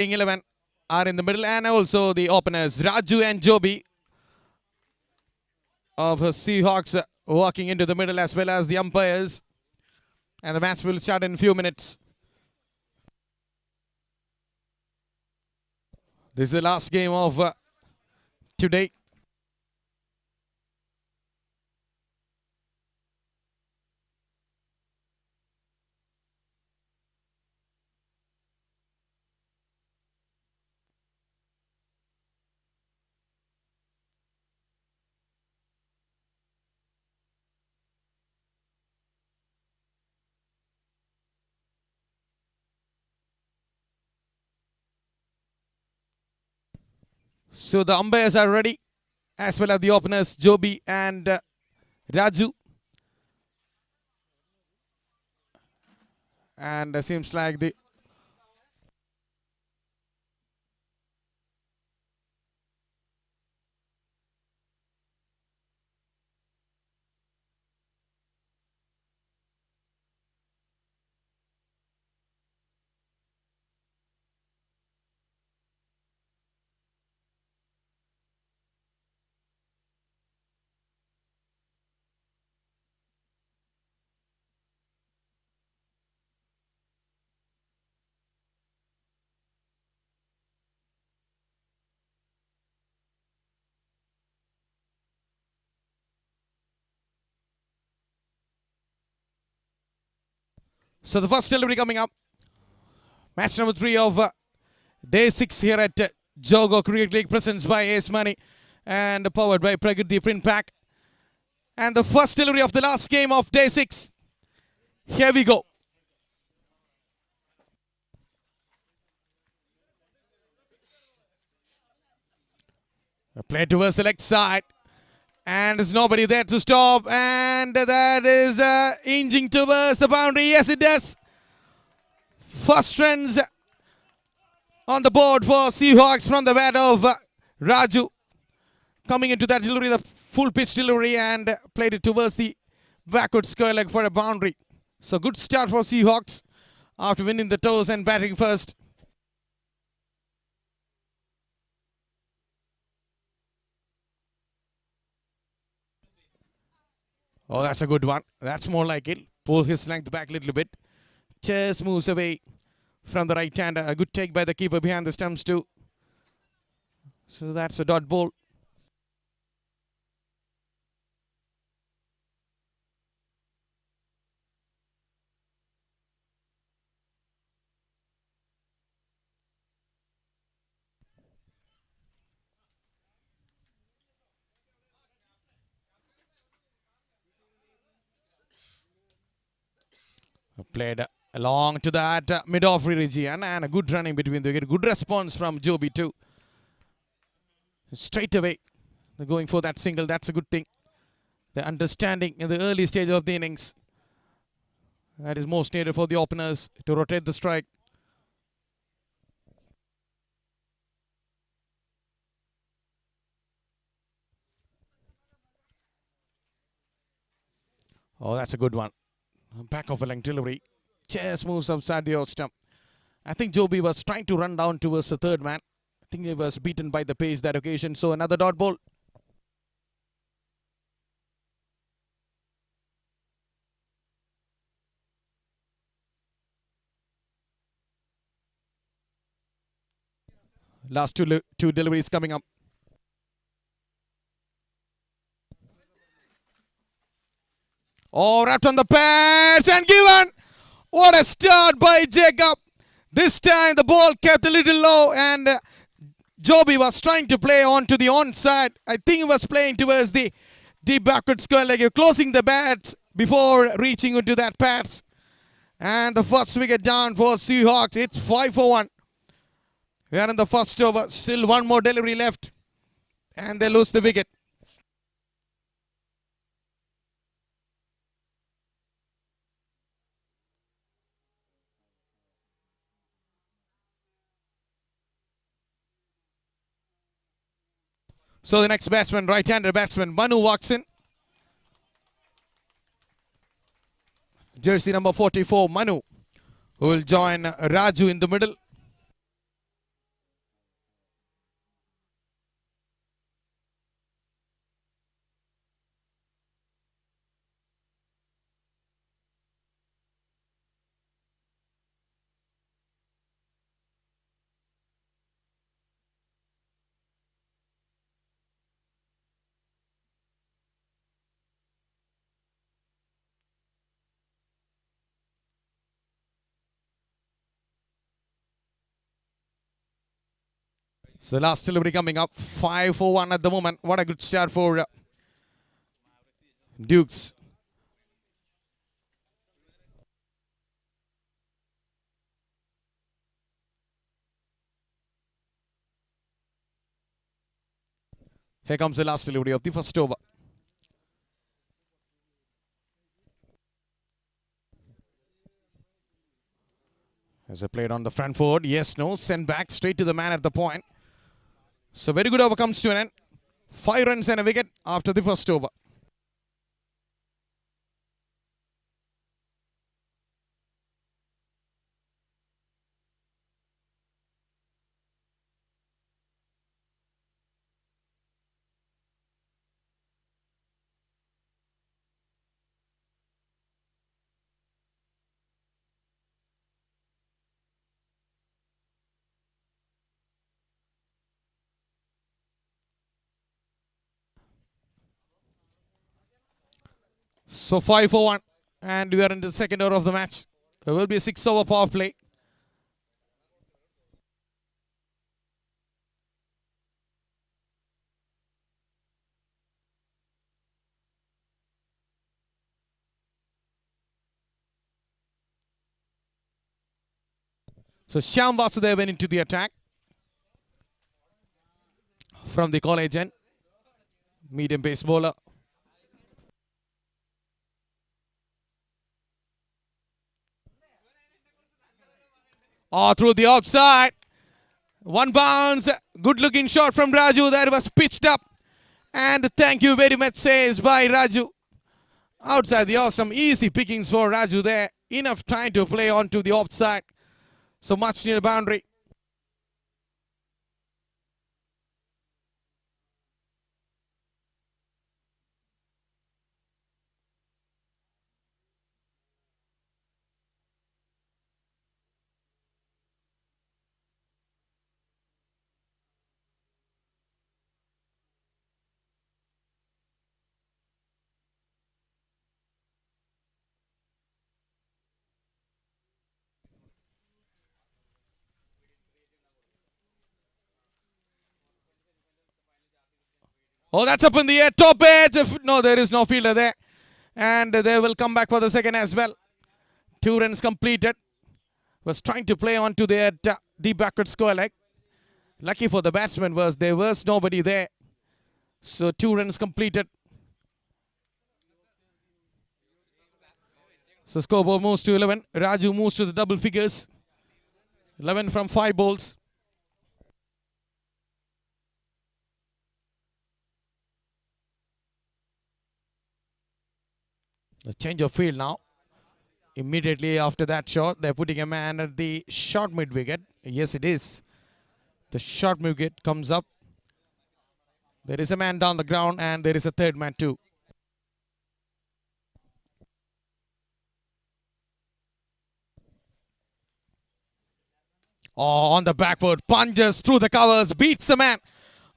11 are in the middle, and also the openers Raju and Joby of Seahawks walking into the middle, as well as the umpires. And the match will start in a few minutes. This is the last game of today. So the umpires are ready, as well as the openers Joby and Raju. And seems like the so the first delivery coming up. Match number 3 of day 6 here at Jogo Cricket League, presents by Ace Money and powered by Prakriti Print Pack. And the first delivery of the last game of day 6. Here we go. A play towards the leg side. And there's nobody there to stop. And that is inching towards the boundary. Yes, it does. First runs on the board for Seahawks from the bat of Raju. Coming into that delivery, the full pitch delivery, and played it towards the backward square leg for a boundary. So good start for Seahawks after winning the toss and batting first. Oh, that's a good one. That's more like it. Pull his length back a little bit. Just moves away from the right hander. A good take by the keeper behind the stumps too. So that's a dot ball. Played along to that mid-off region, and a good running between the wicket. Good response from Joby too. Straight away, they're going for that single. That's a good thing. The understanding in the early stage of the innings. That is most needed for the openers to rotate the strike. Oh, that's a good one. Back of a length delivery. Just moves outside the stump. I think Joby was trying to run down towards the third man. I think he was beaten by the pace that occasion. So another dot ball. Last two deliveries coming up. Oh, wrapped on the pads and given. What a start by Jacob. This time the ball kept a little low, and Joby was trying to play on to the onside. I think he was playing towards the deep backward square leg, closing the bats before reaching into that pads. And the first wicket down for Seahawks. It's 5 for 1. We are in the first over. Still one more delivery left. And they lose the wicket. So the next batsman, right-hander batsman, Manu walks in. Jersey number 44, Manu, who will join Raju in the middle. So last delivery coming up. 5 for 1 at the moment. What a good start for Dukes. Here comes the last delivery of the first over. As I played on the front forward. Yes, no. Sent back straight to the man at the point. So very good over comes to an end. 5 runs and a wicket after the first over. So 5 for 1. And we are in the second over of the match. There will be a 6-over power play. So Shyam Vasudev went into the attack from the college end. Medium pace bowler. Through the outside. One bounce. Good looking shot from Raju. That was pitched up. And thank you very much says by Raju. Outside the awesome. Easy pickings for Raju there. Enough time to play on to the offside. So much near the boundary. Oh, that's up in the air. Top edge. No, there is no fielder there. And they will come back for the second as well. 2 runs completed. Was trying to play on to their deep backward square leg. Lucky for the batsman was there was nobody there. So 2 runs completed. So scoreboard moves to 11. Raju moves to the double figures. 11 from 5 balls. A change of field now. Immediately after that shot, they're putting a man at the short mid wicket. Yes, it is. The short mid wicket comes up. There is a man down the ground and there is a third man too. Oh, on the backward, punches through the covers, beats the man.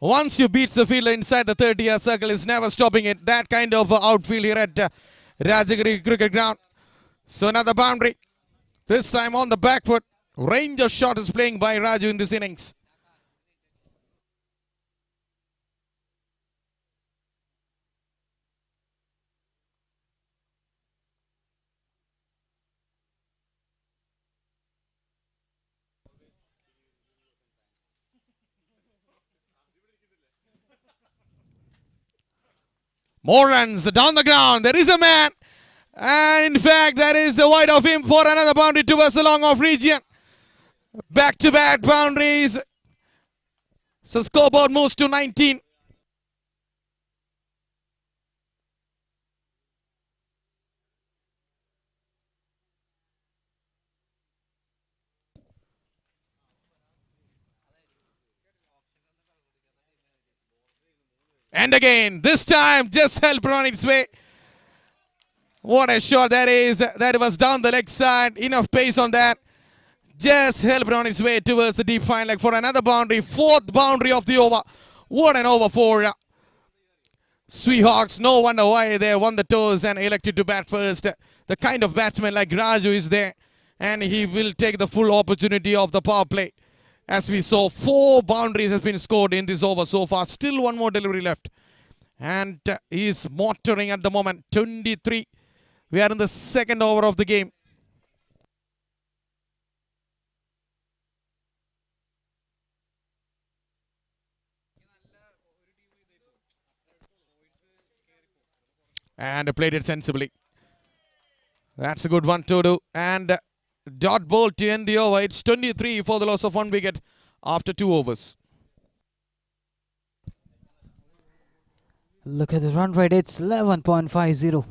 Once you beat the fielder inside the 30-yard circle, is never stopping it. That kind of outfield here at Rajagiri Cricket Ground. So another boundary. This time on the back foot. Range of shot is playing by Raju in this innings. More runs down the ground. There is a man. And in fact, there is a wide of him for another boundary towards the long off region. Back-to-back boundaries. So scoreboard moves to 19. And again, this time just helped on its way. What a shot that is. That was down the leg side. Enough pace on that. Just helped on its way towards the deep fine leg for another boundary. 4th boundary of the over. What an over for Seahawks. No wonder why they won the toss and elected to bat first. The kind of batsman like Raju is there. And he will take the full opportunity of the power play. As we saw, 4 boundaries has been scored in this over so far. Still one more delivery left. And he is motoring at the moment. 23. We are in the second over of the game. And played it sensibly. That's a good one to do. And dot ball to end the over. It's 23 for the loss of 1 wicket after 2 overs. Look at the run rate, it's 11.50.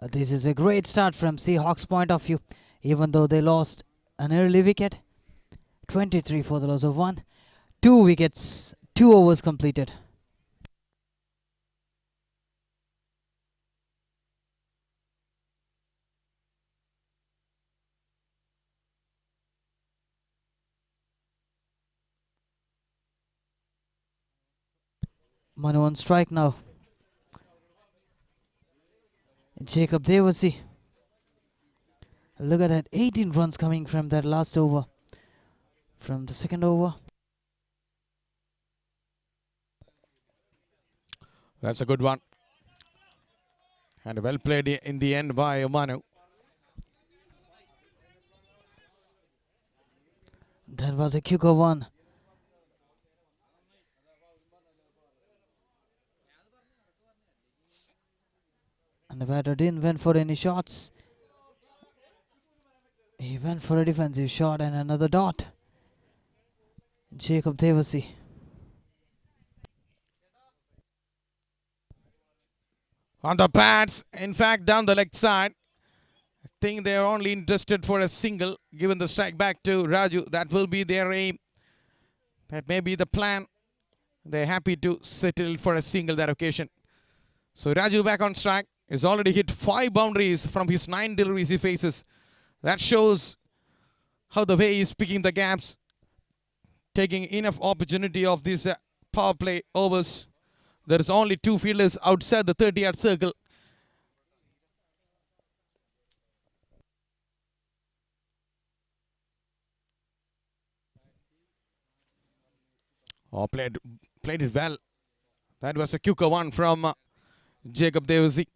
This is a great start from Seahawks' point of view, even though they lost an early wicket. 23 for the loss of 1. 2 wickets, 2 overs completed. Manu on strike now. Jacob Devasi. Look at that, 18 runs coming from that last over. From the second over. That's a good one. And well played in the end by Manu. That was a quicker one. And the batter didn't went for any shots. He went for a defensive shot and another dot. Jacob Devasi. On the pads, in fact, down the leg side. I think they are only interested for a single, given the strike back to Raju. That will be their aim. That may be the plan. They're happy to settle for a single that occasion. So Raju back on strike. He's already hit 5 boundaries from his 9 deliveries he faces. That shows how the way he's picking the gaps, taking enough opportunity of these power play overs. There is only 2 fielders outside the 30-yard circle. Oh, played it well. That was a quicker one from Jacob Devasi.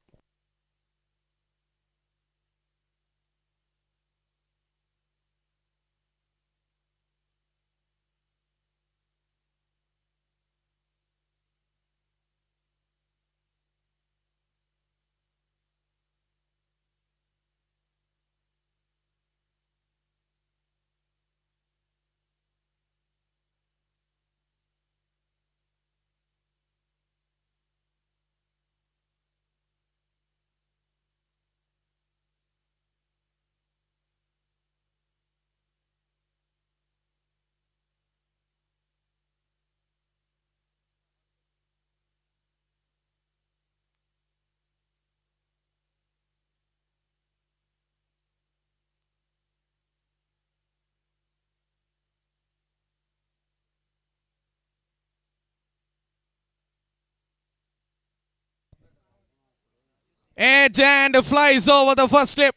Edge and flies over the first slip.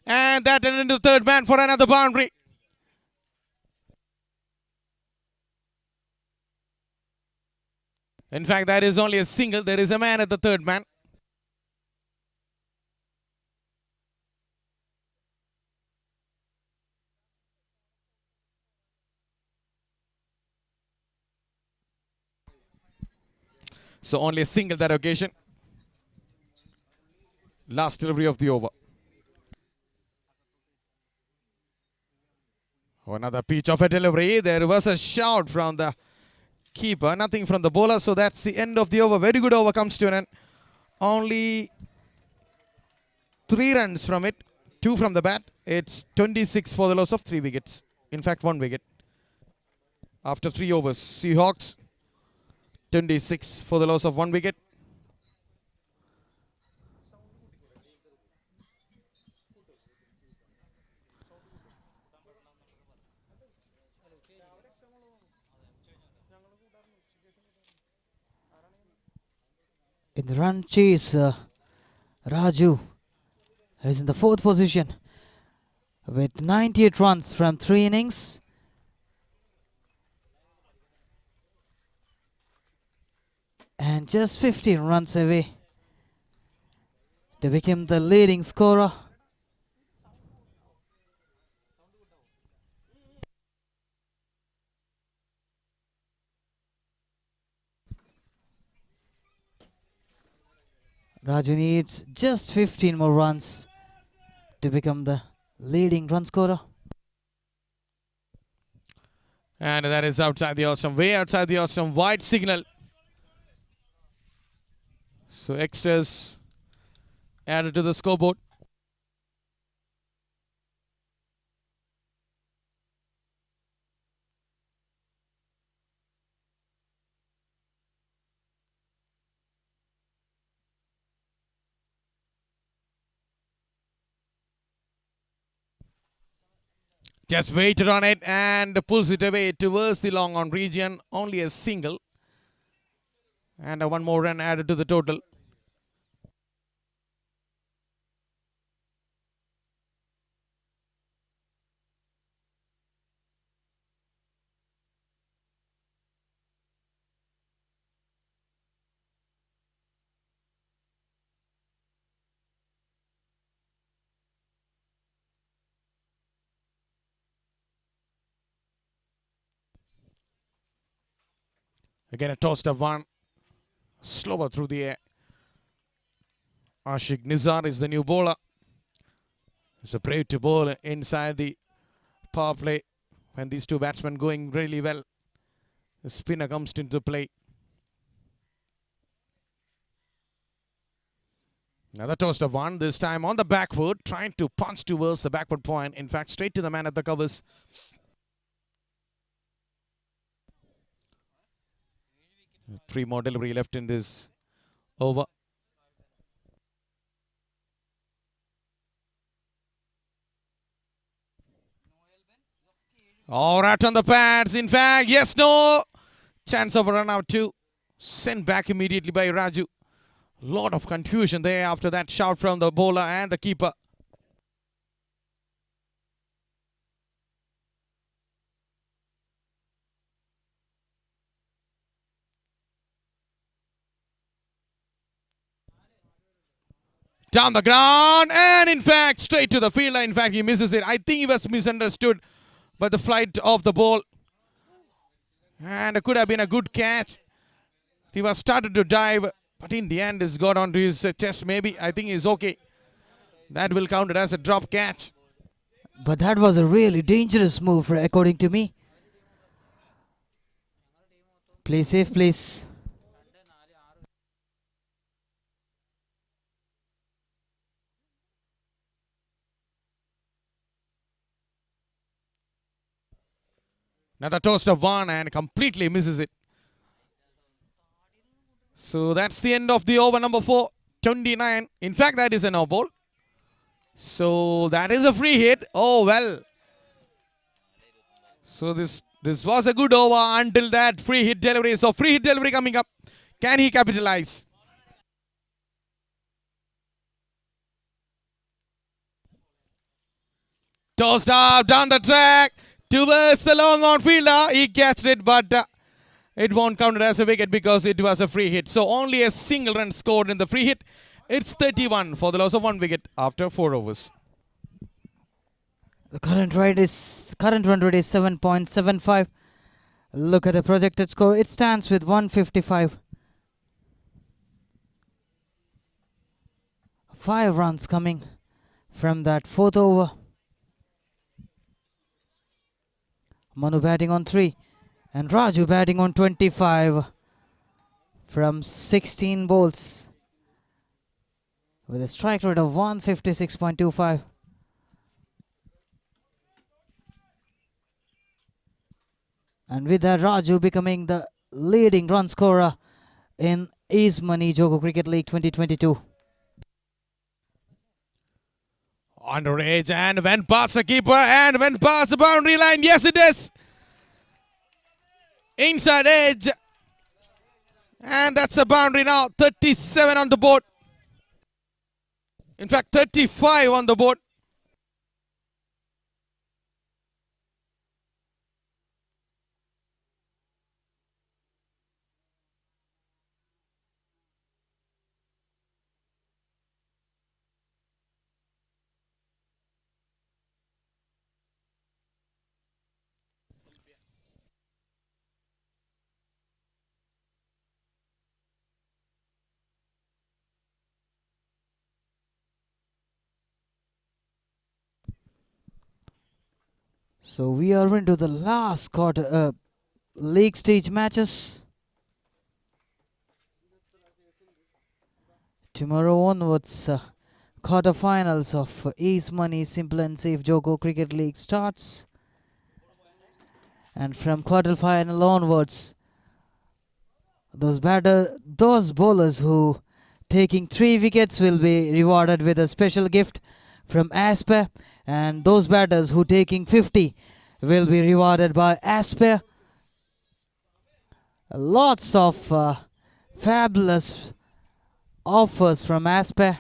And that and into the third man for another boundary. In fact, that is only a single. There is a man at the third man. So only a single that occasion. Last delivery of the over. Oh, another pitch of a delivery. There was a shout from the keeper. Nothing from the bowler. So that's the end of the over. Very good over comes to an end. Only 3 runs from it. 2 from the bat. It's 26 for the loss of 3 wickets. In fact, 1 wicket. After 3 overs. Seahawks 26 for the loss of 1 wicket. In the run chase, Raju is in the 4th position with 98 runs from 3 innings. and just 15 runs away to become the leading scorer. Raju needs just 15 more runs to become the leading run scorer. And that is outside the awesome, way outside the awesome, wide signal. So extras added to the scoreboard. Just waited on it and pulls it away towards the long on region. Only a single. And one more run added to the total. Again a tossed up one. Slower through the air. Ashik Nizar is the new bowler. It's a brave to bowl inside the power play when these two batsmen going really well. The spinner comes into play. Another toast of one, this time on the back foot, trying to punch towards the backward point. In fact, straight to the man at the covers. Three more delivery left in this over. All right on the pads. In fact, yes, no. Chance of a run out too. Sent back immediately by Raju. Lot of confusion there after that shout from the bowler and the keeper. Down the ground and in fact straight to the fielder. In fact, he misses it. I think he was misunderstood by the flight of the ball. And it could have been a good catch. He was started to dive, but in the end it's got onto his chest maybe. I think he's okay. That will count it as a drop catch. But that was a really dangerous move according to me. Play safe, please. Another toast of one and completely misses it. So that's the end of the over number 4, 29. In fact, that is a no ball. So that is a free hit. Oh, well. So this was a good over until that free hit delivery. So free hit delivery coming up. Can he capitalize? Tossed up down the track towards the long on fielder. He catched it, but it won't count it as a wicket because it was a free hit. So only a single run scored in the free hit. It's 31 for the loss of 1 wicket after 4 overs. The current run rate is 7.75. Look at the projected score. It stands with 155. 5 runs coming from that 4th over. Manu batting on 3 and Raju batting on 25 from 16 balls with a strike rate of 156.25. And with that, Raju becoming the leading run scorer in East Money Jogo Cricket League 2022. On edge and went past the keeper and went past the boundary line. Yes, it is. Inside edge. And that's a boundary now. 37 on the board. In fact, 35 on the board. So we are into the last quarter league stage matches. Tomorrow onwards, quarterfinals of Ease Money Simple and Safe Jogo Cricket League starts. And from quarterfinal onwards, those bowlers who taking 3 wickets will be rewarded with a special gift from Asper, and those batters who taking 50 will be rewarded by Asper. Lots of fabulous offers from Asper.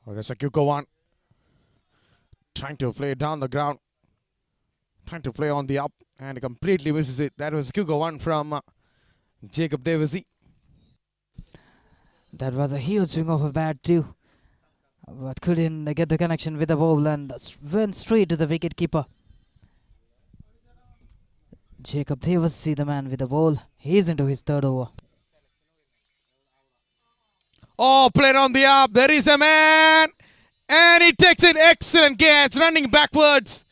There's a Jogo one. Trying to play down the ground. Trying to play on the up and completely misses it. That was Jogo one from Jacob Devasi. That was a huge swing of a bat too, but couldn't get the connection with the ball and went straight to the wicket keeper. Jacob Devasi, the man with the ball, he's into his third over. Oh, played on the up. There is a man. And he takes it. Excellent catch. Running backwards.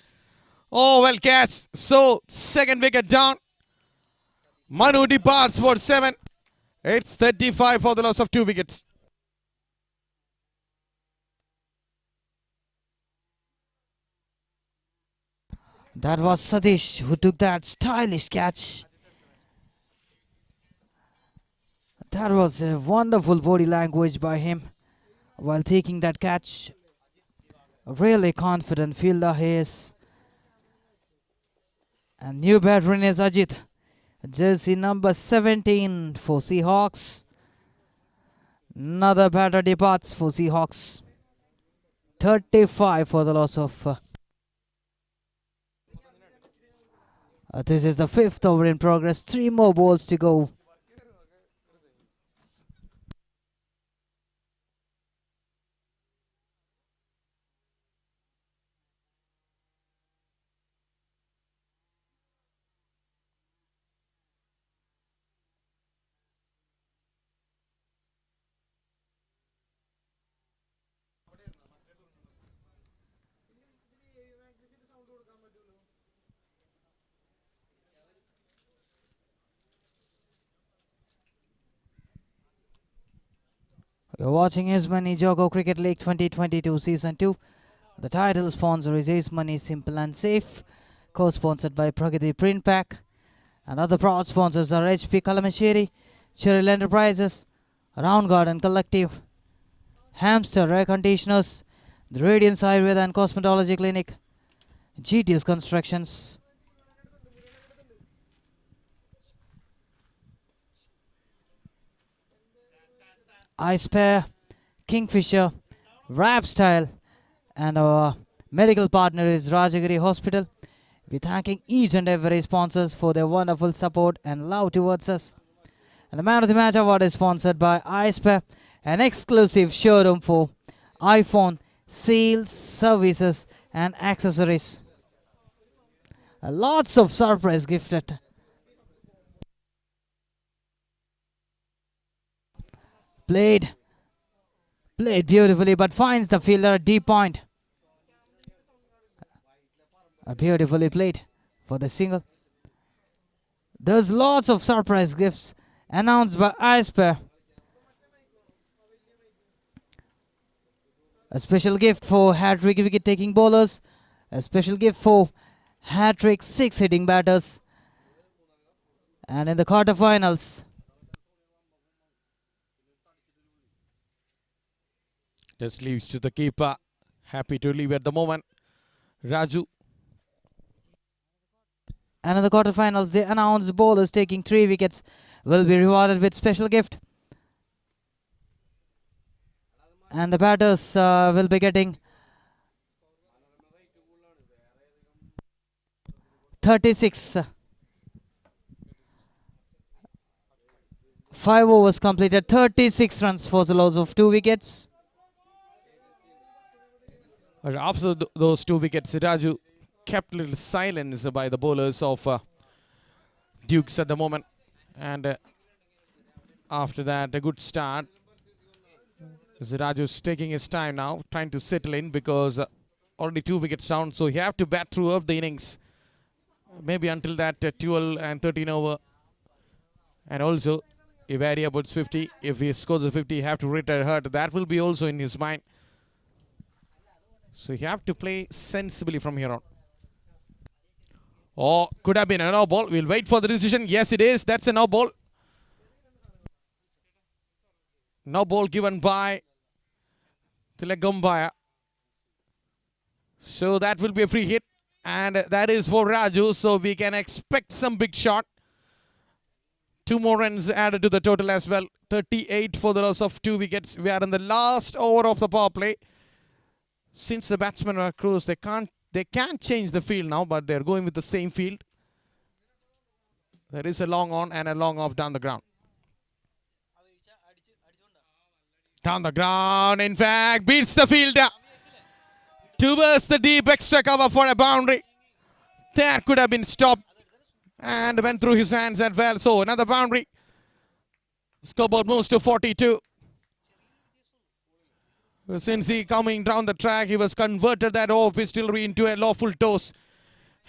Oh, well catch. So, second wicket down. Manu departs for 7. It's 35 for the loss of 2 wickets. That was Satish who took that stylish catch. That was a wonderful body language by him while taking that catch. A really confident fielder he is. And new batsman is Ajit. Jersey number 17 for Seahawks. Another batter departs for Seahawks. 35 for the loss of... this is the 5th over in progress. 3 more balls to go. You're watching Ace Money Jogo Cricket League 2022 Season 2. The title sponsor is Ace Money Simple and Safe, co-sponsored by Pragati Print Pack. And other proud sponsors are HP Kalamasheri, Cheryl Enterprises, Round Garden Collective, Hamster Air Conditioners, the Radiance Ayurveda and Cosmetology Clinic, GTS Constructions, iSpare, Kingfisher, Rap Style, and our medical partner is Rajagiri Hospital. We're thanking each and every sponsors for their wonderful support and love towards us. And the Man of the Match award is sponsored by iSpare, an exclusive showroom for iPhone sales, services and accessories. Lots of surprise gifted. Played beautifully, but finds the fielder at deep point. Beautifully played for the single. There's lots of surprise gifts announced by iSpare. A special gift for hat-trick wicket-taking bowlers. A special gift for hat-trick 6 hitting batters. And in the quarterfinals, Just leaves to the keeper. Happy to leave at the moment. Raju. and in the quarterfinals, they announced bowlers taking 3 wickets will be rewarded with special gift. And the batters will be getting 36. 5 overs completed, 36 runs for the loss of 2 wickets. After those 2 wickets, Raju kept a little silence by the bowlers of Dukes at the moment. And after that, a good start. Raju's taking his time now, trying to settle in because already 2 wickets down. So he have to bat throughout the innings. Maybe until that 12 and 13 over. And also, if Harry about 50, if he scores a 50, he have to retire hurt. That will be also in his mind. So you have to play sensibly from here on. Oh, could have been a no ball. We'll wait for the decision. Yes, it is. That's a no ball. No ball given by Tilagumbaya. So that will be a free hit. And that is for Raju. So we can expect some big shot. 2 more runs added to the total as well. 38 for the loss of 2 wickets. We are in the last over of the power play. Since the batsmen are close, they can't change the field now, but they're going with the same field. There is a long on and a long off down the ground. Down the ground, in fact, beats the fielder towards the deep extra cover for a boundary. That could have been stopped and went through his hands as well. So another boundary. Scoreboard moves to 42. Since he coming down the track, he was converted that off pistillery into a lawful toss.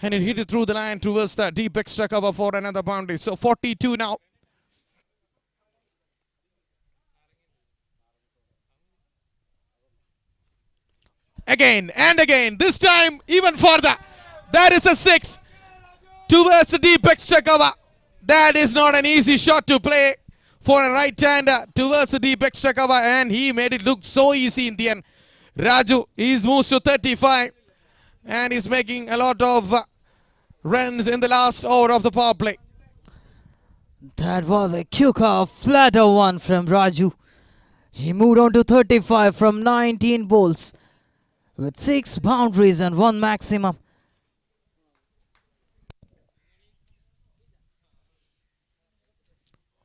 And it hit it through the line towards the deep extra cover for another boundary. So 42 now. Again and again. This time even further. That is a 6. Towards the deep extra cover. That is not an easy shot to play for a right-hander towards the deep extra cover, and he made it look so easy in the end. Raju, he's moves to 35 and he's making a lot of runs in the last over of the power play. That was a quicker, flatter one from Raju. He moved on to 35 from 19 balls with 6 boundaries and 1 maximum.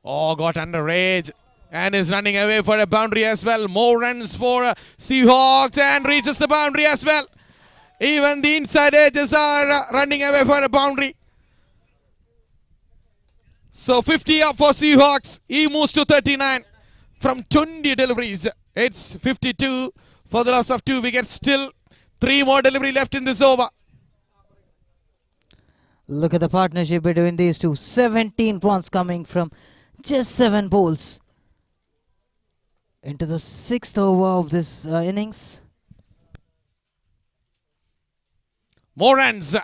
Oh, got under rage and is running away for a boundary as well. More runs for Seahawks and reaches the boundary as well. Even the inside edges are running away for a boundary. So 50 up for Seahawks. He moves to 39 from 20 deliveries. It's 52 for the loss of 2 wickets. Still 3 more delivery left in this over. Look at the partnership between these two. 17 points coming from just 7 balls. Into the 6th over of this innings. More runs.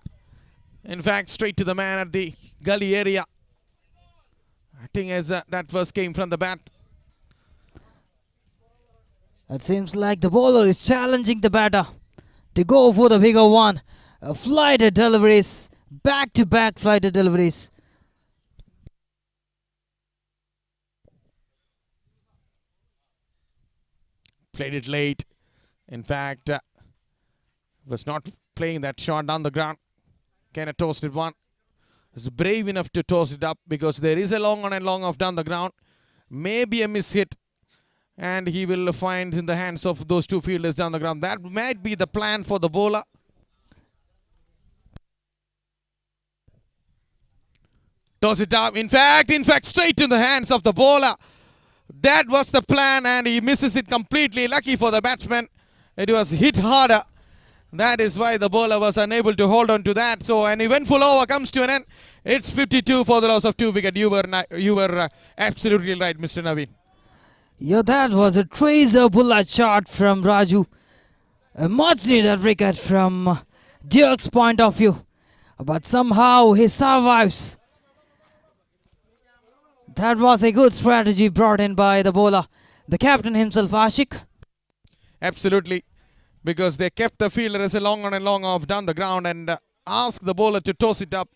In fact, straight to the man at the gully area. I think as that first came from the bat. It seems like the bowler is challenging the batter to go for the bigger one. Flighted deliveries. Back-to-back flighted deliveries. Played it late. In fact, was not playing that shot down the ground. Kind of toasted one. Was brave enough to toss it up because there is a long on and long off down the ground. Maybe a miss hit. And he will find in the hands of those 2 fielders down the ground. That might be the plan for the bowler. Toss it up. In fact, straight in the hands of the bowler. That was the plan and he misses it completely. Lucky for the batsman. It was hit harder. That is why the bowler was unable to hold on to that. So an eventful over comes to an end. It's 52 for the loss of 2 wickets. You were absolutely right, Mr. Naveen. Yeah, that was a tracer bullet shot from Raju. A much needed wicket from Duke's point of view. But somehow he survives. That was a good strategy brought in by the bowler, the captain himself, Ashik. Absolutely, because they kept the fielder as a long on and long off down the ground and asked the bowler to toss it up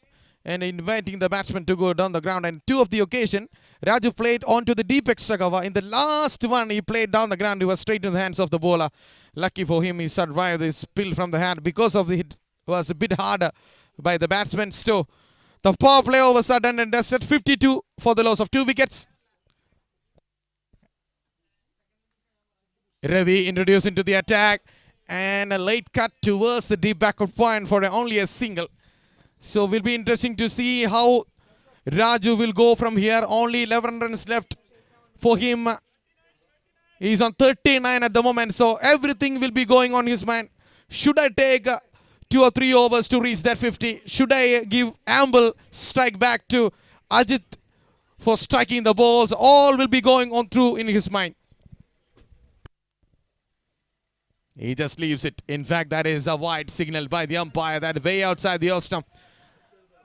and inviting the batsman to go down the ground. And 2 of the occasion, Raju played onto the deep extra cover. In the last one, he played down the ground. He was straight in the hands of the bowler. Lucky for him, he survived this spill from the hand because of the hit was a bit harder by the batsman. So the power play over sudden and dusted. 52 for the loss of 2 wickets. Ravi introduced into the attack and a late cut towards the deep backward point for only a single. So will be interesting to see how Raju will go from here. Only 11 runs left for him He's on 39 at the moment, so everything will be going on his mind. Should I take 2 or 3 overs to reach that 50? Should I give ample strike back to Ajit for striking the balls? All will be going on through in his mind. He just leaves it. In fact, that is a wide signal by the umpire, that way outside the off stump.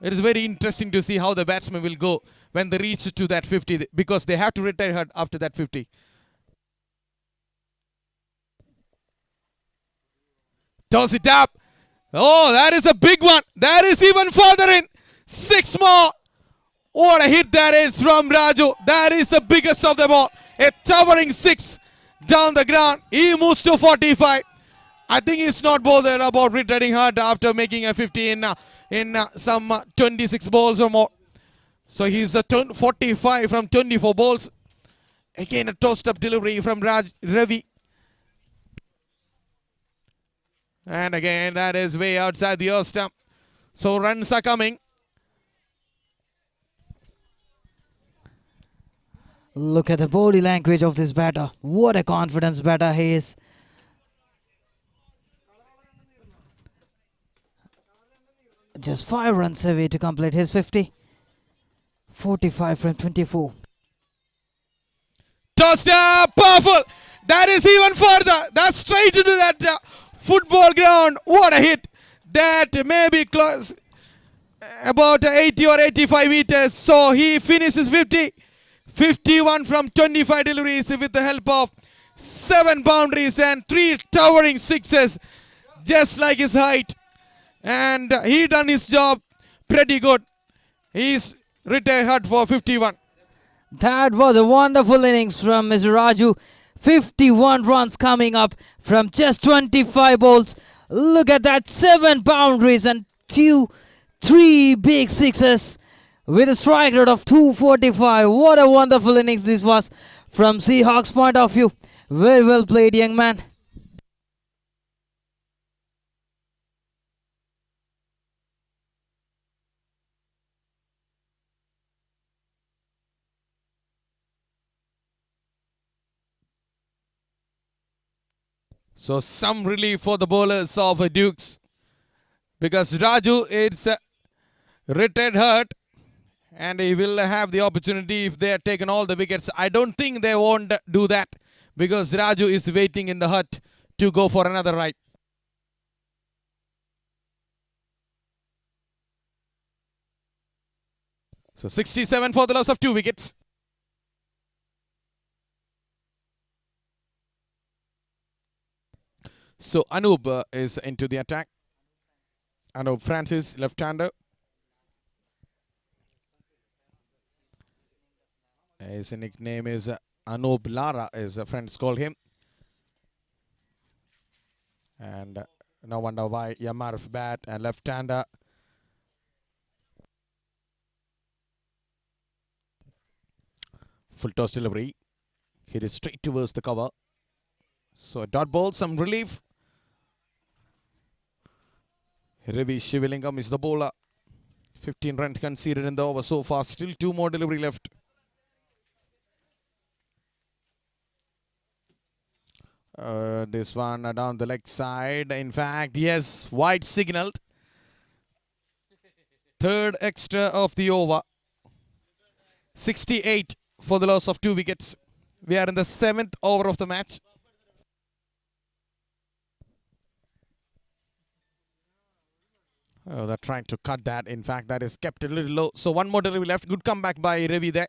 It is very interesting to see how the batsman will go when they reach to that 50, because they have to retire hard after that 50. Toss it up. Oh, that is a big one. That is even further in. 6 more. What a hit that is from Raju. That is the biggest of them all. A towering 6 down the ground. He moves to 45. I think he's not bothered about retiring hard after making a 50 in some 26 balls or more. So he's a 45 from 24 balls. Again, a tossed up delivery from Ravi. And again, that is way outside the earth stump. So runs are coming. Look at the body language of this batter. What a confidence batter he is. Just 5 runs away to complete his 50. 45 from 24. Tossed up, powerful. That is even further. That's straight into that football ground. What a hit. That may be close, about 80 or 85 meters. So he finishes 50. 51 from 25 deliveries with the help of 7 boundaries and 3 towering sixes, just like his height. And he done his job pretty good. He's retired hard for 51. That was a wonderful innings from Mr. Raju. 51 runs coming up from just 25 balls. Look at that, 7 boundaries and 3 big sixes with a strike rate of 245. What a wonderful innings this was from Seahawks' point of view. Very well played, young man. So some relief for the bowlers of Dukes, because Raju is retired hurt and he will have the opportunity if they are taken all the wickets. I don't think they won't do that, because Raju is waiting in the hut to go for another ride. So 67 for the loss of 2 wickets. So Anoop is into the attack. Anoop Francis, left-hander. His nickname is Anoop Lara, as friends call him. And no wonder why Yamar's bat and left-hander. Full toss delivery. Hit it straight towards the cover. So a dot ball, some relief. Ravi Shivalingam is the bowler. 15 runs conceded in the over so far. Still 2 more delivery left. This one down the leg side. In fact, yes, wide signaled. 3rd extra of the over. 68 for the loss of 2 wickets. We are in the 7th over of the match. Oh, they're trying to cut that. In fact, that is kept a little low. So 1 more delivery left. Good comeback by Ravi there.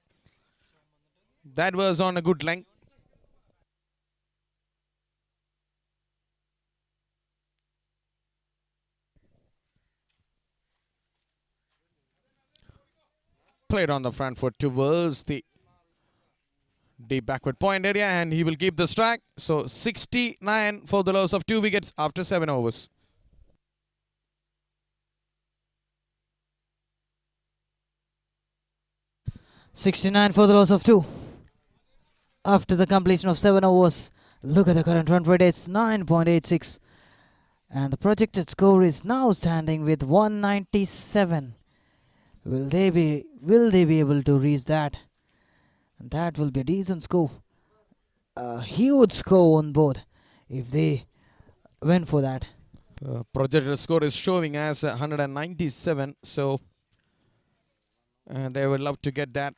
That was on a good length. Played on the front foot towards the deep backward point area, and he will keep the strike. So 69 for the loss of 2 wickets after 7 overs. $69 for the loss of 2. After the completion of 7 overs, look at the current run rate, it's 9.86. And the projected score is now standing with 197. Will they be able to reach that? That will be a decent score. a huge score on board if they went for that. Projected score is showing as 197, so they would love to get that.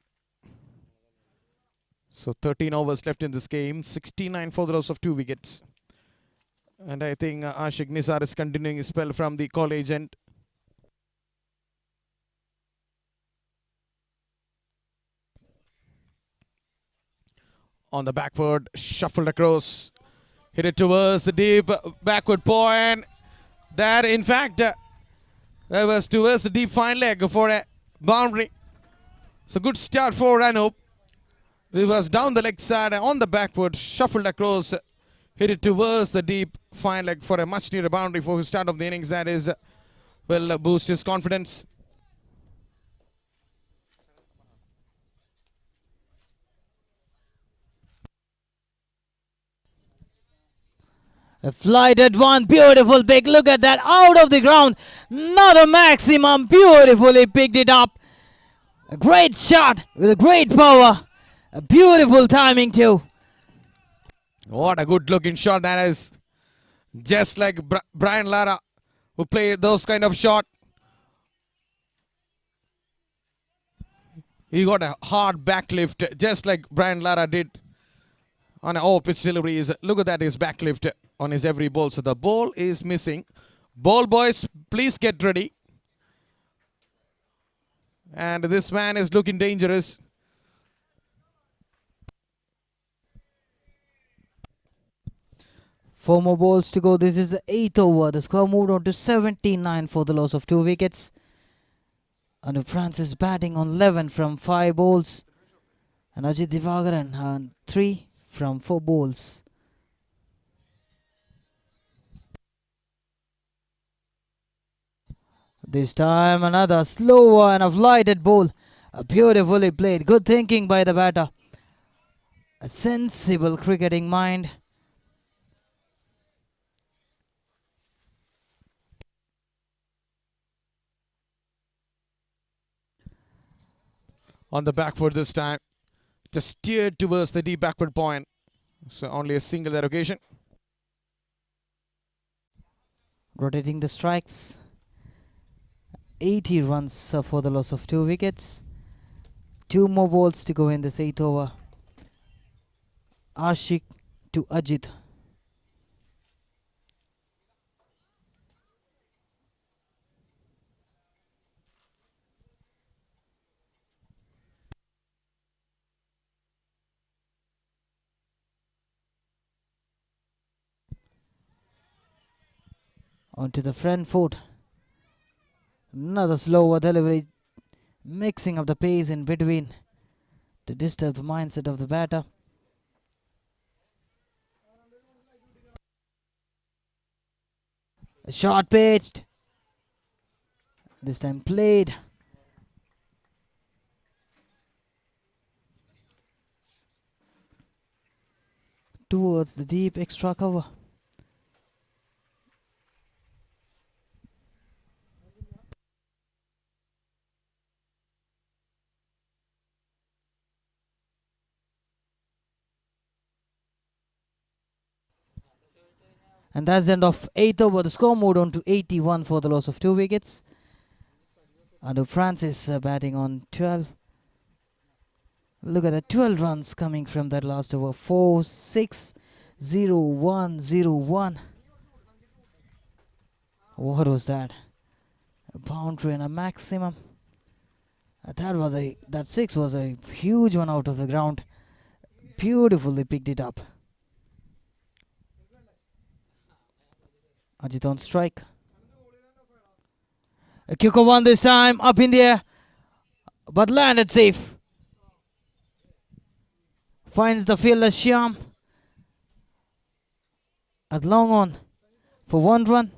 So 13 overs left in this game, 69 for the loss of 2 wickets. And I think Ashik Nisar is continuing his spell from the college end. On the backward, shuffled across, hit it towards the deep backward point. That, in fact, that was towards the deep fine leg for a boundary. So good start for Anoop. It was down the leg side and on the backward, shuffled across, hit it towards the deep fine leg for a much nearer boundary for his start of the innings. That is will boost his confidence. A flighted one, beautiful pick. Look at that, out of the ground. Not a maximum, beautifully picked it up. A great shot with a great power. A beautiful timing too. What a good looking shot that is. Just like Brian Lara, who play those kind of shot. He got a hard backlift, just like Brian Lara did on an off-pitch delivery. Look at that, his backlift on his every ball. So the ball is missing. Ball boys, please get ready. And this man is looking dangerous. Four more balls to go. This is the 8th over. The score moved on to 79 for the loss of 2 wickets. Anoop Francis batting on 11 from 5 balls. And Ajit Divagaran on 3 from 4 balls. This time another slower and a flighted ball. Beautifully played. Good thinking by the batter. A sensible cricketing mind. On the backward this time. Just steered towards the deep backward point. So only a single that occasion. Rotating the strikes. 80 runs for the loss of 2 wickets. 2 more balls to go in this 8th over. Ashik to Ajit. Onto the front foot. Another slower delivery, mixing up the pace in between to disturb the mindset of the batter. A short pitched. This time played. Towards the deep extra cover. And that's the end of 8th over. The score moved on to 81 for the loss of 2 wickets. Anoop Francis batting on 12. Look at the 12 runs coming from that last over. 4, 6, 0, 1, 0, 1. What was that? A boundary and a maximum. That 6 was a huge one out of the ground. Beautifully picked it up. Ajit on strike. A kicker one this time, up in the air, but landed safe. Finds the fielder Shyam at long on for 1 run.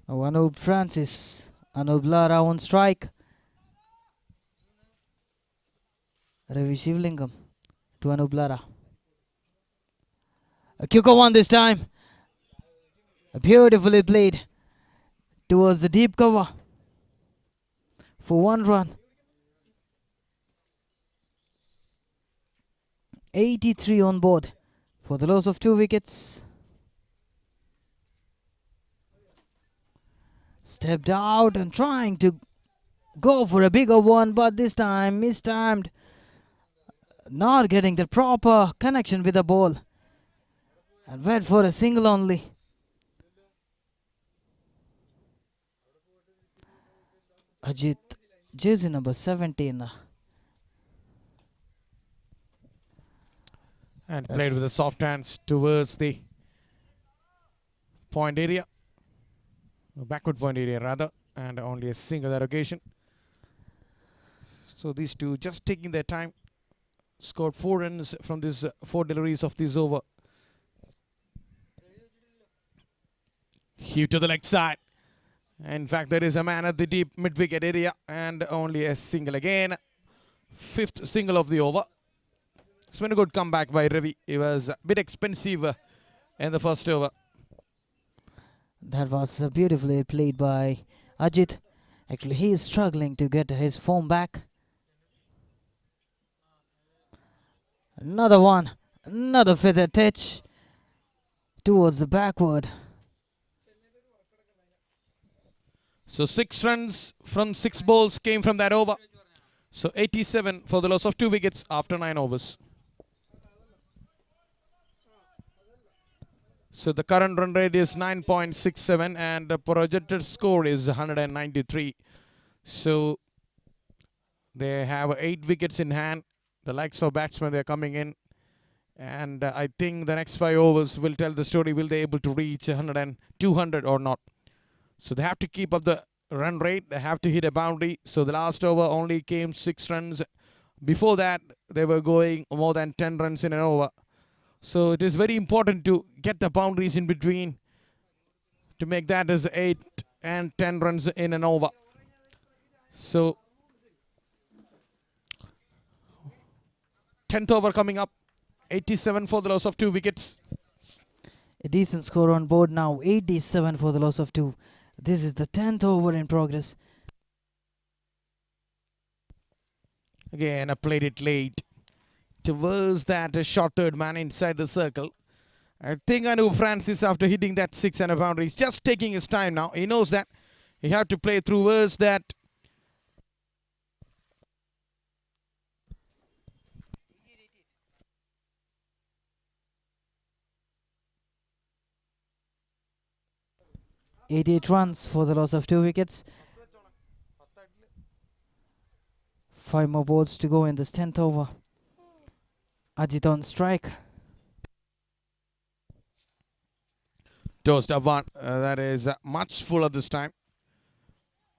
Now Anoop Francis, Anoop Lara on strike. Ravi Shivlingam to Anoop Lara. A kicker one this time. Beautifully played towards the deep cover for 1 run. 83 on board for the loss of 2 wickets. Stepped out and trying to go for a bigger one, but this time mistimed. Not getting the proper connection with the ball. And went for a single only. Ajit, jersey number 17. And played with the soft hands towards the point area. Backward point area rather. And only a single that occasion. So these two just taking their time. Scored 4 runs from these 4 deliveries of this over. Hugh to the leg side. In fact, there is a man at the deep mid-wicket area and only a single again. 5th single of the over. It's been a good comeback by Ravi. It was a bit expensive in the first over. That was beautifully played by Ajit. Actually, he is struggling to get his form back. Another one. Another feather touch towards the backward. So 6 runs from 6 balls came from that over. So 87 for the loss of 2 wickets after 9 overs. So the current run rate is 9.67 and the projected score is 193. So they have 8 wickets in hand. The likes of batsmen, they're coming in. And I think the next 5 overs will tell the story. Will they able to reach 100 and 200 or not? So they have to keep up the run rate. They have to hit a boundary. So the last over only came 6 runs. Before that, they were going more than 10 runs in an over. So it is very important to get the boundaries in between to make that as 8 and 10 runs in an over. So 10th over coming up. 87 for the loss of 2 wickets. A decent score on board now. 87 for the loss of 2. This is the 10th over in progress. Again, I played it late towards that short third man inside the circle. I think Anoop Francis, after hitting that 6 and a boundary, is just taking his time now. He knows that he have to play through words that .88 runs for the loss of 2 wickets. 5 more balls to go in this 10th over. Ajit on strike. tossed up one. That is much fuller this time.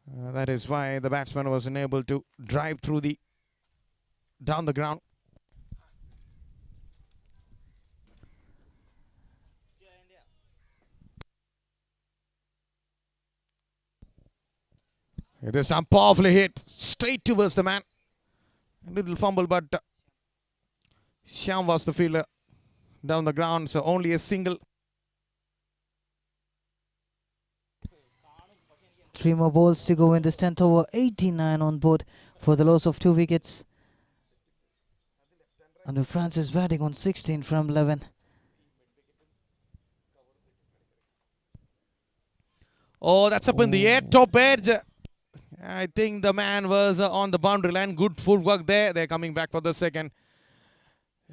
That is why the batsman was unable to drive through the down the ground. This time powerfully hit straight towards the man. A little fumble, but Shyam was the fielder down the ground, so only a single. 3 more balls to go in this 10th over. 89 on board for the loss of 2 wickets. And Francis batting on 16 from 11. Oh, that's up in the air, top edge. I think the man was on the boundary line. Good footwork there. They're coming back for the second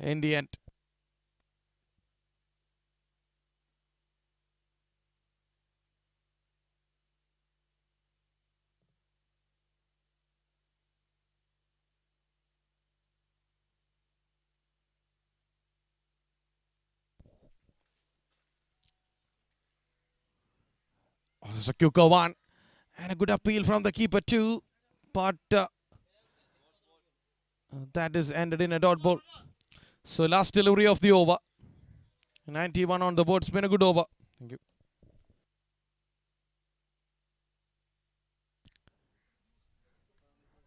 in the end. Oh, this is a quicker one. And a good appeal from the keeper too. But that is ended in a dot ball. So last delivery of the over. 91 on the board. It's been a good over. Thank you.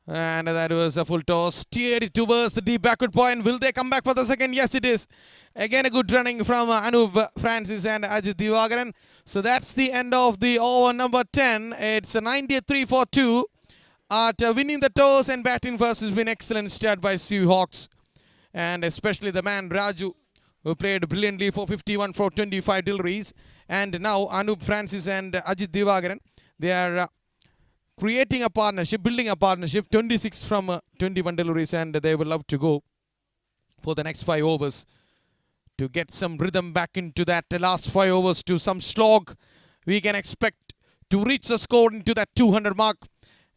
And that was a full toss. Steered it towards the deep backward point. Will they come back for the second? Yes, it is. Again, a good running from Anoop Francis and Ajit Divagaran. So that's the end of the over number 10. It's a 93 for 2. At winning the toss and batting first has been excellent start by Seahawks. and especially the man Raju, who played brilliantly for 51 for 25 deliveries. And now Anoop Francis and Ajit Divagaran, they are creating a partnership, building a partnership, 26 from 21 deliveries, and they will love to go for the next 5 overs to get some rhythm back into that last 5 overs to some slog. We can expect to reach the score into that 200 mark,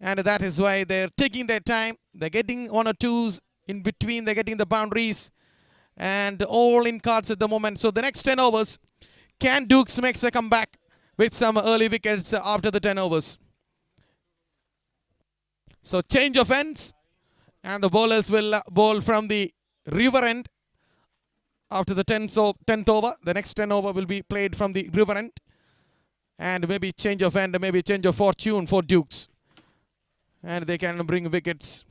and that is why they're taking their time. They're getting 1 or 2s in between, they're getting the boundaries, and all in cards at the moment. So the next 10 overs, can Dukes makes a comeback with some early wickets after the 10 overs. So change of ends, and the bowlers will bowl from the river end after the 10th over. The next 10 over will be played from the river end, and maybe change of end, maybe change of fortune for Dukes, and they can bring wickets.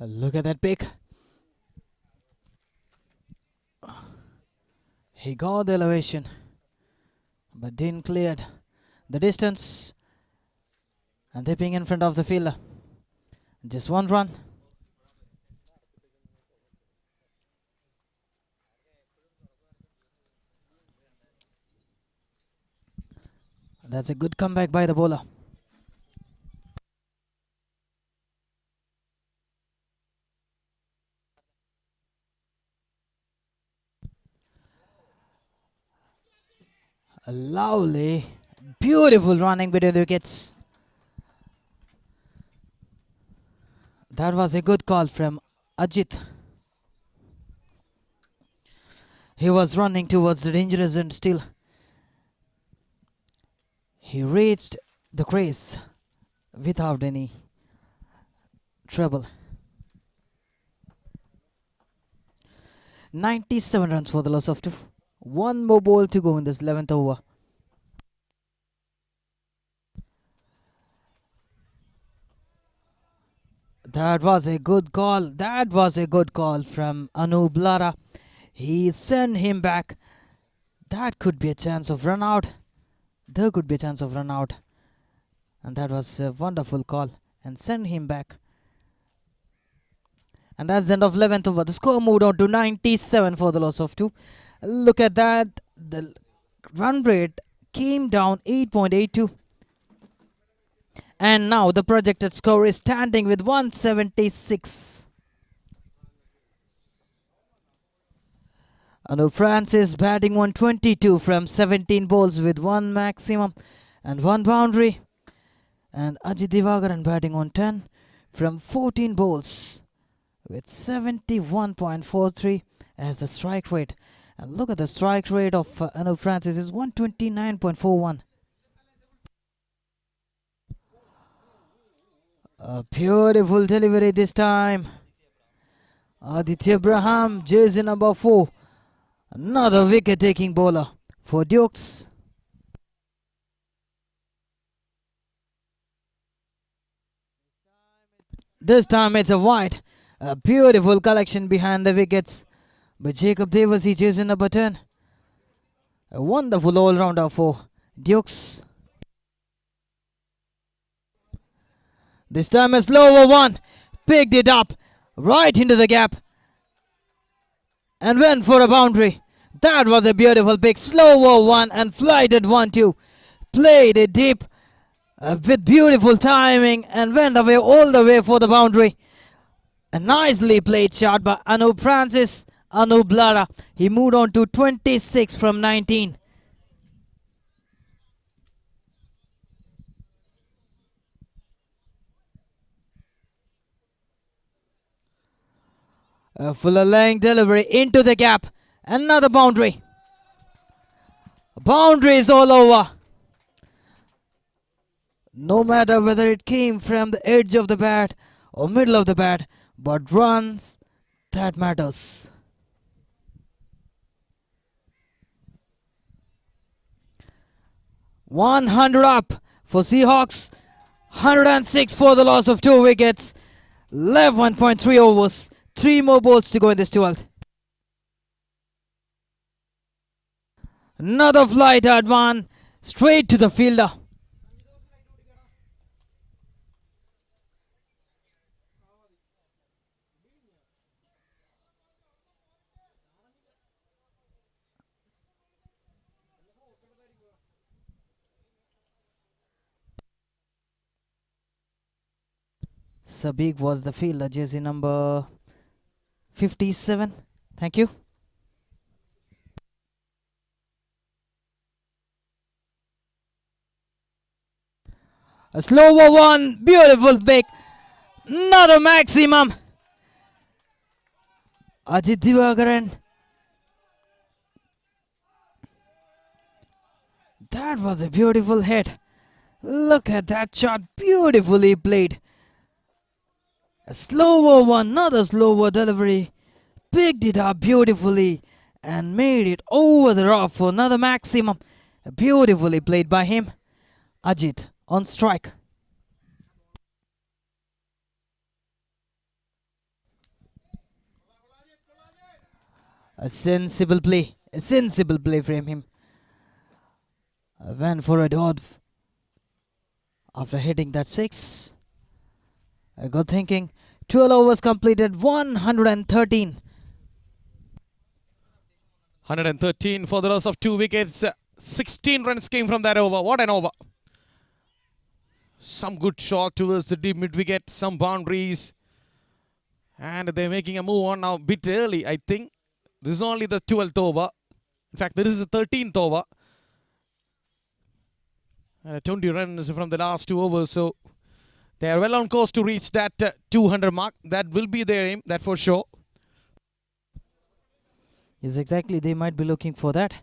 Look at that pick. He got the elevation, but didn't clear the distance, and dipping in front of the fielder. Just 1 run. That's a good comeback by the bowler. A lovely, beautiful running between the wickets. That was a good call from Ajit. He was running towards the danger zone still. He reached the crease without any trouble. 97 runs for the loss of 2. 1 more ball to go in this 11th over. That was a good call. That was a good call from Anoop. He sent him back. That could be a chance of run out. There could be a chance of run out. And that was a wonderful call. And send him back. And that's the end of 11th over. The score moved on to 97 for the loss of 2. Look at that. The run rate came down 8.82. And now the projected score is standing with 176. Anoop Francis batting 122 from 17 balls with one maximum and one boundary. And Ajit Divagaran batting on 10 from 14 balls with 71.43 as the strike rate. And look at the strike rate of Anoop Francis is 129.41. A beautiful delivery this time. Aditya Abraham, jersey number 4. Another wicket-taking bowler for Dukes. This time it's a wide. A beautiful collection behind the wickets by Jacob Devasi, jersey number 10. A wonderful all-rounder for Dukes. This time a slower one. Picked it up right into the gap and went for a boundary. That was a beautiful pick. Slower one and flighted 1-2. Played it deep with beautiful timing and went away all the way for the boundary. A nicely played shot by Anoop Francis. Anoop Lara. He moved on to 26 from 19. A fuller laying delivery into the gap. Another boundary. Boundary is all over. No matter whether it came from the edge of the bat or middle of the bat, but runs, that matters. $100 up for Seahawks. 106 for the loss of 2 wickets. 11.3 overs. 3 more balls to go in this 12th. Another flight at one. Straight to the fielder. Sabik was the fielder, jersey number 57. Thank you. A slower one. Beautiful pick. Another maximum. Ajit Divagaran. That was a beautiful hit. Look at that shot. Beautifully played. A slower one. Another slower delivery. Picked it up beautifully and made it over the rough for another maximum. Beautifully played by him. Ajit on strike. A sensible play. A sensible play from him. Went for a dot after hitting that 6. A good thinking. 12 overs completed. 113. 113 for the loss of 2 wickets. 16 runs came from that over. What an over. Some good shot towards the deep mid wicket. Some boundaries. And they're making a move on now a bit early, I think. This is only the 12th over. In fact, this is the 13th over. 20 runs from the last 2 overs. So they are well on course to reach that 200 mark. That will be their aim, that for sure. Yes, exactly. They might be looking for that.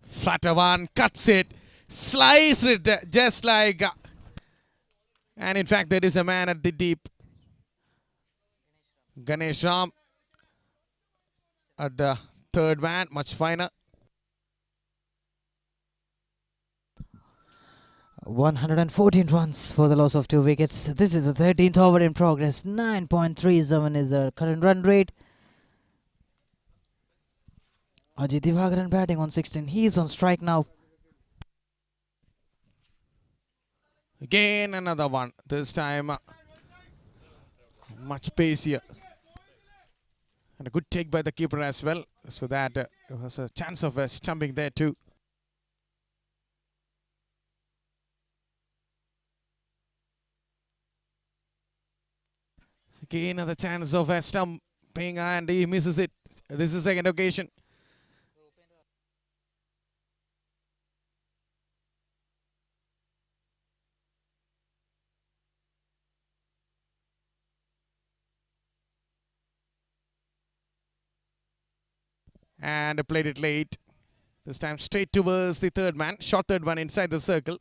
Flatter one, cuts it, sliced it just like... and in fact, there is a man at the deep. Ganesh Ram at the third man, much finer. 114 runs for the loss of 2 wickets. This is the 13th over in progress. 9.37 is the current run rate. Ajit Divagaran batting on 16. He is on strike now. Again another one. This time much pace here. And a good take by the keeper as well. So that there was a chance of stumping there too. Again, another chance of stumping, and he misses it. This is the second occasion. And played it late. This time straight towards the third man. Short third one inside the circle.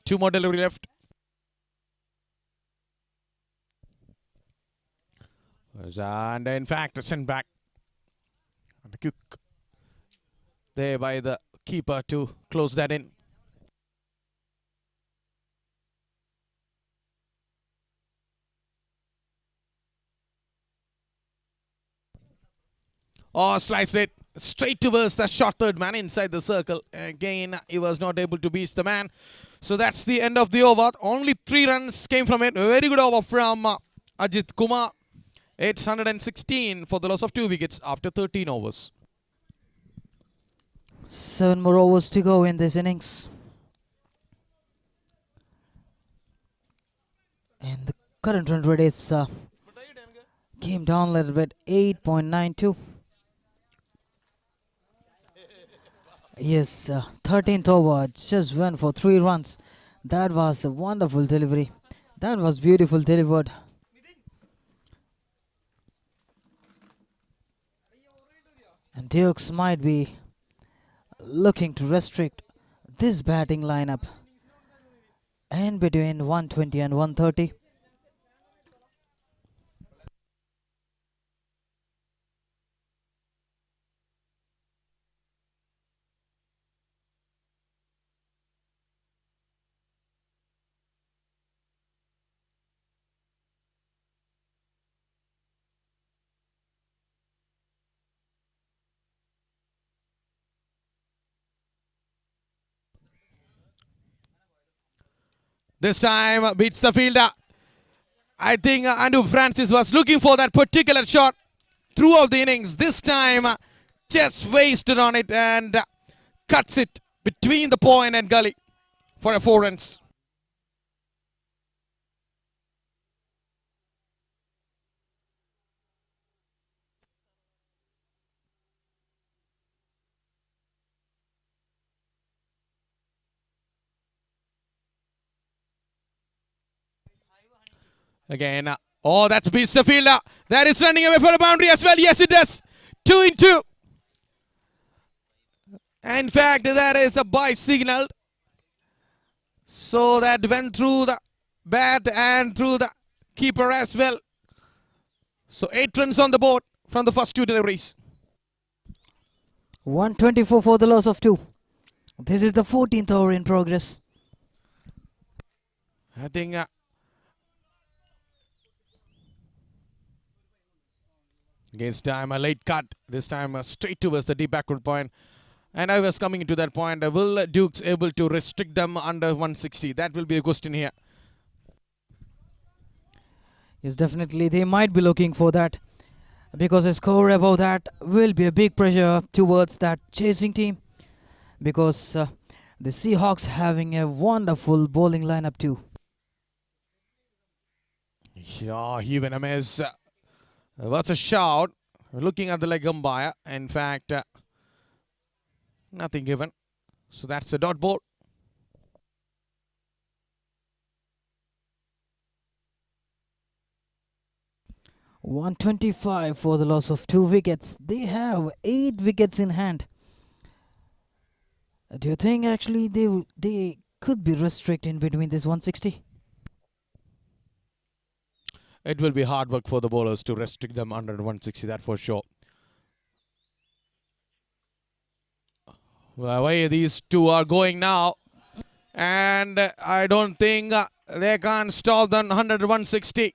Two more delivery left. And in fact, a send back. And a kick there by the keeper to close that in. Oh, sliced it straight towards the short third man inside the circle. Again, he was not able to beat the man. So that's the end of the over. Only 3 runs came from it. A very good over from Ajit Kumar. 816 for the loss of 2 wickets after 13 overs. 7 more overs to go in this innings. And the current run rate is came down a little bit, 8.92. Yes, 13th over, just went for 3 runs. That was a wonderful delivery. That was beautiful delivered. And Dukes might be looking to restrict this batting lineup. And between 120 and 130. This time beats the fielder. I think Anoop Francis was looking for that particular shot throughout the innings. This time just wasted on it and cuts it between the point and gully for a 4 runs. Again, oh, that beats the fielder. That is running away for a boundary as well. Yes, it does. 2 in 2. In fact, that is a bye signal. So that went through the bat and through the keeper as well. So 8 runs on the board from the first 2 deliveries. 124 for the loss of 2. This is the 14th over in progress. I think against time a late cut. This time straight towards the deep backward point. And I was coming to that point. Will Dukes able to restrict them under 160? That will be a question here. Yes, definitely they might be looking for that, because a score above that will be a big pressure towards that chasing team, because the Seahawks having a wonderful bowling lineup too. Yeah, even a miss. What's a shout? Looking at the leg umpire. In fact, nothing given. So that's a dot ball. $125 for the loss of 2 wickets. They have 8 wickets in hand. Do you think actually they could be restricted between this 160? It will be hard work for the bowlers to restrict them under 160, that for sure. Well, away these two are going now. And I don't think they can't stop them. 100-160.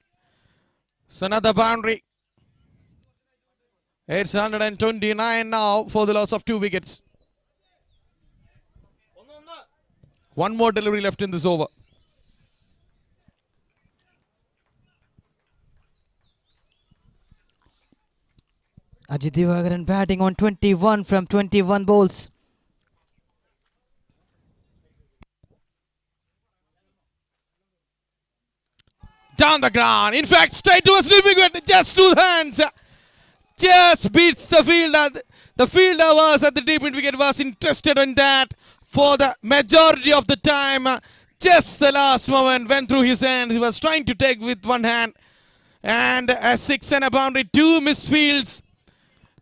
It's another boundary. It's 129 now for the loss of 2 wickets. One more delivery left in this over. Ajit Divagaran batting on 21 from 21 balls. Down the ground. In fact, straight to a sleeping wicket. Just through the hands. Just beats the fielder. The fielder was at the deep mid wicket, was interested in that for the majority of the time. Just the last moment went through his hands. He was trying to take with one hand. And a 6 and a boundary, 2 missed fields.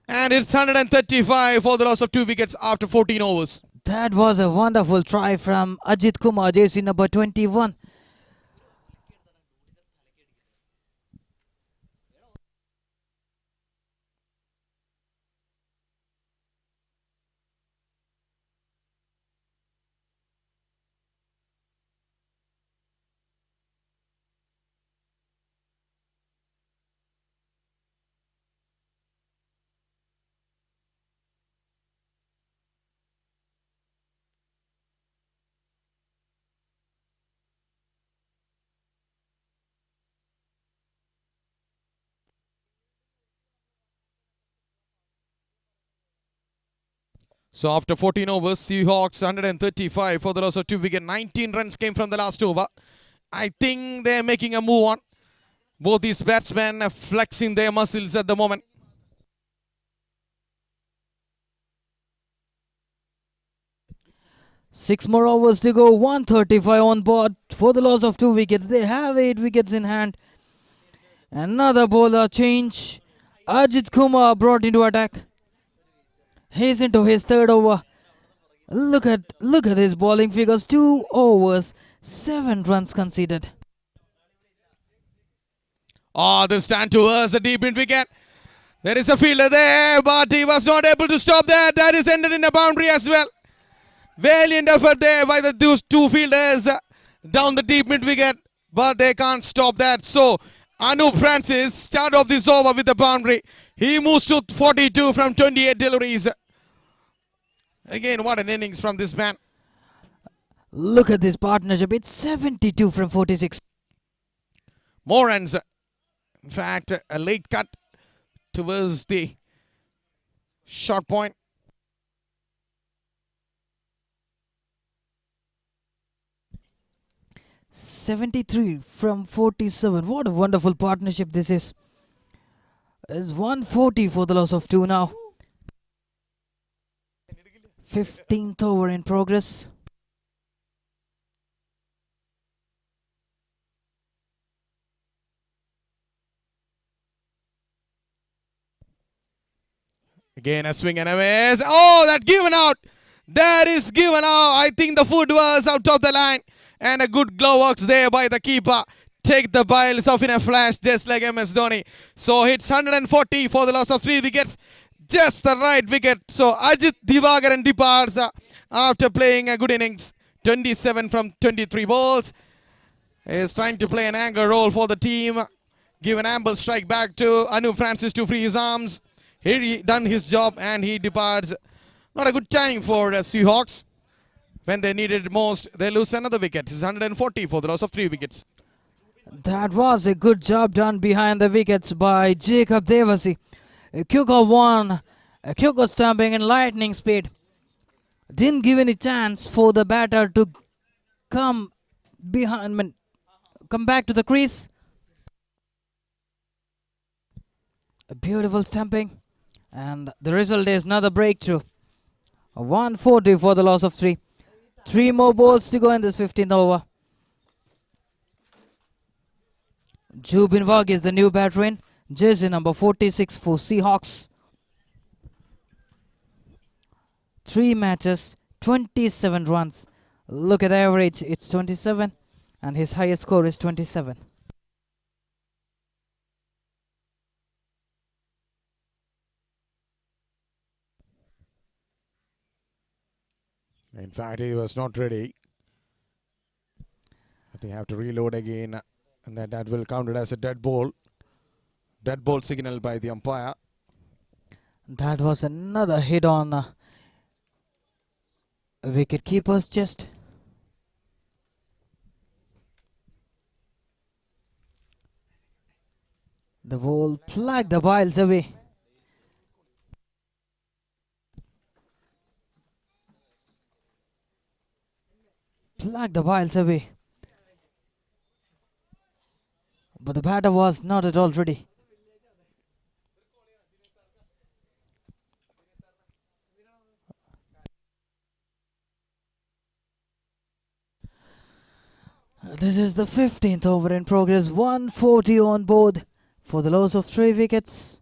And it's 135 for the loss of 2 wickets after 14 overs. That was a wonderful try from Ajit Kumar, jersey number 21. So after 14 overs, Seahawks 135 for the loss of 2 wickets. 19 runs came from the last over. I think they're making a move on. Both these batsmen are flexing their muscles at the moment. Six more overs to go. 135 on board for the loss of 2 wickets. They have 8 wickets in hand. Another bowler change. Ajit Kumar brought into attack. He's into his 3rd over. Look at his bowling figures. 2 overs, 7 runs conceded. Oh, this time towards the deep mid wicket. There is a fielder there, but he was not able to stop that. That is ended in a boundary as well. Valiant effort there by those 2 fielders down the deep mid wicket, but they can't stop that. So Anoop Francis start off this over with the boundary. He moves to 42 from 28 deliveries. Again, what an innings from this man. Look at this partnership. It's 72 from 46. More runs. In fact, a late cut towards the short point. $73 from 47. What a wonderful partnership this is. It's 140 for the loss of 2 now. 15th over in progress. Again, a swing and a miss. Oh, that given out. That is given out. I think the foot was out of the line. And a good glove works there by the keeper. Take the biles off in a flash, just like MS Dhoni. So hits 140 for the loss of 3 wickets. Just the right wicket. So Ajit Divagaran departs after playing a good innings. 27 from 23 balls. Is trying to play an anchor role for the team. Give an amble strike back to Anoop Francis to free his arms. He done his job and he departs. Not a good time for Seahawks. When they needed it most, they lose another wicket. It's 140 for the loss of 3 wickets. That was a good job done behind the wickets by Jacob Devasi. A kicker one, a kicker stamping in lightning speed. Didn't give any chance for the batter to come behind, come back to the crease. A beautiful stamping. And the result is another breakthrough. 140 for the loss of 3. 3 more balls to go in this 15th over. Jubin Wag is the new batter in. Jersey number 46 for Seahawks. 3 matches, 27 runs. Look at the average, it's 27. And his highest score is 27. In fact, he was not ready. They have to reload again, and that will count it as a dead ball. Dead ball signal by the umpire. That was another hit on wicket keeper's chest. The ball plucked the miles away. Plucked the miles away. But the batter was not at all ready. This is the 15th over in progress. 140 on board for the loss of 3 wickets.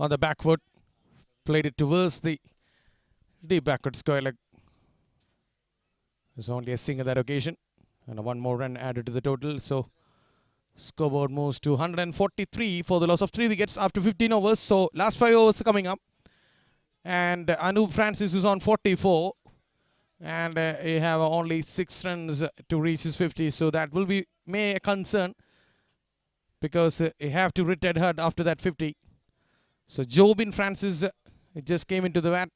on the back foot. Played it towards the deep backward square leg. There's only a single that occasion. And one more run added to the total. So scoreboard moves to 143 for the loss of 3 wickets after 15 overs. So last 5 overs coming up. And Anoop Francis is on 44. And he have only 6 runs to reach his 50. So that will be a concern. Because he have to retire hard after that 50. So Jobin Francis it just came into the bat.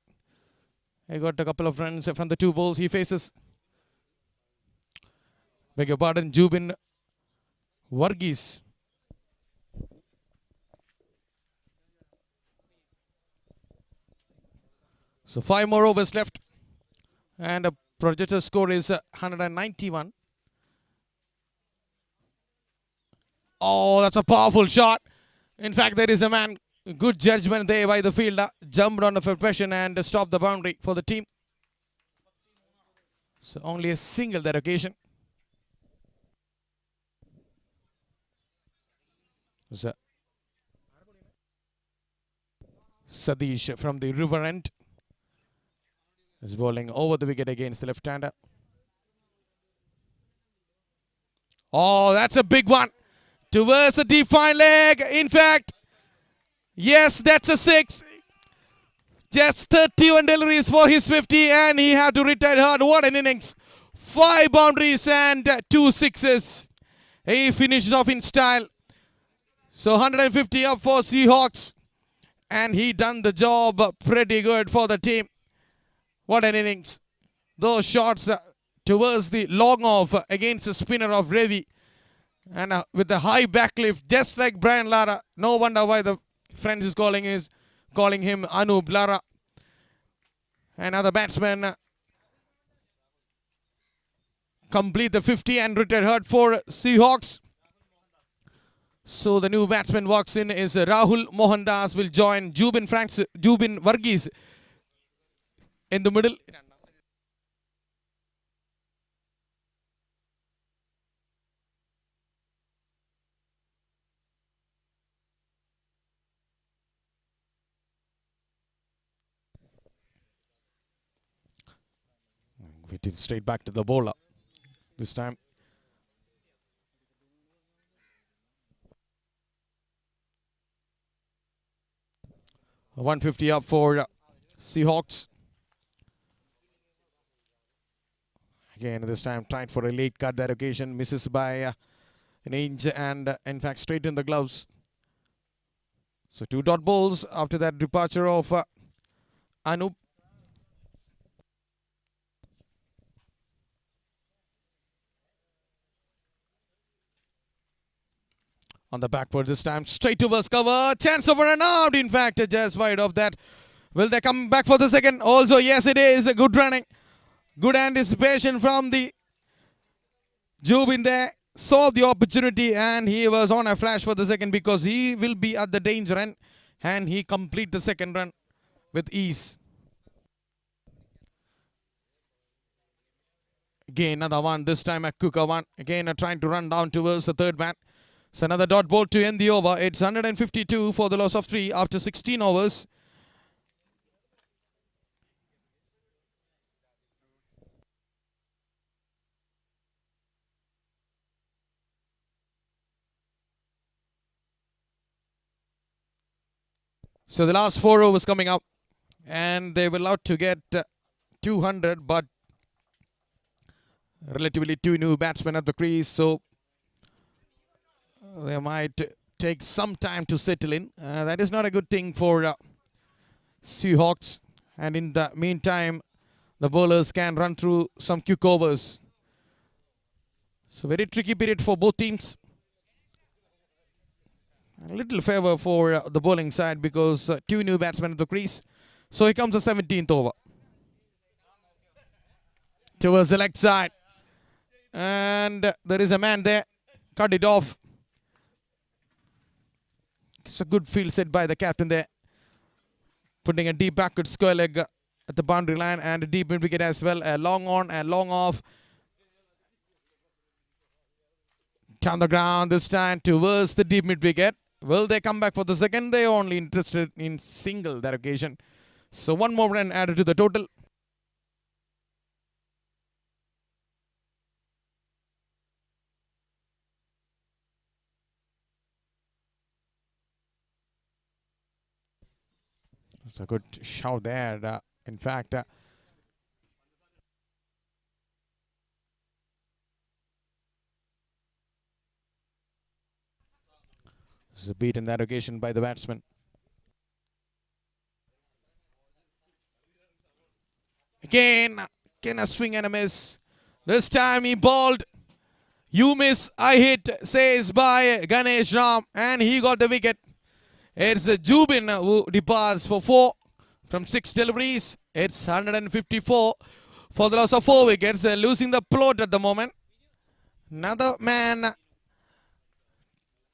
He got a couple of runs from the 2 balls he faces. Beg your pardon, Jubin Varghese. So 5 more overs left. And the projected score is 191. Oh, that's a powerful shot. In fact, there is a man. Good judgment there by the fielder. Jumped on the profession and stopped the boundary for the team. So only a single that occasion. So Sadish from the river end is bowling over the wicket against the left-hander. Oh, that's a big one. Towards the deep fine leg. In fact, yes, that's a 6. Just 31 deliveries for his 50 and he had to retire hard. What an innings. 5 boundaries and 2 sixes. He finishes off in style. So 150 up for Seahawks. And he done the job pretty good for the team. What an innings. Those shots towards the long off against the spinner of Ravi. And with the high backlift, just like Brian Lara. No wonder why the friends is calling him Anoop Lara. Another batsman complete the 50 and retire hard for Seahawks. So the new batsman walks in is Rahul Mohandas will join Jubin Varghese in the middle. We did straight back to the bowler this time. A 150 up for Seahawks. Again, this time trying for a late cut. That occasion misses by an inch and in fact straight in the gloves. So 2 dot balls after that departure of Anoop. On the back foot this time, straight towards cover. Chance of a run out. In fact, just wide of that. Will they come back for the second? Also, yes, it is. Good running. Good anticipation from the Jubin there. Saw the opportunity and he was on a flash for the second because he will be at the danger end. And he complete the second run with ease. Again, another one. This time a quicker one. Again, trying to run down towards the third man. So another dot ball to end the over. It's 152 for the loss of 3 after 16 overs. So the last 4 overs coming up. And they will out to get 200. But relatively 2 new batsmen at the crease. So they might take some time to settle in. That is not a good thing for Seahawks. And in the meantime, the bowlers can run through some quick overs. So very tricky period for both teams. A little favor for the bowling side because 2 new batsmen at the crease. So here comes the 17th over. Towards the leg side. And there is a man there. Cut it off. It's a good field set by the captain there. Putting a deep backward square leg at the boundary line and a deep mid wicket as well. A long on and long off. Down the ground this time towards the deep mid wicket. Will they come back for the second? They only interested in single that occasion. So one more run added to the total. It's a good shout there. In fact, this is a beat in that occasion by the batsman. Again, a swing and a miss. This time he bowled. You miss, I hit, says by Ganesh Ram, and he got the wicket. It's Jubin who departs for 4 from 6 deliveries. It's 154 for the loss of 4 wickets, losing the plot at the moment. Another man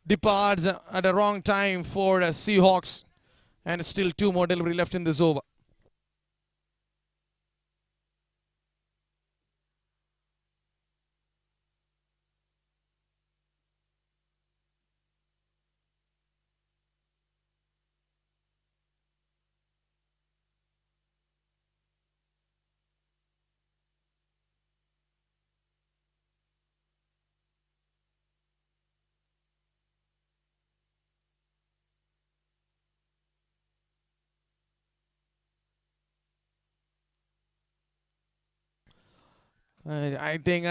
departs at the wrong time for Seahawks, and still 2 more delivery left in this over. I think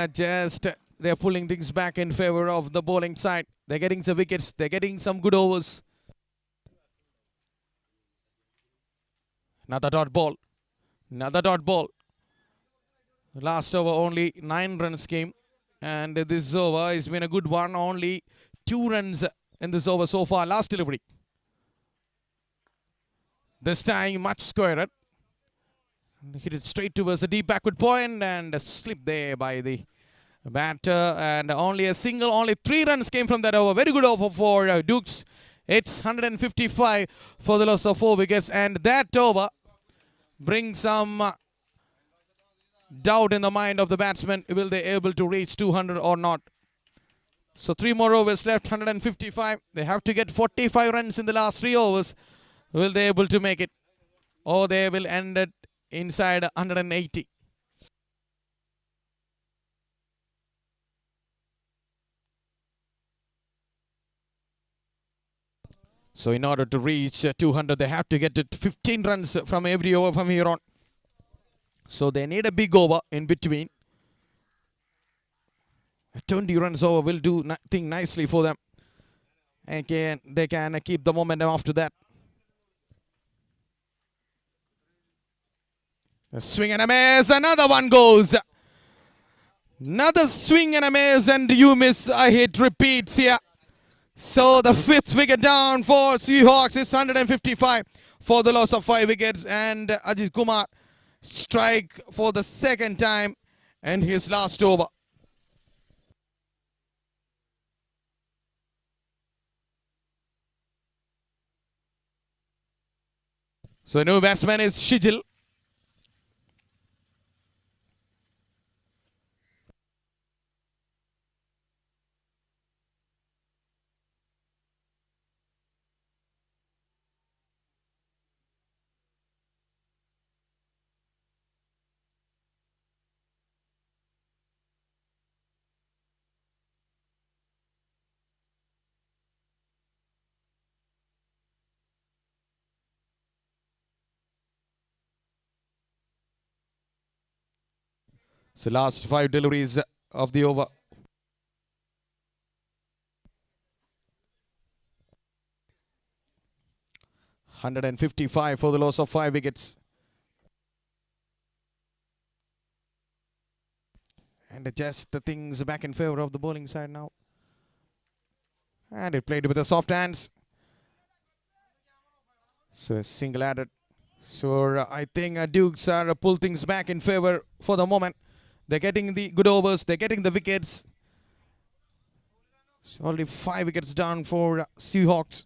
they're pulling things back in favor of the bowling side. They're getting some wickets. They're getting some good overs. Another dot ball. Another dot ball. Last over only 9 runs came. And this over has been a good one. Only 2 runs in this over so far. Last delivery. This time much squarer. Hit it straight towards the deep backward point and a slip there by the batter. And only a single, only 3 runs came from that over. Very good over for Dukes. It's 155 for the loss of 4 wickets. And that over brings some doubt in the mind of the batsman. Will they able to reach 200 or not? So 3 more overs left, 155. They have to get 45 runs in the last 3 overs. Will they able to make it? Or they will end it inside 180. So in order to reach 200, they have to get to 15 runs from every over from here on. So they need a big over in between. A 20 runs over will do nothing nicely for them. Again, they can keep the momentum after that. A swing and a miss. Another one goes. Another swing and a miss, and you miss. A hit repeats here. So the 5th wicket down for Seahawks is 155 for the loss of 5 wickets. And Ajit Kumar strike for the 2nd time and his last over. So new batsman is Shijil. So last 5 deliveries of the over. $155 for the loss of 5 wickets. And just the things back in favor of the bowling side now. And it played with the soft hands. So a single added. So I think Dukes are pull things back in favor for the moment. They're getting the good overs. They're getting the wickets. So only 5 wickets down for Seahawks.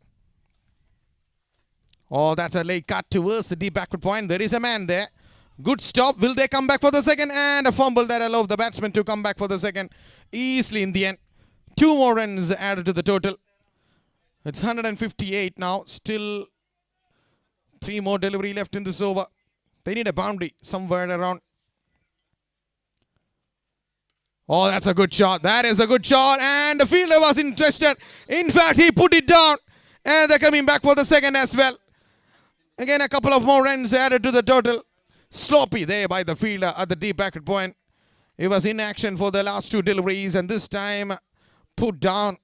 Oh, that's a late cut towards the deep backward point. There is a man there. Good stop. Will they come back for the second? And a fumble that allowed the batsman to come back for the second easily in the end. 2 more runs added to the total. It's 158 now. Still 3 more delivery left in this over. They need a boundary somewhere around. Oh, that's a good shot. That is a good shot. And the fielder was interested. In fact, he put it down. And they're coming back for the second as well. Again, a couple of more runs added to the total. Sloppy there by the fielder at the deep backward point. He was in action for the last 2 deliveries. And this time, put down.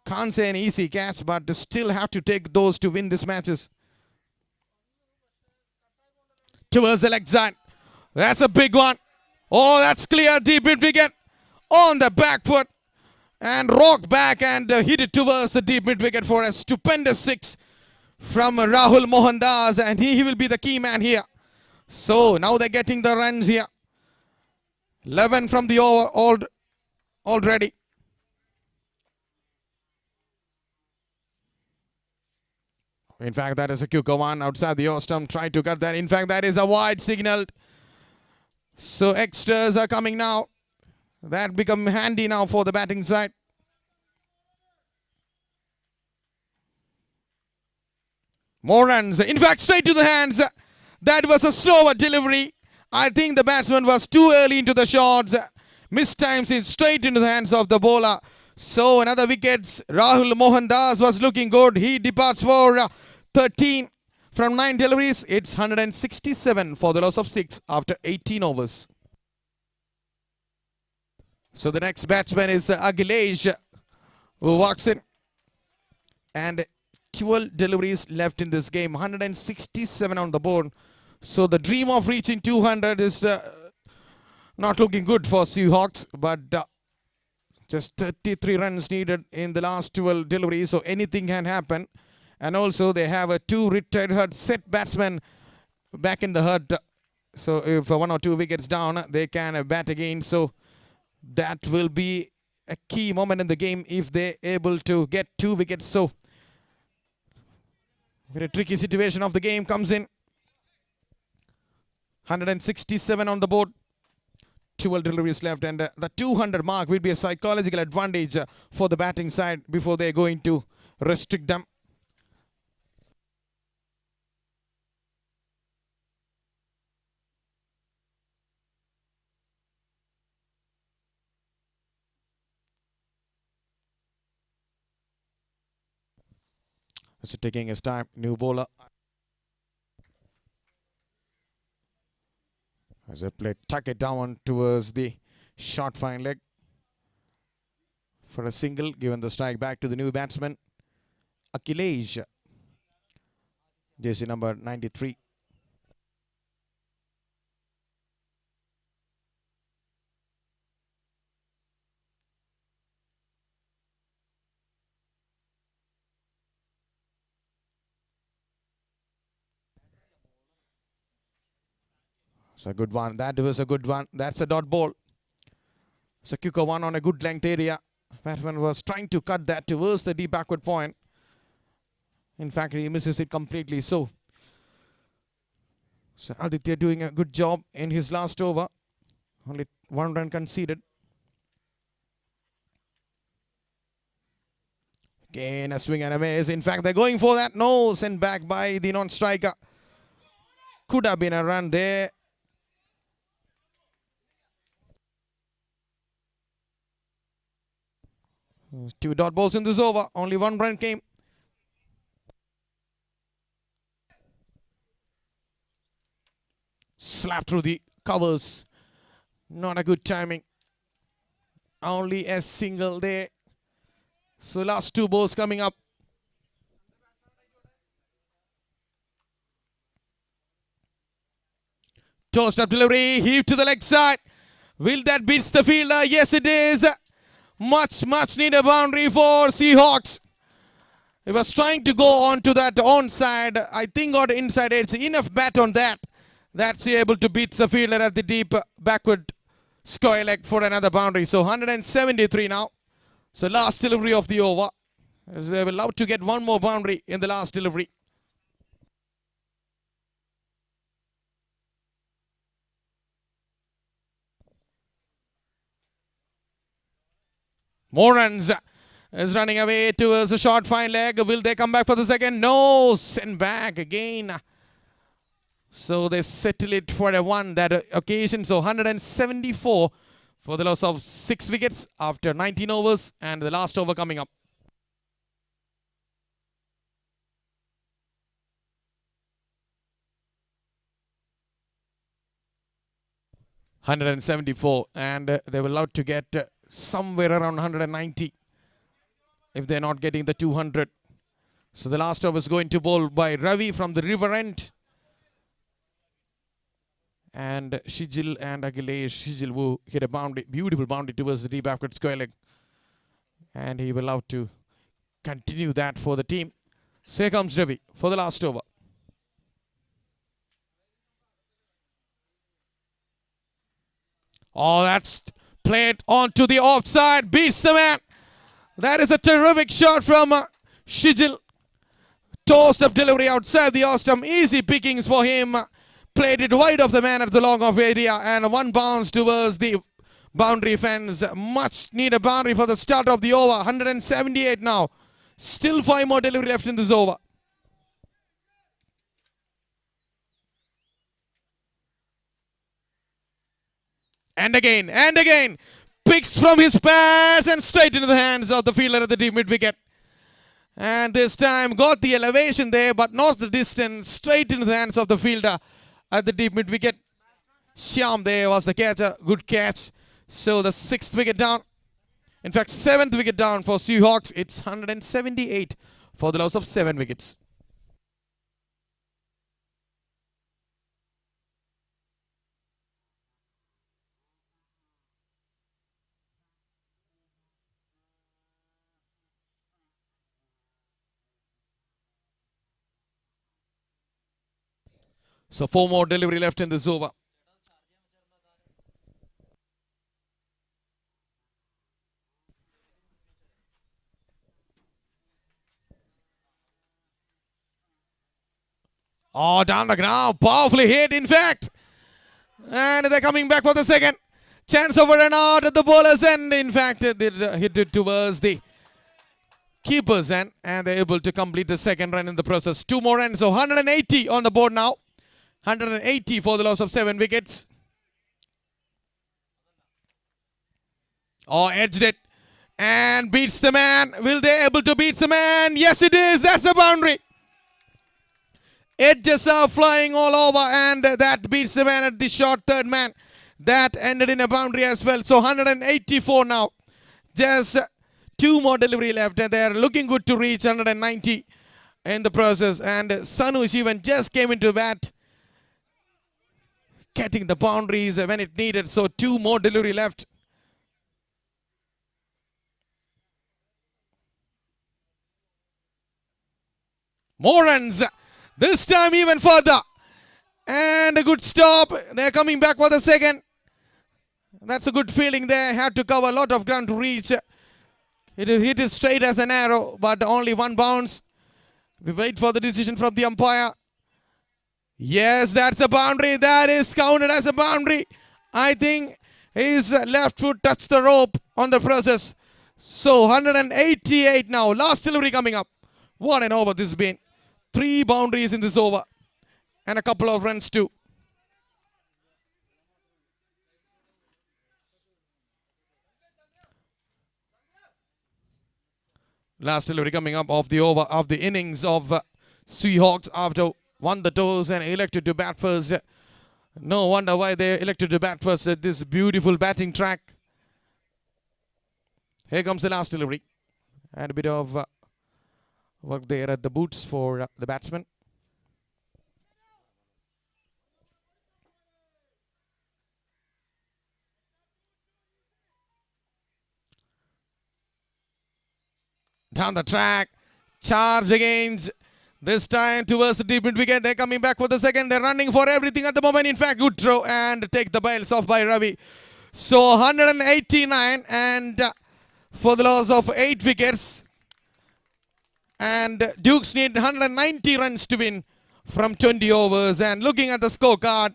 Can't say an easy catch, but still have to take those to win these matches. Towards the leg side. That's a big one. Oh, that's clear. Deep mid wicket. On the back foot. And rocked back and hit it towards the deep mid wicket for a stupendous 6 from Rahul Mohandas. And he will be the key man here. So now they're getting the runs here. 11 from the over already. In fact, that is a quicker one outside the off stump. Tried to cut that. In fact, that is a wide signal. So extras are coming now. That become handy now for the batting side. More runs. In fact, straight to the hands. That was a slower delivery. I think the batsman was too early into the shots. Mistimes it straight into the hands of the bowler. So another wickets. Rahul Mohandas was looking good. He departs for 13 from 9 deliveries. It's 167 for the loss of 6 after 18 overs. So the next batsman is Akhilesh, who walks in. And 12 deliveries left in this game. 167 on the board. So the dream of reaching 200 is not looking good for Seahawks. But just 33 runs needed in the last 12 deliveries. So anything can happen. And also they have 2 retired hurt set batsmen back in the hut. So if 1 or 2 wickets down, they can bat again. So that will be a key moment in the game if they're able to get 2 wickets. So very tricky situation of the game comes in. 167 on the board. 12 deliveries left. And the 200 mark will be a psychological advantage for the batting side before they're going to restrict them. So taking his time, new bowler. As they play, tuck it down towards the short fine leg for a single, given the strike back to the new batsman, Akhilesh, jersey number 93. It's a good one. That was a good one. That's a dot ball. It's a quicker one on a good length area. Batsman was trying to cut that towards the deep backward point. In fact, he misses it completely. So Aditya doing a good job in his last over. Only 1 run conceded. Again, a swing and a miss. In fact, they're going for that. No, sent back by the non-striker. Could have been a run there. Two dot balls in this over. Only 1 run came. Slap through the covers. Not a good timing. Only a single there. So last 2 balls coming up. Tossed up delivery. Heave to the leg side. Will that beat the fielder? Yes, it is. Much needed boundary for Seahawks. He was trying to go on to that onside. I think on the inside edge. Enough bat on that. That's able to beat the fielder at the deep backward square leg for another boundary. So 173 now. So last delivery of the over. They were allowed to get 1 more boundary in the last delivery. More runs. is running away towards the short fine leg. Will they come back for the second? No, send back again. So they settle it for a one that occasion. So 174 for the loss of 6 wickets after 19 overs and the last over coming up. $174 and they were allowed to get somewhere around 190 if they're not getting the 200. So the last over is going to bowl by Ravi from the river end. And Shijil and Akhilesh. Shijil will hit a boundary, beautiful boundary towards the deep backward square leg. And he will allow to continue that for the team. So here comes Ravi for the last over. Oh, that's played onto the offside. Beats the man. That is a terrific shot from Shijil. Tossed up delivery outside the off-stump. Easy pickings for him. Played it wide of the man at the long off area. And one bounce towards the boundary fence. Much needed boundary for the start of the over. 178 now. Still 5 more delivery left in this over. And again, picks from his pads and straight into the hands of the fielder at the deep mid wicket. And this time got the elevation there, but not the distance. Straight into the hands of the fielder at the deep mid wicket. Shyam there was the catcher. Good catch. So the 6th wicket down. In fact, 7th wicket down for Seahawks. It's 178 for the loss of 7 wickets. So 4 more delivery left in this over. Oh, down the ground. Powerfully hit, in fact. And they're coming back for the second. Chance over and out at the bowler's end. In fact, they hit it towards the keeper's end. And they're able to complete the second run in the process. 2 more runs. So 180 on the board now. 180 for the loss of 7 wickets. Oh, edged it. And beats the man. Will they able to beat the man? Yes, it is. That's the boundary. Edges are flying all over. And that beats the man at the short third man. That ended in a boundary as well. So 184 now. Just 2 more delivery left. And they are looking good to reach 190 in the process. And Sanush even just came into bat. Getting the boundaries when it needed. So 2 more delivery left. More runs. This time even further. And a good stop. They're coming back for the second. That's a good feeling there. Had to cover a lot of ground to reach. It hit it straight as an arrow. But only 1 bounce. We wait for the decision from the umpire. Yes, that's a boundary. That is counted as a boundary. I think his left foot touched the rope on the process. So 188 now. Last delivery coming up. What an over this has been. 3 boundaries in this over. And a couple of runs too. Last delivery coming up of the over of the innings of Seahawks after won the toss and elected to bat first. No wonder why they elected to bat first at this beautiful batting track. Here comes the last delivery. And a bit of work there at the boots for the batsman. Down the track. Charge against. This time towards the deep mid wicket. They're coming back for the second. They're running for everything at the moment. In fact, good throw and take the bails off by Ravi. So 189 and for the loss of 8 wickets. And Dukes need 190 runs to win from 20 overs. And looking at the scorecard,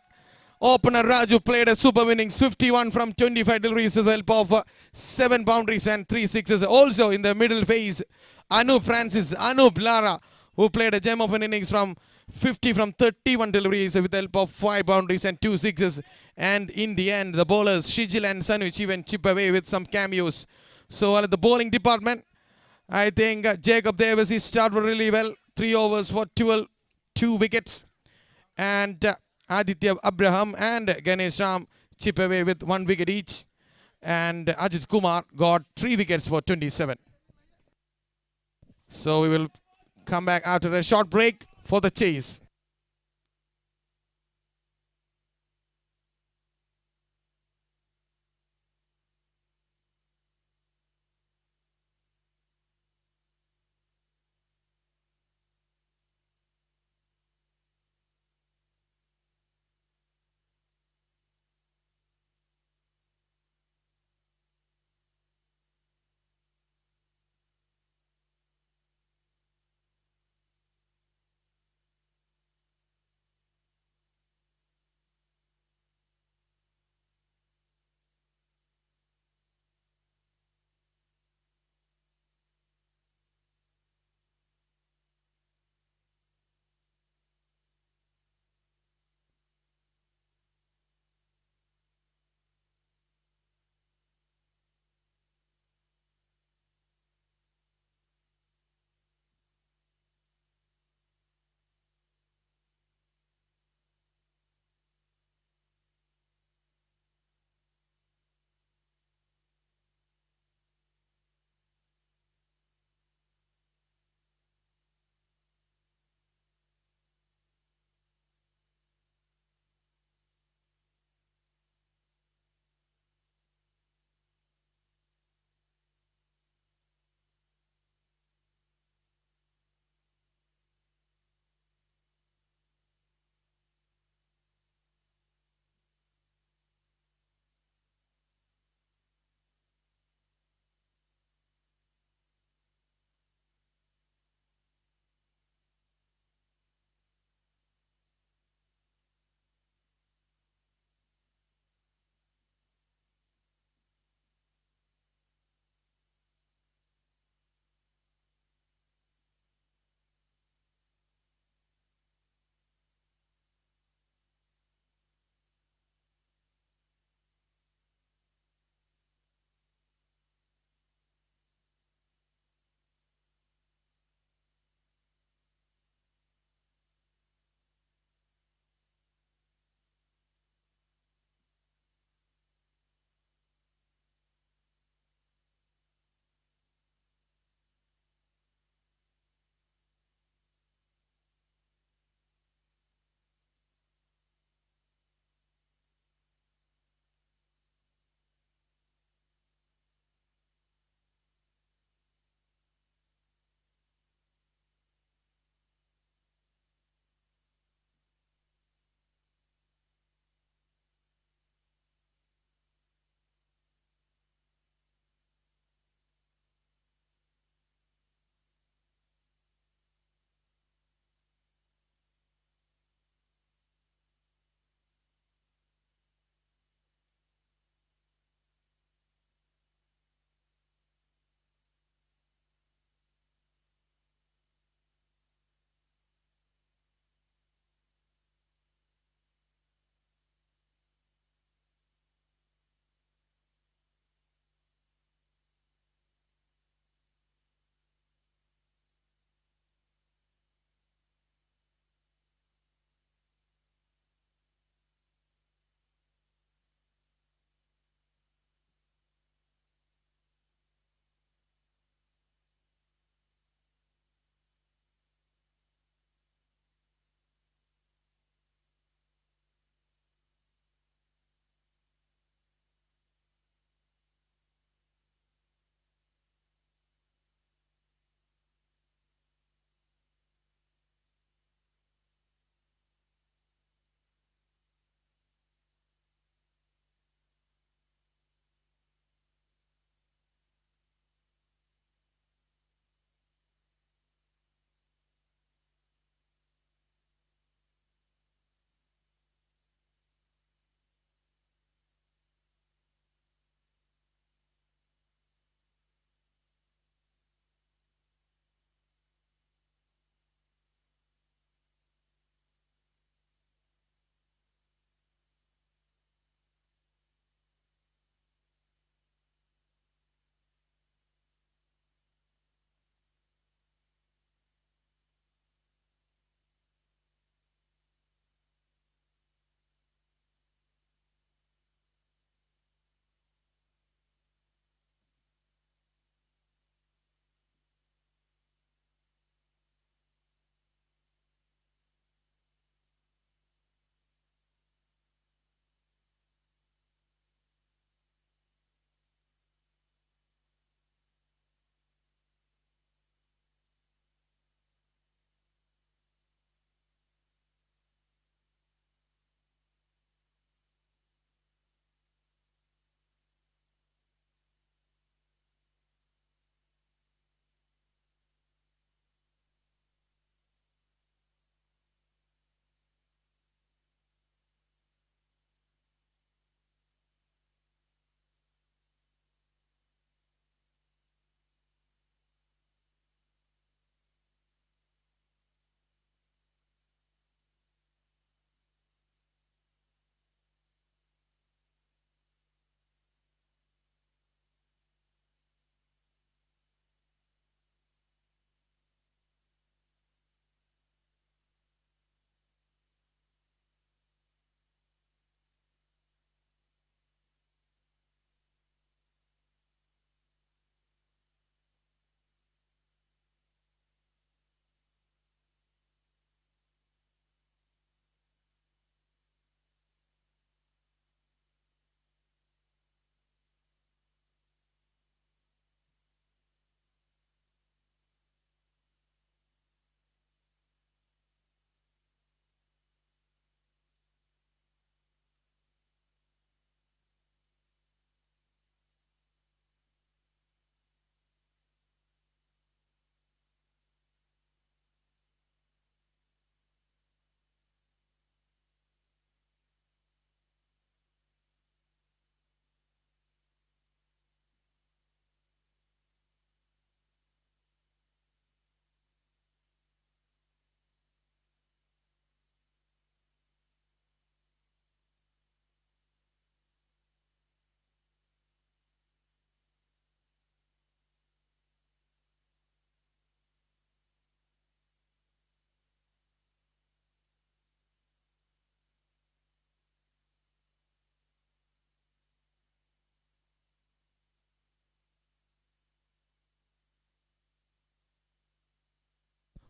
Opener Raju played a super innings, 51 from 25 deliveries with the help of 7 boundaries and 3 sixes. Also in the middle phase, Anoop Lara, who played a gem of an innings from 50 from 31 deliveries with the help of 5 boundaries and 2 sixes. And in the end, the bowlers Shijil and Sanuch even chip away with some cameos. So at the bowling department, I think Jacob Davis, he started really well. 3 overs for 12, 2 wickets. And Aditya Abraham and Ganesh Ram chip away with 1 wicket each. And Ajit Kumar got 3 wickets for 27. So we will come back after a short break for the chase.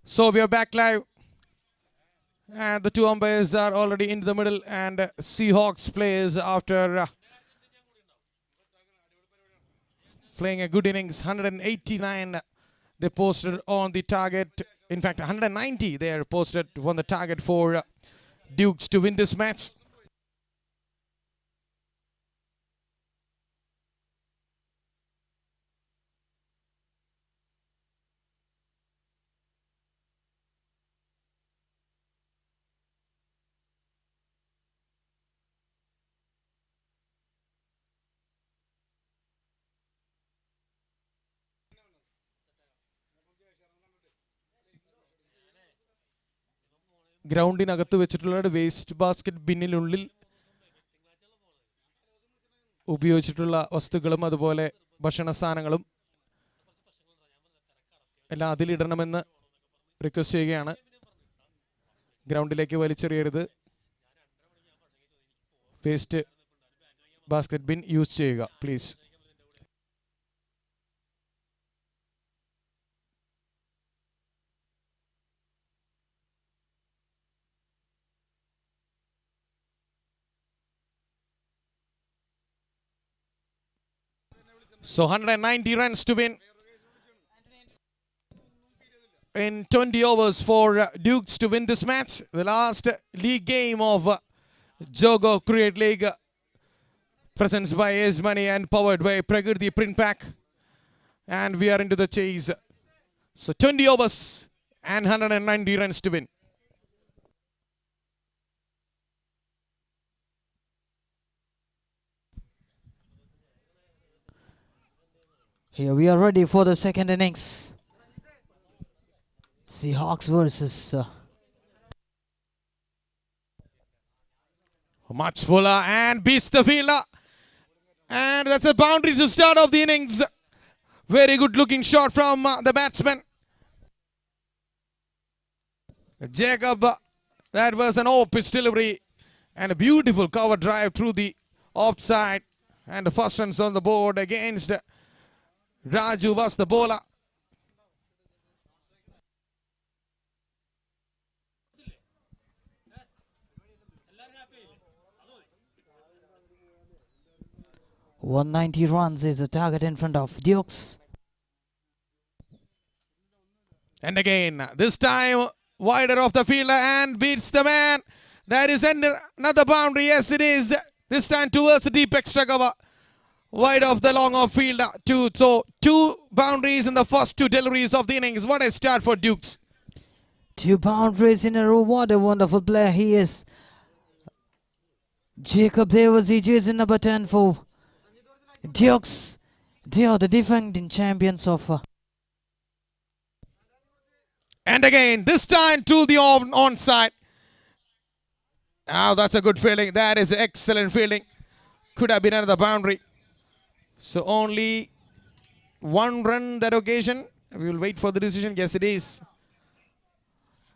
So we are back live. And the two umpires are already into the middle. And Seahawks players after playing a good innings, 189 they posted on the target. In fact, 190 they are posted on the target for Dukes to win this match. ഗ്രൗണ്ടിനകത്ത് വെച്ചിട്ടുള്ള waste basket ബിന്നിനുള്ളിൽ ഉപയോഗിച്ചിട്ടുള്ള വസ്തുക്കളും അതുപോലെ ഭക്ഷണ സാധനങ്ങളും എല്ലാം അതിലിടണമെന്ന് request ചെയ്യുകയാണ്. ഗ്രൗണ്ടിലേക്ക് വലിച്ചെറിയരുത്. Waste basket bin use ചെയ്യുക please. So 190 runs to win in 20 overs for Dukes to win this match. The last league game of Jogo Cricket League, presented by Ace Money and powered by Prakriti Print Pack. And we are into the chase. So 20 overs and 190 runs to win. Here we are ready for the second innings. Seahawks versus much fuller and beats the fielder. And that's a boundary to start off the innings. Very good looking shot from the batsman. Jacob, that was an off-pitch delivery and a beautiful cover drive through the offside. And the first runs on the board against Raju was the bowler. .190 runs is the target in front of Dukes. And again, this time wider off the fielder and beats the man. That is another boundary. Yes, it is. This time towards the deep extra cover. Wide off the long off fielder. So two boundaries in the first two deliveries of the innings. What a start for Dukes. 2 boundaries in a row. What a wonderful player he is. Jacob, there was he jersey number 10 for Dukes. They are the defending champions of and again, this time to the onside. Oh, that's a good feeling. That is excellent feeling. Could have been another boundary. So only 1 run that occasion. We will wait for the decision. Yes, it is.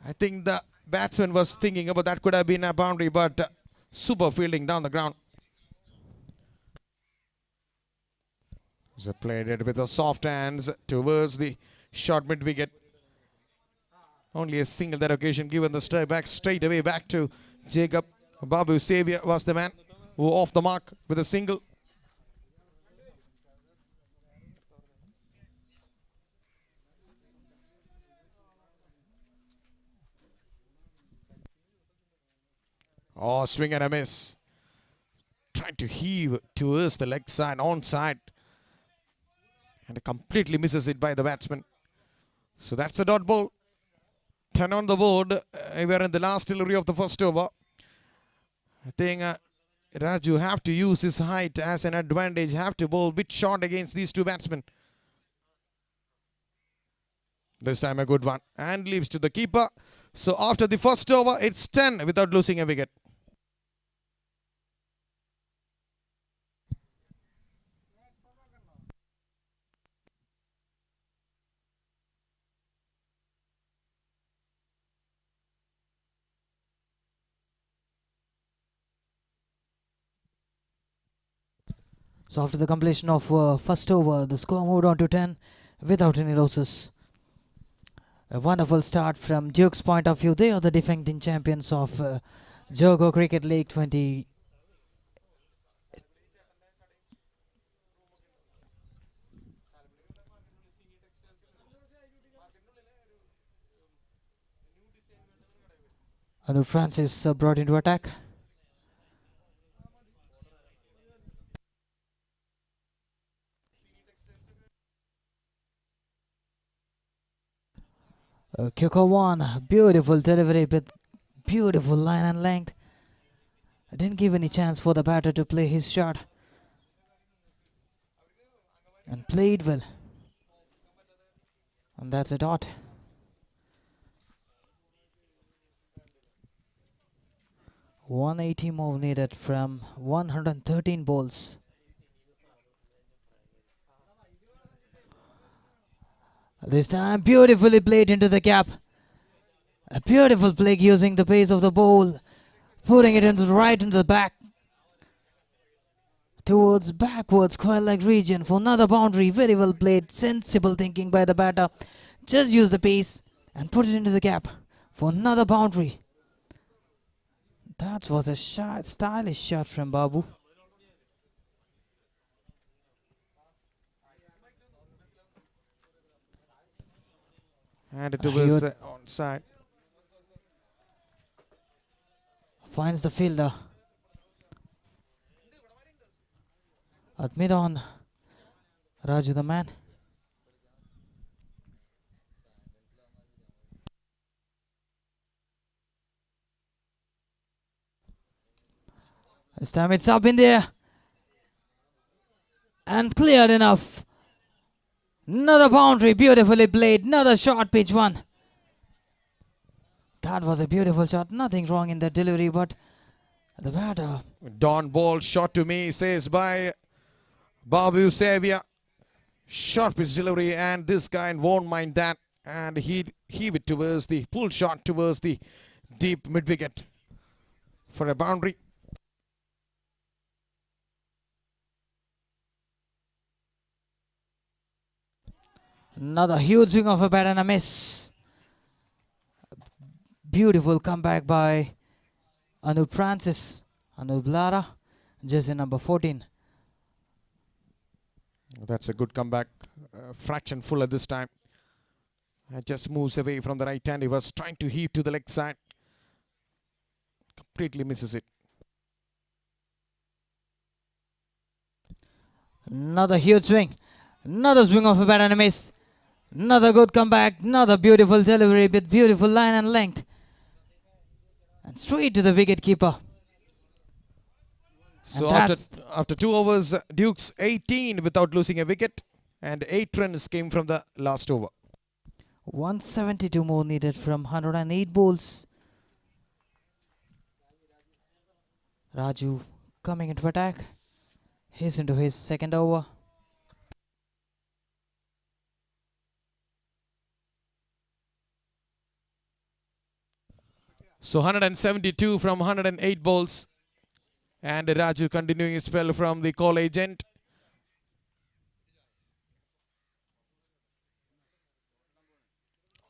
I think the batsman was thinking about that could have been a boundary, but super fielding down the ground. So played it with the soft hands towards the short mid wicket. Only a single that occasion given the straight away back to Jacob. Babu Xavier was the man who off the mark with a single. Oh, swing and a miss. Trying to heave towards the leg side, onside. And completely misses it by the batsman. So that's a dot ball. 10 on the board. We are in the last delivery of the first over. I think Raju have to use his height as an advantage. Have to bowl bit short against these two batsmen. This time a good one. And leaves to the keeper. So after the first over, it's 10 without losing a wicket. So after the completion of first over, the score moved on to 10 without any losses. A wonderful start from Duke's point of view. They are the defending champions of Jogo Cricket League 20. Anoop Francis brought into attack. Kyoko one, beautiful delivery with beautiful line and length. Didn't give any chance for the batter to play his shot. And played well. And that's a dot. .180 more needed from 113 balls. This time beautifully played into the gap. A beautiful play using the pace of the ball, putting it into right into the back. Towards backwards square leg region for another boundary. Very well played. Sensible thinking by the batter. Just use the pace and put it into the gap for another boundary. That was a stylish shot from Babu. And it was onside. Finds the fielder. At mid on. Raju the man. This time it's up in there. And cleared enough. Another boundary, beautifully played. Another short pitch one. That was a beautiful shot. Nothing wrong in that delivery, but the batter. Don ball shot to me, says by Babu Xavier. Short pitch delivery, and this guy won't mind that. And he'd heave it towards the pull shot towards the deep mid wicket for a boundary. Another huge swing of a bat and a miss. Beautiful comeback by Anoop Francis. Anoop Lara, jersey number 14. That's a good comeback. Fraction fuller this time. Just moves away from the right hand. He was trying to heave to the leg side. Completely misses it. Another huge swing. Another swing of a bat and a miss. Another good comeback. Another beautiful delivery with beautiful line and length. And straight to the wicket keeper. So after 2 overs, Dukes 18 without losing a wicket. And 8 runs came from the last over. 172 more needed from 108 balls. Raju coming into attack. He's into his second over. So 172 from 108 balls. And Raju continuing his spell from the call agent.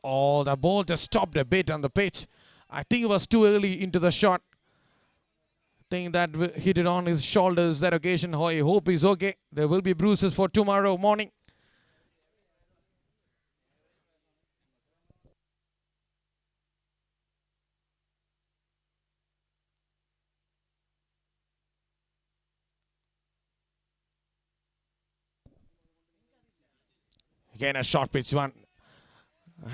Oh, the ball just stopped a bit on the pitch. I think it was too early into the shot. I think that hit it on his shoulders that occasion. I hope he's okay. There will be bruises for tomorrow morning. Again, a short pitch one.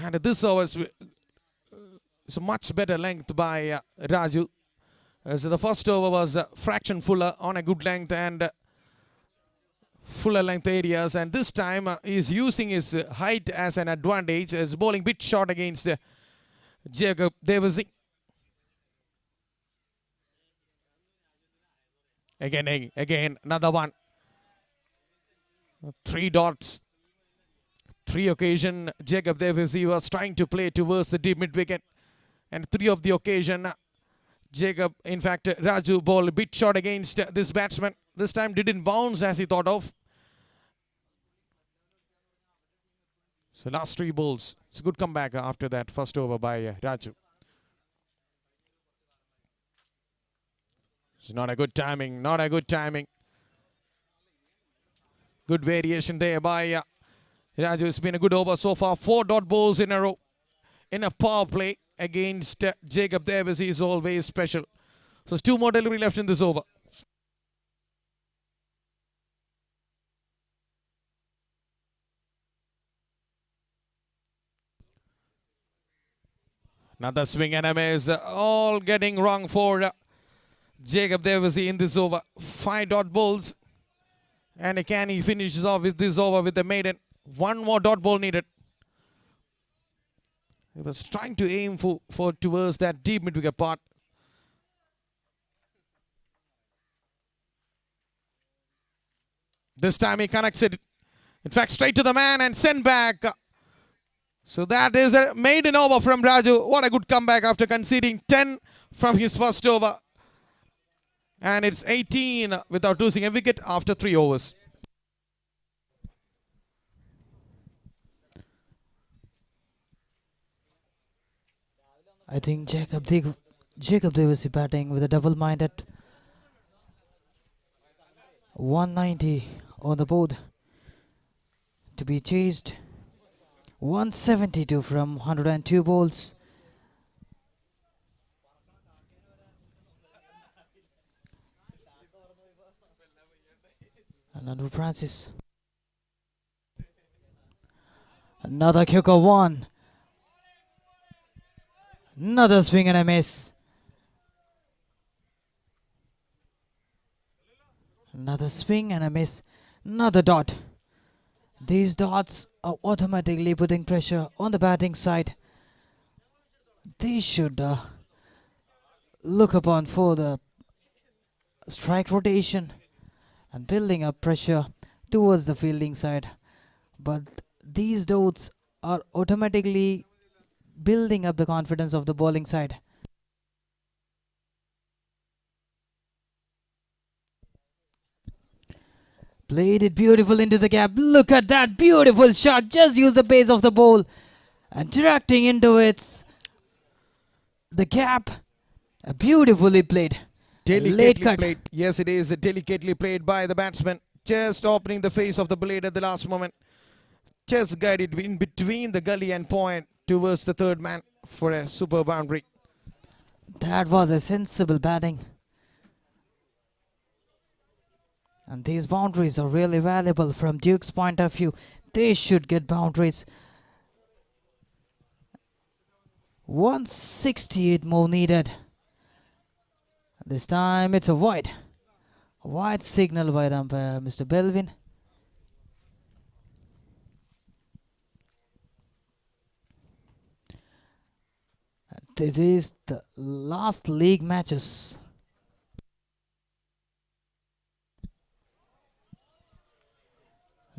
And this was a much better length by Raju. So the first over was fraction fuller on a good length and fuller length areas. And this time he's using his height as an advantage. He's bowling bit short against Jacob Devasi. Again, another one. 3 dots. 3 occasion, Jacob Devasi was trying to play towards the deep mid wicket. And 3 of the occasion, Jacob, in fact, Raju ball a bit short against this batsman. This time didn't bounce as he thought of. So last 3 balls. It's a good comeback after that first over by Raju. It's not a good timing. Not a good timing. Good variation there by Raju. It's been a good over so far. 4 dot balls in a row in a power play against Jacob Davis. He is always special. So there's 2 more delivery left in this over. Another swing and a miss. All getting wrong for Jacob Davis in this over. 5 dot balls. And again he finishes off with this over with the maiden. 1 more dot ball needed. He was trying to aim for towards that deep mid-wicket part. This time he connects it. In fact, straight to the man and sent back. So that is a maiden over from Raju. What a good comeback after conceding 10 from his first over. And it's 18 without losing a wicket after 3 overs. I think Jacob Davis is batting with a double mind at 190 on the board to be chased. 172 from 102 balls. And Anoop Francis. Another kick of 1. Another swing and a miss. Another swing and a miss. Another dot. These dots are automatically putting pressure on the batting side. They should look upon for the strike rotation and building up pressure towards the fielding side. But these dots are automatically building up the confidence of the bowling side. Played it beautiful into the gap. Look at that beautiful shot. Just use the base of the ball and directing into the gap. Beautifully played. Delicately played. Yes, it is delicately played by the batsman. Just opening the face of the blade at the last moment. Just guided in between the gully and point towards the third man for a super boundary. That was a sensible batting. And these boundaries are really valuable from Duke's point of view. They should get boundaries. 168 more needed. This time it's a wide. A wide signal by umpire Mr. Belvin. This is the last league matches.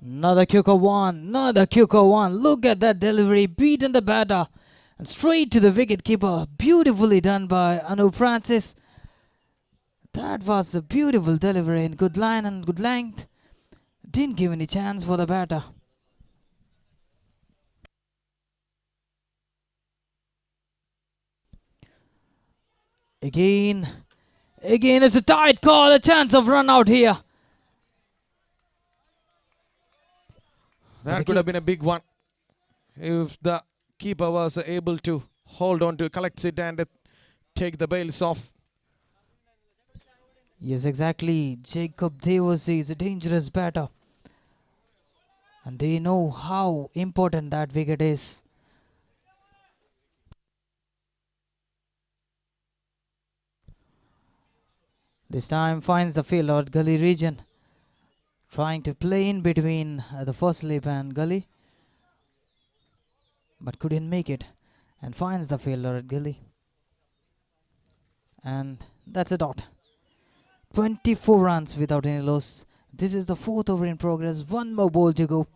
Another kick of 1. Another kick of 1. Look at that delivery. Beaten the batter. And straight to the wicket keeper. Beautifully done by Anoop Francis. That was a beautiful delivery in good line and good length. Didn't give any chance for the batter. Again it's a tight call. A chance of run out here. That could have been a big one if the keeper was able to hold on to collect it and take the bails off. Yes, exactly. Jacob Davis is a dangerous batter. And they know how important that wicket is. This time finds the fielder at gully region. Trying to play in between the first slip and gully. But couldn't make it. And finds the fielder at gully. And that's a dot. 24 runs without any loss. This is the 4th over in progress. 1 more ball to go.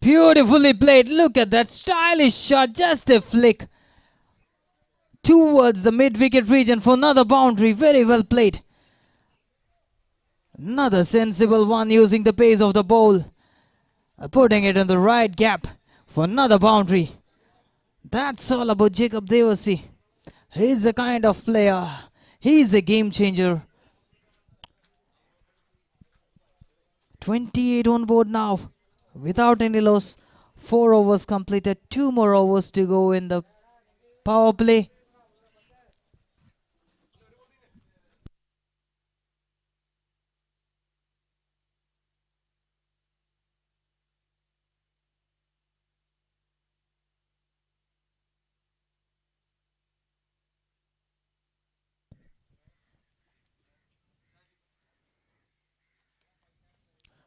Beautifully played. Look at that stylish shot. Just a flick towards the mid-wicket region for another boundary. Very well played. Another sensible one using the pace of the ball. Putting it in the right gap for another boundary. That's all about Jacob Devasi. He's a kind of player. He's a game changer. 28 on board now. Without any loss. 4 overs completed. 2 more overs to go in the power play.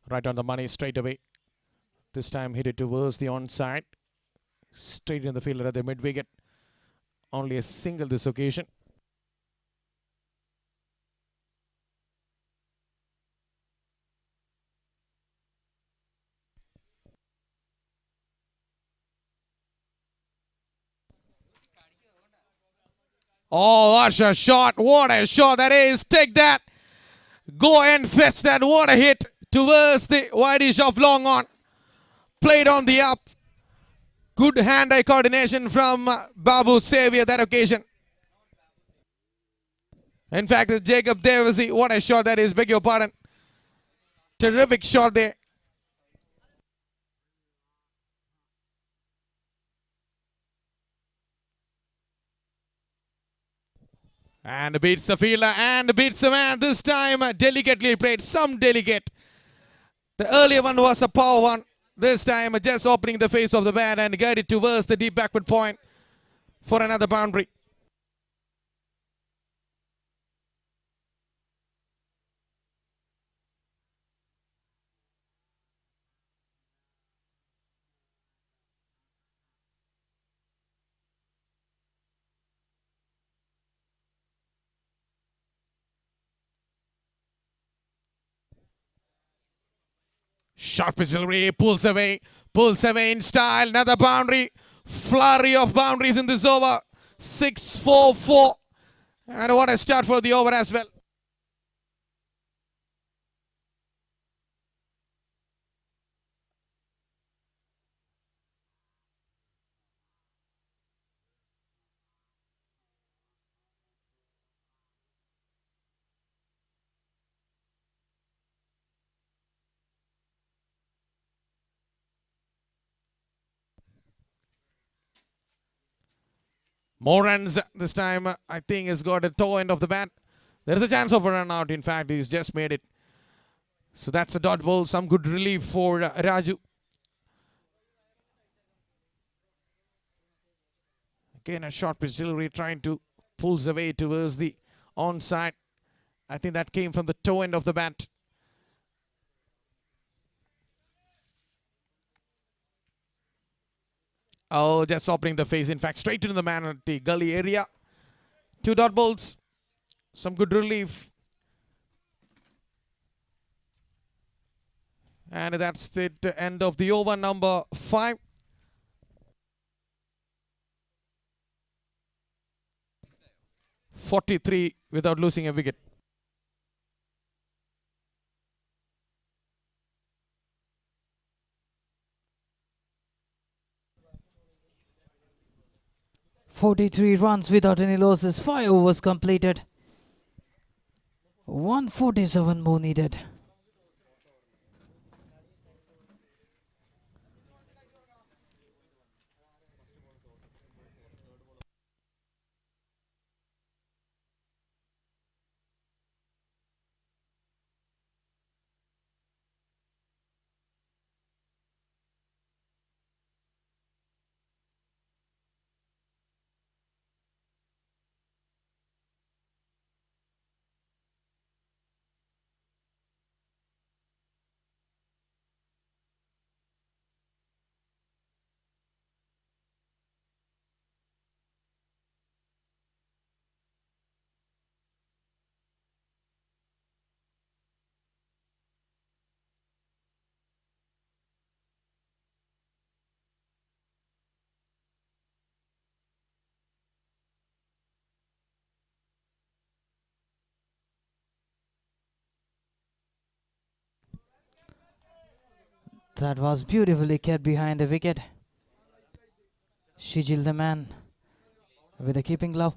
Right on the money straight away. This time hit it towards the onside. Straight in the fielder at the mid wicket. Only a single this occasion. Oh, what a shot. What a shot that is. Take that. Go and fetch that. What a hit towards the wideish of long on. Played on the up. Good hand-eye coordination from Babu Xavier that occasion. In fact, Jacob Devasi, what a shot that is. Beg your pardon. Terrific shot there. And beats the fielder and beats the man. This time delicately played. Some delicate. The earlier one was a power one. This time just opening the face of the bat and guided towards the deep backward point for another boundary. Short pitch delivery, pulls away in style. Another boundary. Flurry of boundaries in this over. 6-4-4. And what a start for the over as well. More runs this time. I think he's got a toe end of the bat. There is a chance of a run out. In fact, he's just made it. So that's a dot ball. Some good relief for Raju. Again, a short pitch delivery trying to pulls away towards the onside. I think that came from the toe end of the bat. Oh, just opening the face. In fact, straight into the man at the gully area. 2 dot balls. Some good relief. And that's the end of the over number 5. .43 without losing a wicket. .43 runs without any losses. 5 overs completed. 147 more needed. That was beautifully kept behind the wicket. Shijil the man with a keeping glove.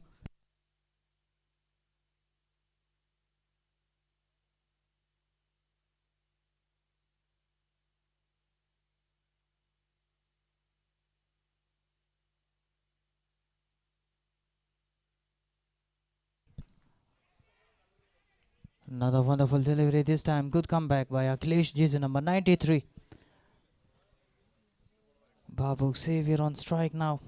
Another wonderful delivery this time. Good comeback by Akhilesh Jersey number 93. Babu Xavier on strike now.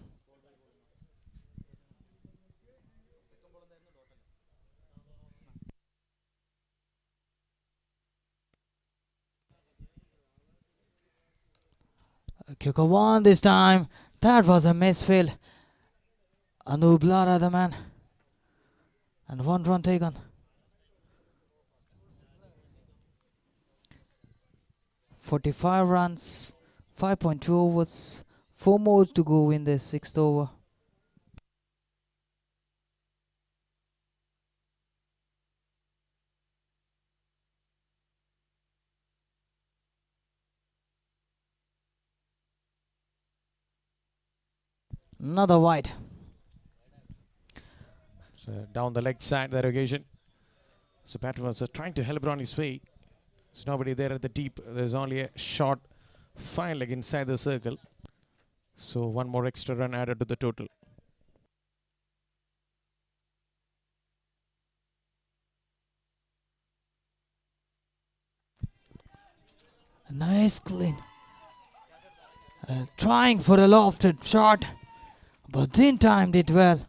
Kicker one this time. That was a misfield. Anoop Lara the man. And 1 run taken. "45 runs, 5.2 overs, 4 more to go in the 6th over." Another wide. So down the leg side that occasion. So batter was trying to help it on his way. There's nobody there at the deep. There's only a short fine leg inside the circle. So one more extra run added to the total. A nice clean. Trying for a lofted shot, but didn't time it well.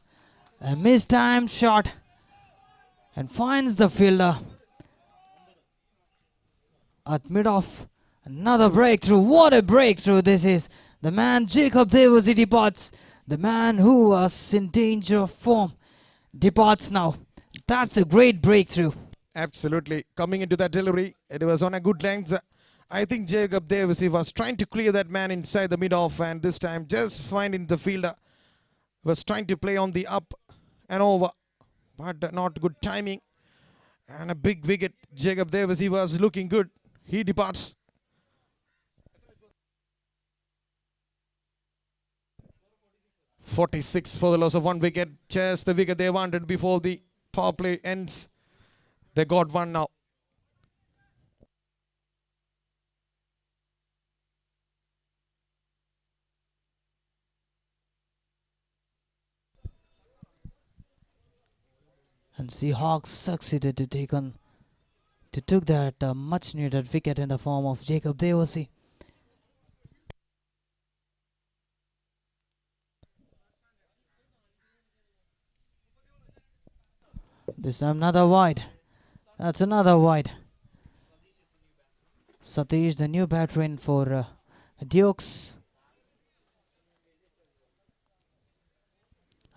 A mistimed shot and finds the fielder at mid-off. Another breakthrough. What a breakthrough this is. The man Jacob Devasi departs. The man who was in danger of form departs now. That's a great breakthrough. Absolutely. Coming into that delivery, it was on a good length. I think Jacob Davis was trying to clear that man inside the mid-off, and this time just finding the fielder. Was trying to play on the up and over, but not good timing. And a big wicket. Jacob Davis, was looking good. He departs. "46 for the loss of 1 wicket. Just the wicket they wanted before the power play ends. They got one now. And Seahawks succeeded to took that much needed wicket in the form of Jacob Devasi. This time another wide. That's another wide. Satish, the new batsman for DUKES.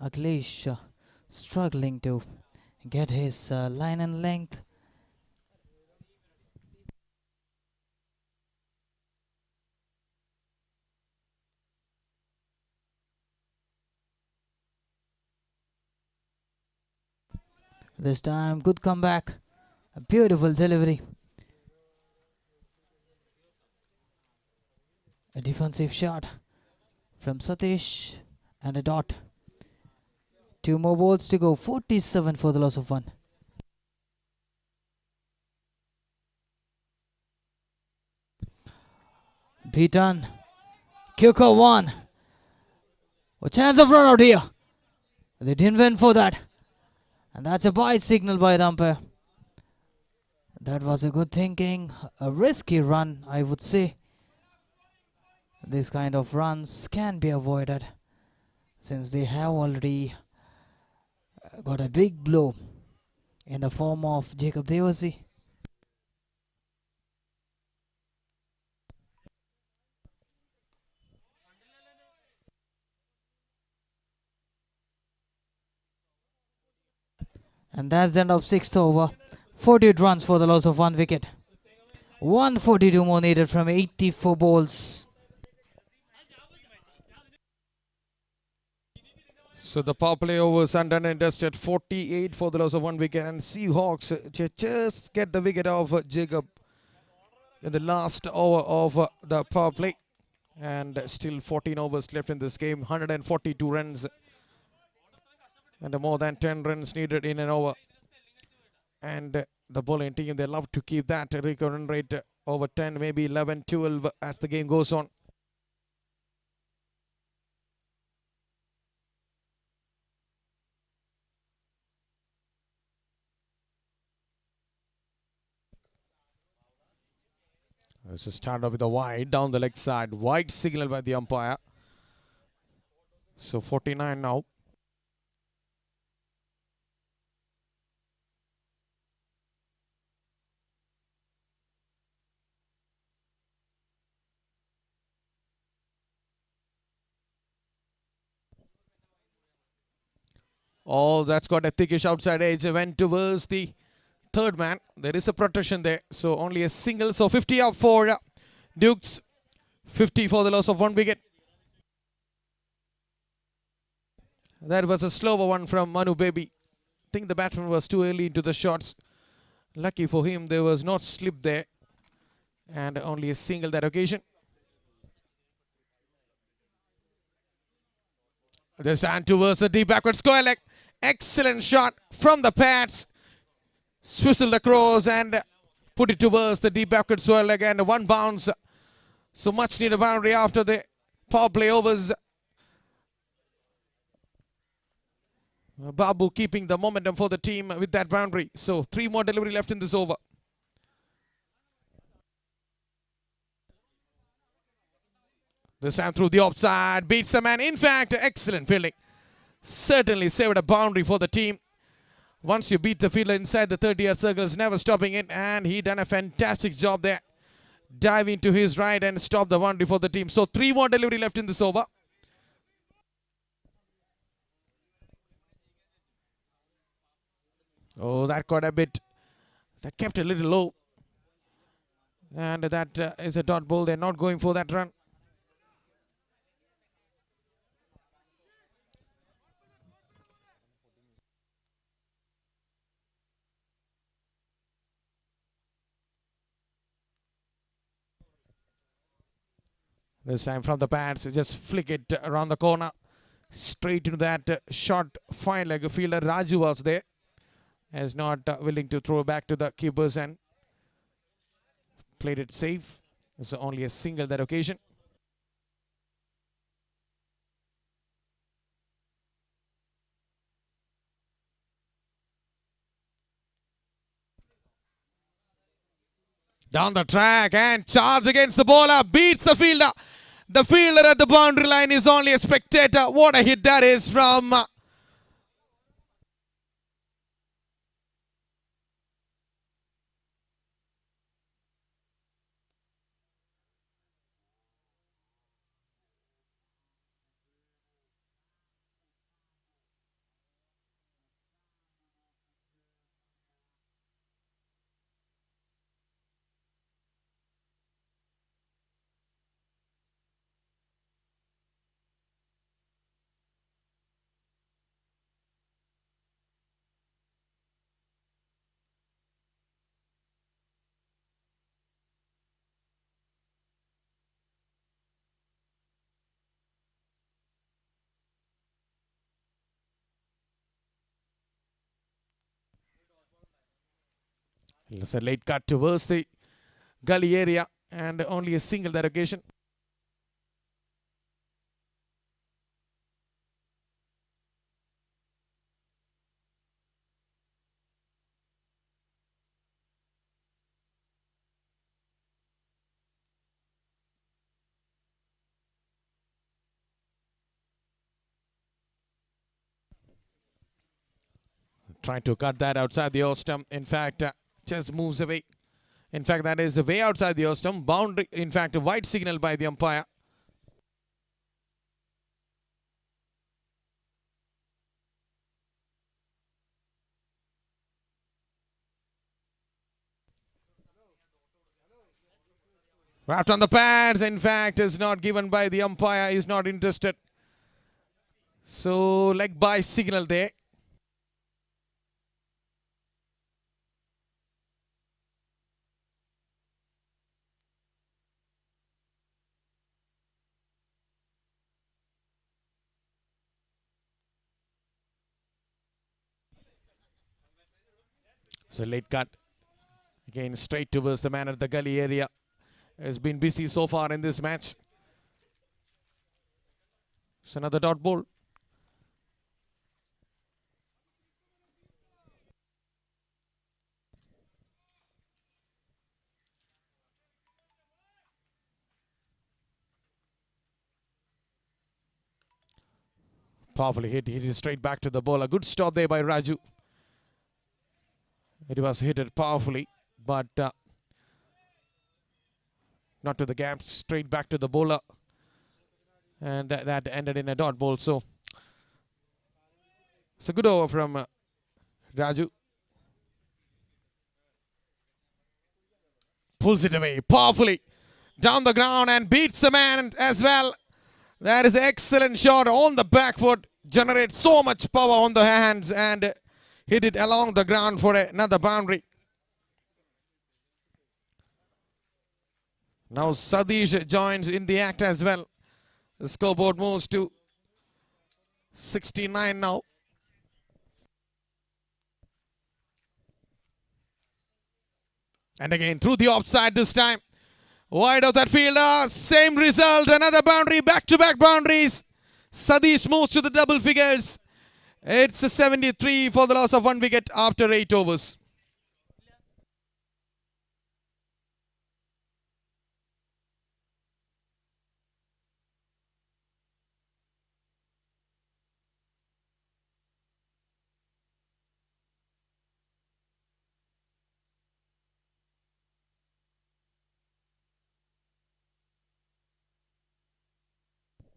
Akhilesh struggling to get his line and length. This time good comeback. A beautiful delivery. A defensive shot from Satish and a dot. 2 more balls to go. 47 for the loss of 1. Beaten. Kicker 1. A chance of run out here. They didn't win for that. And that's a bye signal by the umpire. That was a good thinking. A risky run, I would say. These kind of runs can be avoided since they have already got a big blow in the form of Jacob Devasi. And that's the end of 6th over. 48 runs for the loss of 1 wicket. 142 more needed from 84 balls. So the power play overs undone and dusted. 48 for the loss of 1 wicket, and Seahawks just get the wicket of Jacob in the last over of the power play. And still 14 overs left in this game. 142 runs. And more than 10 runs needed in an over. And the bowling team, they love to keep that run rate over 10, maybe 11, 12 as the game goes on. Let's just start off with a wide down the leg side. Wide signal by the umpire. So 49 now. Oh, that's got a thickish outside edge. Went towards the third man. There is a protection there. So only a single. So 50 up for Dukes. 50 for the loss of 1 wicket. That was a slower one from Manu Baby. I think the batsman was too early into the shots. Lucky for him, there was not slip there. And only a single that occasion. This hand towards the deep backward square leg. Excellent shot from the pads. Swizzled across and put it towards the deep backward square leg. And one bounce. So much needed boundary after the power play overs. Babu keeping the momentum for the team with that boundary. So 3 more delivery left in this over. This time through the offside. Beats the man. In fact, excellent fielding. Certainly saved a boundary for the team. Once you beat the fielder inside the 30-yard circle, is never stopping it. And he done a fantastic job there. Dive into his right and stop the boundary for the team. So 3 more delivery left in this over. Oh, that got a bit. That kept a little low. And that is a dot ball. They're not going for that run. This time from the pads, just flick it around the corner. Straight into that short fine leg fielder. Raju was there. Is not willing to throw back to the keepers and played it safe. It's only a single that occasion. Down the track and charge against the bowler. Beats the fielder. The fielder at the boundary line is only a spectator. What a hit that is from... It's a late cut towards the gully area and only a single that occasion. Trying to cut that outside the off stump. In fact, just moves away. In fact, that is way outside the off stump. Boundary, in fact, a wide signal by the umpire. Wrapped on the pads. In fact, is not given by the umpire. He's not interested. So, leg by signal there. It's a late cut. Again, straight towards the man at the gully area. Has been busy so far in this match. It's another dot ball. Powerfully hit it straight back to the ball. A good stop there by Raju. It was hit it powerfully, but not to the gap, straight back to the bowler. And that ended in a dot ball. So it's a good over from Raju. Pulls it away powerfully down the ground and beats the man as well. That is an excellent shot on the back foot. Generates so much power on the hands and hit it along the ground for another boundary. Now Sadish joins in the act as well. The scoreboard moves to 69 now. And again through the offside this time. Wide of that fielder. Same result. Another boundary. Back-to-back boundaries. Sadish moves to the double figures. It's a 73 for the loss of 1 wicket after 8 overs.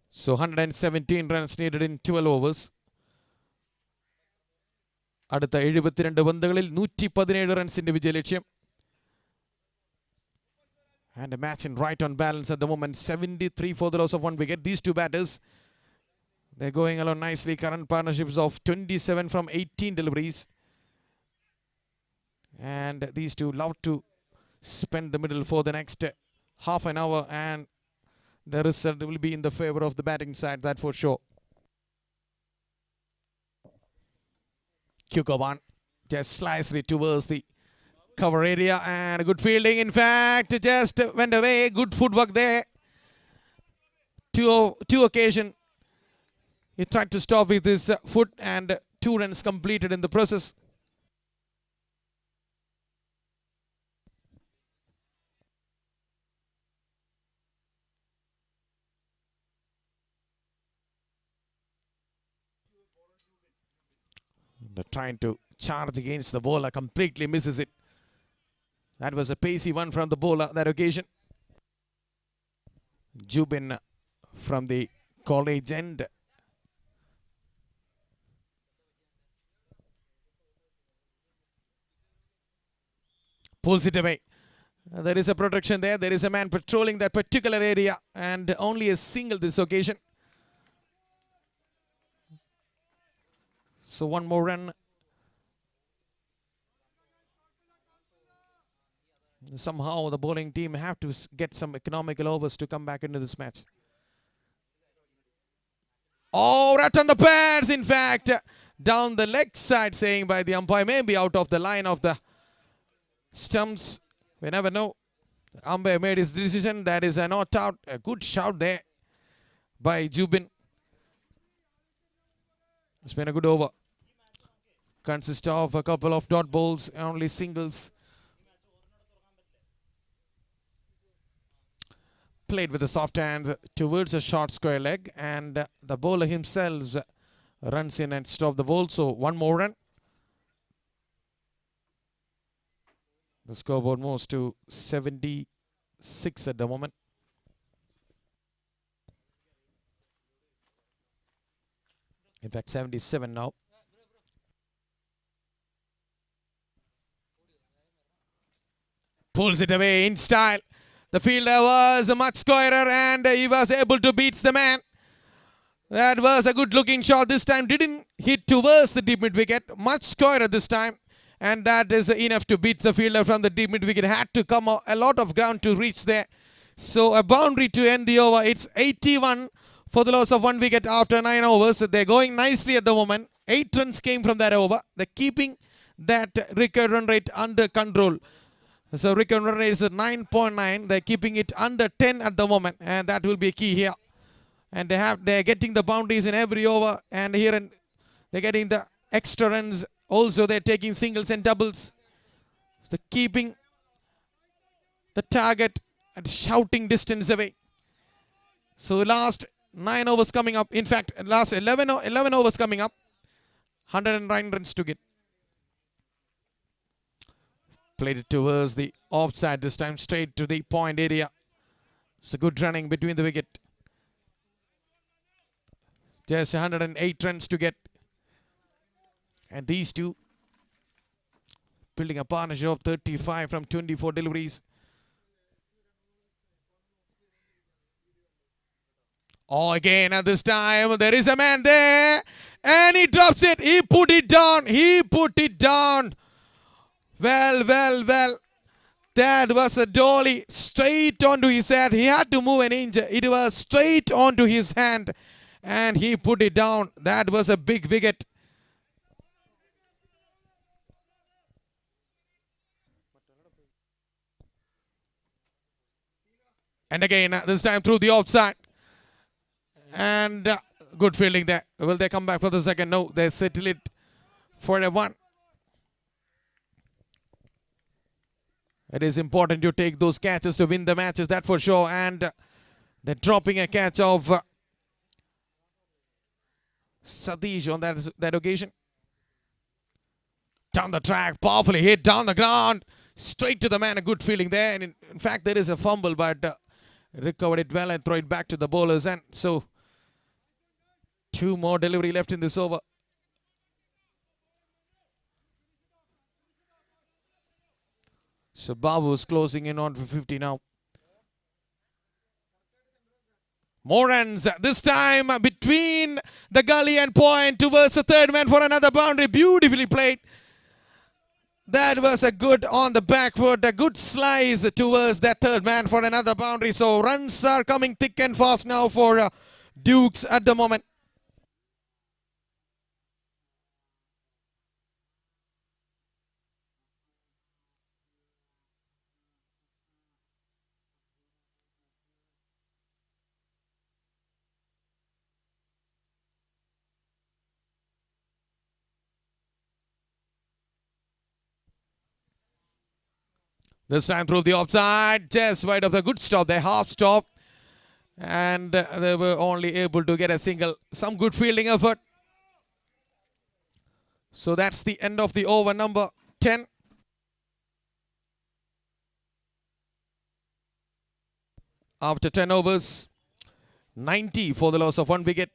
So 117 runs needed in 12 overs. അടുത്ത 72 പന്തുകളിൽ 117 റൺസിന്റെ വിജയലക്ഷ്യം. And a match in right on balance at the moment. 73 for the loss of 1 wicket. These two batters, they're going along nicely. Current partnerships of 27 from 18 deliveries. And these two love to spend the middle for the next half an hour. And the result will be in the favor of the batting side, that for sure. Kukovan just sliced it towards the cover area and good fielding. In fact, just went away. Good footwork there. Two occasions. He tried to stop with his foot and 2 runs completed in the process. Trying to charge against the bowler, completely misses it. That was a pacey one from the bowler that occasion. Jubin from the college end. Pulls it away. There is a protection there. There is a man patrolling that particular area and only a single this occasion. So 1 more run. Somehow the bowling team have to get some economical overs to come back into this match. Oh, right on the pads, in fact. Down the leg side, saying by the umpire, maybe out of the line of the stumps. We never know. The umpire made his decision. That is a not out. A good shout there by Jubin. It's been a good over. Consists of a couple of dot balls, only singles. Played with a soft hand towards a short square leg, and the bowler himself runs in and stops the ball. So 1 more run. The scoreboard moves to 76 at the moment. In fact, 77 now. Pulls it away in style. The fielder was much squarer and he was able to beat the man. That was a good looking shot this time. Didn't hit towards the deep mid wicket. Much squarer this time. And that is enough to beat the fielder from the deep mid wicket. Had to come a lot of ground to reach there. So a boundary to end the over. It's 81 for the loss of 1 wicket after 9 overs. They're going nicely at the moment. 8 runs came from that over. They're keeping that record run rate under control. So record run rate is 9.9. They're keeping it under 10 at the moment, and that will be a key here. And they're getting the boundaries in every over, and here they're getting the extra runs. Also, they're taking singles and doubles. So keeping the target at shouting distance away. So last 9 overs coming up. In fact, last 11 overs coming up. 109 runs to get. Played it towards the offside this time, straight to the point area. It's a good running between the wicket. Just 108 runs to get. And these two building a partnership of 35 from 24 deliveries. Oh, again at this time, there is a man there. And he drops it. He put it down. He put it down. Well. That was a dolly straight onto his head. He had to move an inch. It was straight onto his hand. And he put it down. That was a big wicket. And again, this time through the offside. And good fielding there. Will they come back for the second? No, they settle it for a 1. It is important to take those catches to win the matches, that for sure. And they're dropping a catch of Satish on that occasion. Down the track, powerfully hit down the ground. Straight to the man, a good fielding there. And in fact, there is a fumble, but recovered it well and throw it back to the bowlers. And so 2 more delivery left in this over. So Babu is closing in on for 50 now. More runs this time between the gully and point towards the third man for another boundary. Beautifully played. That was a good on the back foot, a good slice towards that third man for another boundary. So runs are coming thick and fast now for Dukes at the moment. This time through the offside, just wide of the good stop, the half stop. And they were only able to get a single. Some good fielding effort. So that's the end of the over number 10. After 10 overs, 90 for the loss of 1 wicket.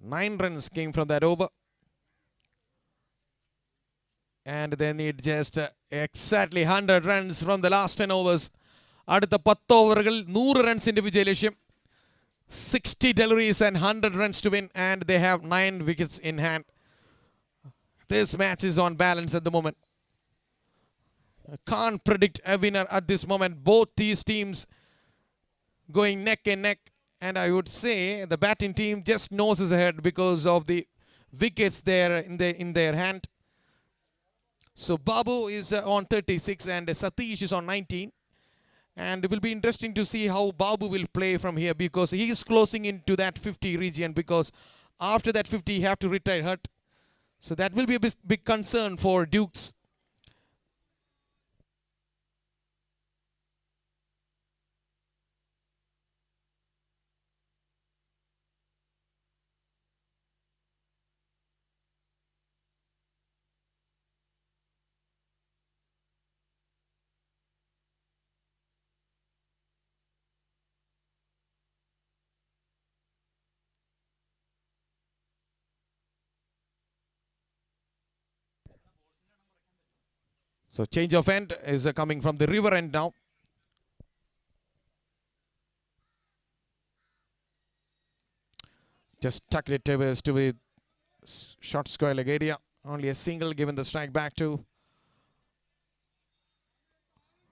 9 runs came from that over. And they need just exactly 100 runs from the last 10 overs. അടുത്ത 10 ഓവറുകളിൽ 100 റൺസിന്റെ വിജയലക്ഷ്യം. 60 deliveries and 100 runs to win, and they have 9 wickets in hand. This match is on balance at the moment. I can't predict a winner at this moment. Both these teams going neck and neck, and I would say the batting team just noses ahead because of the wickets there in their hand. So Babu is on 36 and Satish is on 19. And it will be interesting to see how Babu will play from here, because he is closing into that 50 region, because after that 50 he have to retire hurt. So that will be a big concern for Dukes. So change of end is coming from the river end now. Just tucked it towards to a short square leg area. Only a single given the strike back to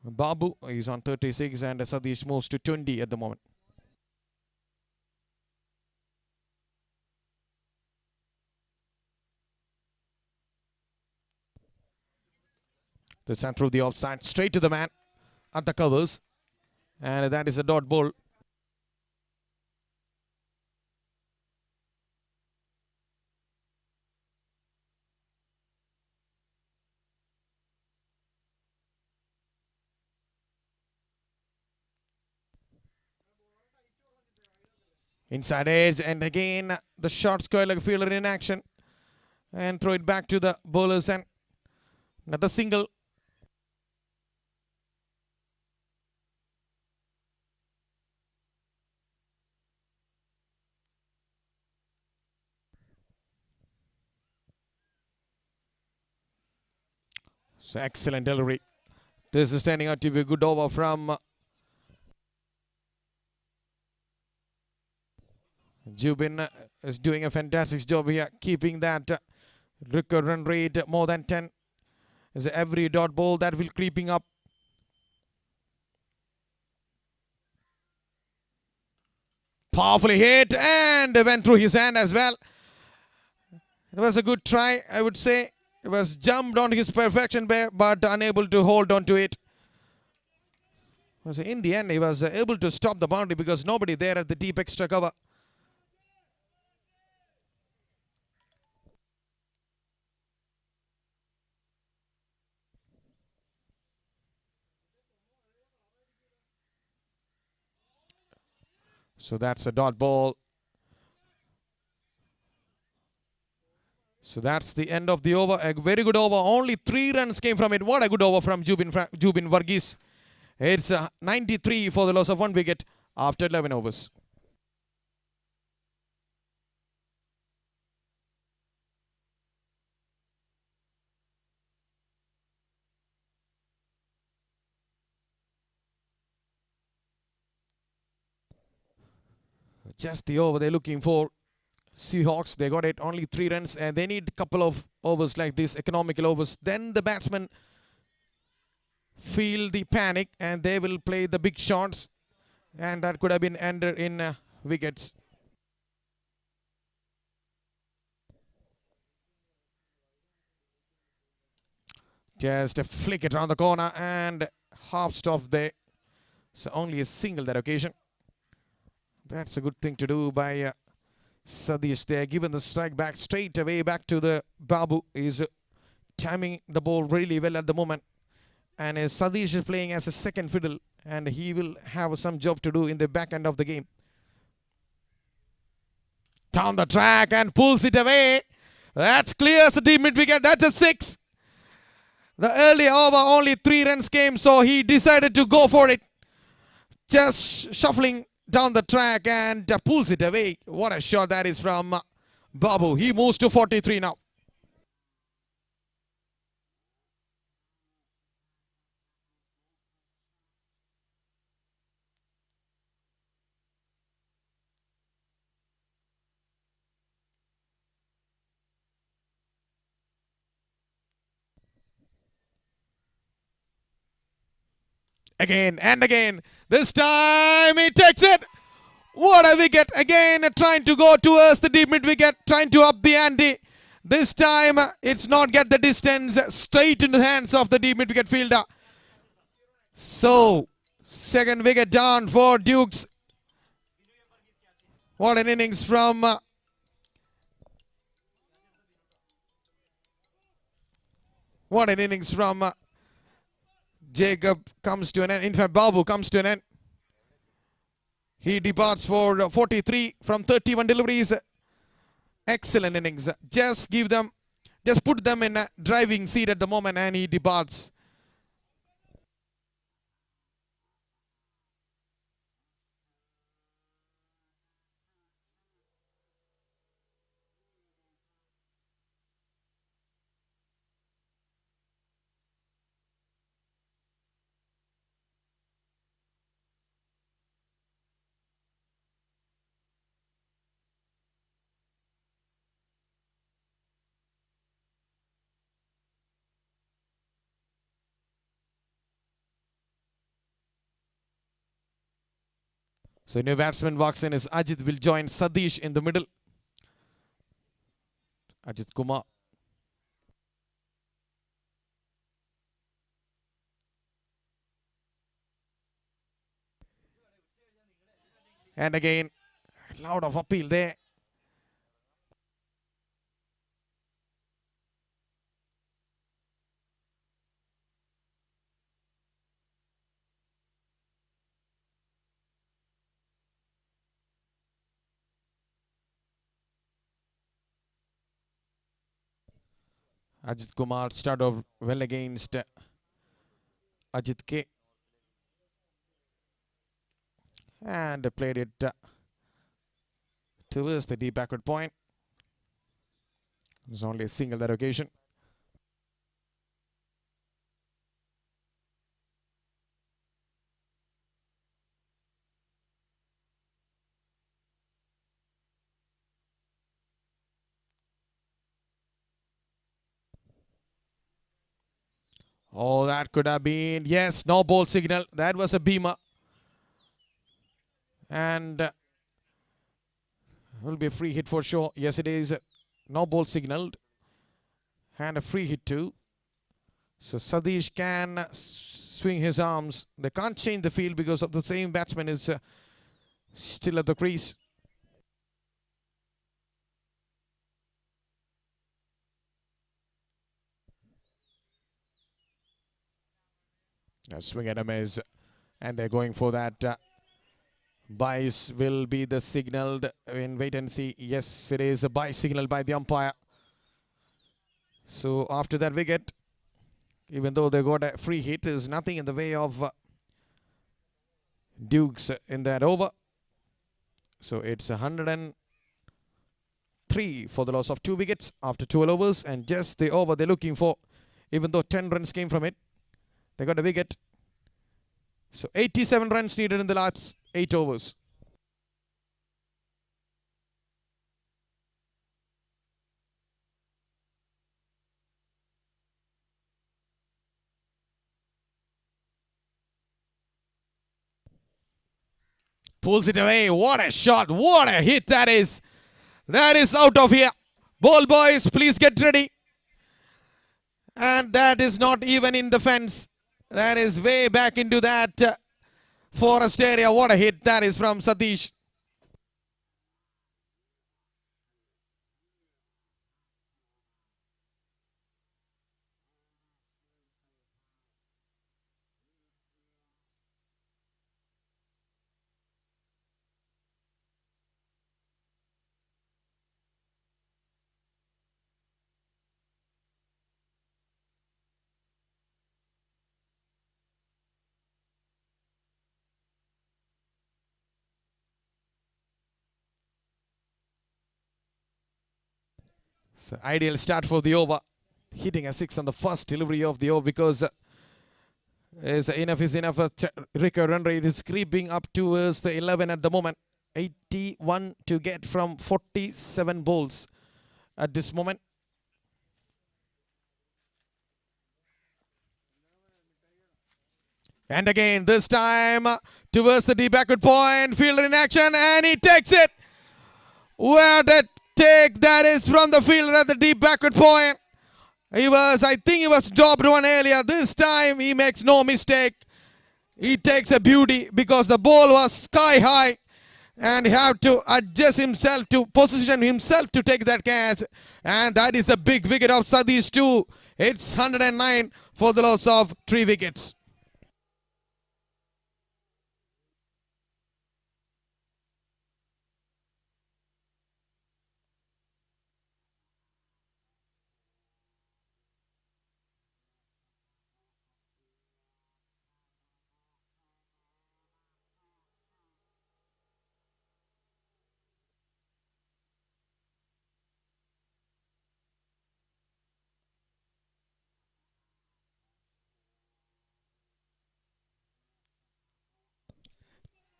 Babu. He's on 36 and Satish moves to 20 at the moment. The center of the offside, straight to the man at the covers. And that is a dot ball. Inside edge, and again the short square leg fielder in action. And throw it back to the bowlers, and another single. So excellent delivery. This is turning out to be a good over from Jubin. Is doing a fantastic job here, keeping that record run rate more than 10. Is every dot ball that will creeping up. Powerfully hit and went through his hand as well. It was a good try, I would say. It was jumped on his perfection, but unable to hold on to it. In the end, he was able to stop the boundary because nobody there at the deep extra cover. So that's a dot ball. So that's the end of the over. A very good over. Only 3 runs came from it. What a good over from Jubin Varghese. It's 93 for the loss of 1 wicket after 11 overs. Just the over they're looking for. Seahawks, they got it. Only 3 runs, and they need a couple of overs like this, economical overs. Then the batsmen feel the panic, and they will play the big shots, and that could have been ended in wickets. Just a flick it around the corner, and half stop there. So only a single that occasion. That's a good thing to do by Sadish there. Given the strike back straight away back to the Babu. Is timing the ball really well at the moment. And Sadish is playing as a second fiddle, and he will have some job to do in the back end of the game. Down the track and pulls it away. That's clear as a deep mid wicket. That's a 6. The early over only 3 runs came, so he decided to go for it. Just shuffling down the track and pulls it away. What a shot that is from Babu. He moves to 43 now. Again and again. This time he takes it. What a wicket. Again trying to go towards the deep mid wicket. Trying to up the ante. This time it's not get the distance. Straight in the hands of the deep mid wicket fielder. So second wicket down for Dukes. What an innings from Jacob comes to an end. In fact, Babu comes to an end. He departs for 43 from 31 deliveries. Excellent innings. Just put them in a driving seat at the moment, and he departs. So new batsman walks in as Ajit will join Sadish in the middle. Ajit Kumar. And again, loud of appeal there. Ajit Kumar started off well against Ajit K. And played it towards the deep backward point. There's only a single that occasion. Oh, that could have been, yes, no ball signal. That was a beamer. And will be a free hit for sure. Yes, it is. No ball signaled. And a free hit too. So Sadish can swing his arms. They can't change the field because of the same batsman is still at the crease. A swing at a miss. And they're going for that. Bice will be the signaled in wait and see. Yes, it is a bye signal by the umpire. So after that wicket, even though they got a free hit, there's nothing in the way of Dukes in that over. So it's 103 for the loss of 2 wickets after 12 overs, and just the over they're looking for. Even though 10 runs came from it, they got a wicket. So 87 runs needed in the last 8 overs. Pulls it away. What a shot. What a hit that is. That is out of here. Ball boys, please get ready. And that is not even in the fence. That is way back into that forest area. What a hit that is from Satish. So ideal start for the over. Hitting a 6 on the first delivery of the over because enough is enough. Record run rate is creeping up towards the 11 at the moment. 81 to get from 47 balls at this moment. And again, this time towards the deep backward point. Fielder in action and he takes it. What a take that is from the fielder at the deep backward point. I think he was dropped one earlier. This time he makes no mistake. He takes a beauty because the ball was sky high and he had to adjust himself to position himself to take that catch. And that is a big wicket of Sadish too. It's 109 for the loss of 3 wickets.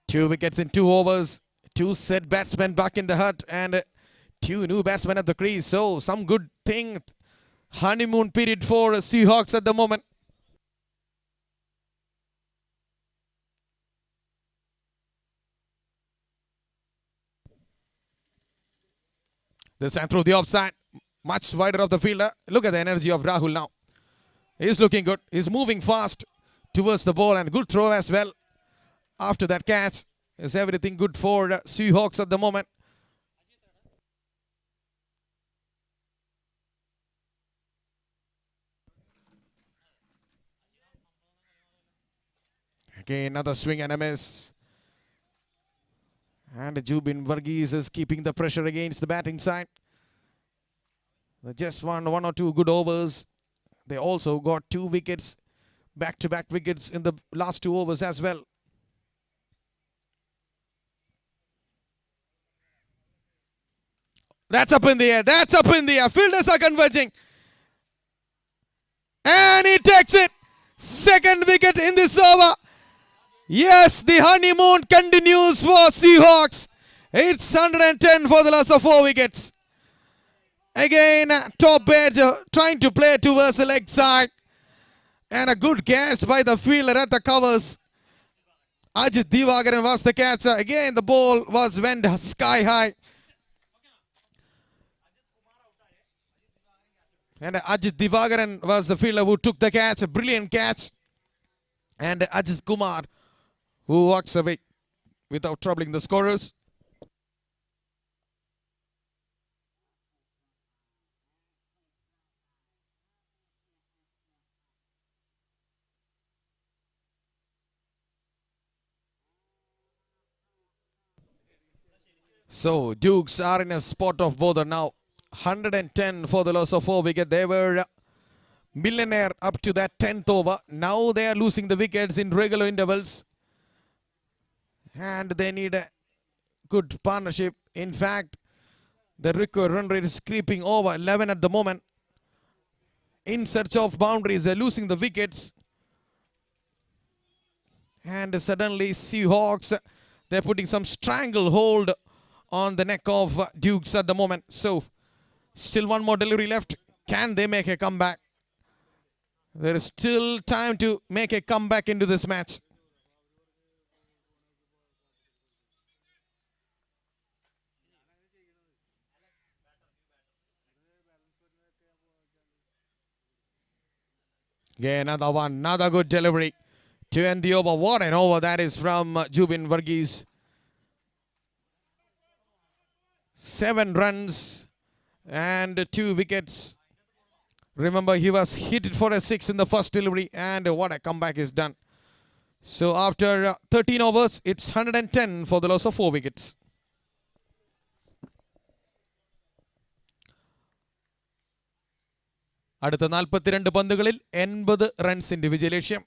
Two wickets in 2 overs. 2 set batsmen back in the hut and 2 new batsmen at the crease. So some good thing. Honeymoon period for Seahawks at the moment. This time through the offside. Much wider of the fielder. Look at the energy of Rahul now. He's looking good. He's moving fast towards the ball and good throw as well after that catch. Is everything good for Seahawks at the moment? Okay, another swing and a miss. And Jubin Varghese is keeping the pressure against the batting side. They just won one or two good overs. They also got 2 wickets, back-to-back wickets in the last 2 overs as well. That's up in the air. That's up in the air. Fielders are converging. And he takes it. Second wicket in this over. Yes, the honeymoon continues for Seahawks. It's 110 for the loss of 4 wickets. Again, top edge trying to play towards the leg side. And a good catch by the fielder at the covers. Ajit Divagaran was the catcher. Again, the ball was went sky high. And Ajit Divagaran was the fielder who took the catch. A brilliant catch. And Ajit Kumar who walks away without troubling the scorers. So, Dukes are in a spot of bother now. 110 for the loss of 4 wickets. They were millionaire up to that 10th over. Now they are losing the wickets in regular intervals. And they need a good partnership. In fact, the record run rate is creeping over 11 at the moment. In search of boundaries, they're losing the wickets. And suddenly Seahawks, they're putting some stranglehold on the neck of Dukes at the moment. So, still one more delivery left. Can they make a comeback? There is still time to make a comeback into this match. Yeah, another one, another good delivery to end the over. What an over that is from Jubin Varghese. 7 runs and 2 wickets. Remember, he was hit for a 6 in the first delivery, and what a comeback is done. So after 13 overs, it's 110 for the loss of 4 wickets. അടുത്ത 42 പന്തുകളിൽ 80 റൺസിന്റെ വിജയലക്ഷ്യം.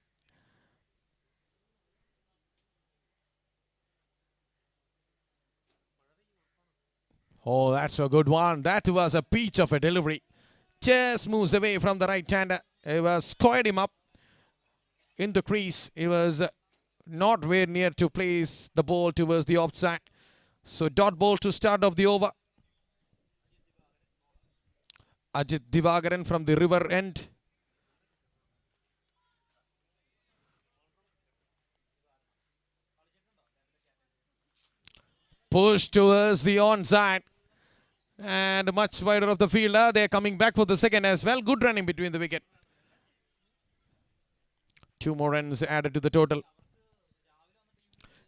Oh, that's a good one. That was a peach of a delivery. Just moves away from the right hander. It was squared him up in the crease. He was not very near to place the ball towards the offside. So dot ball to start of the over. Ajit Divagaran from the river end. Push towards the onside. And much wider of the fielder. They're coming back for the second as well. Good running between the wicket. 2 more runs added to the total.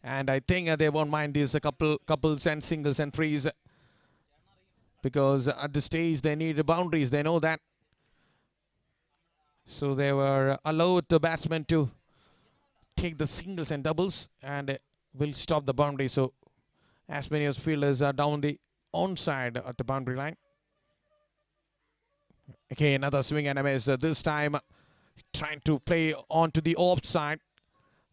And I think they won't mind these couples and singles and threes. Because at this stage they need boundaries. They know that. So they were allowed the batsmen to take the singles and doubles. And will stop the boundary. So as many as fielders are down the onside at the boundary line. Okay, another swing and a miss. This time trying to play onto the offside.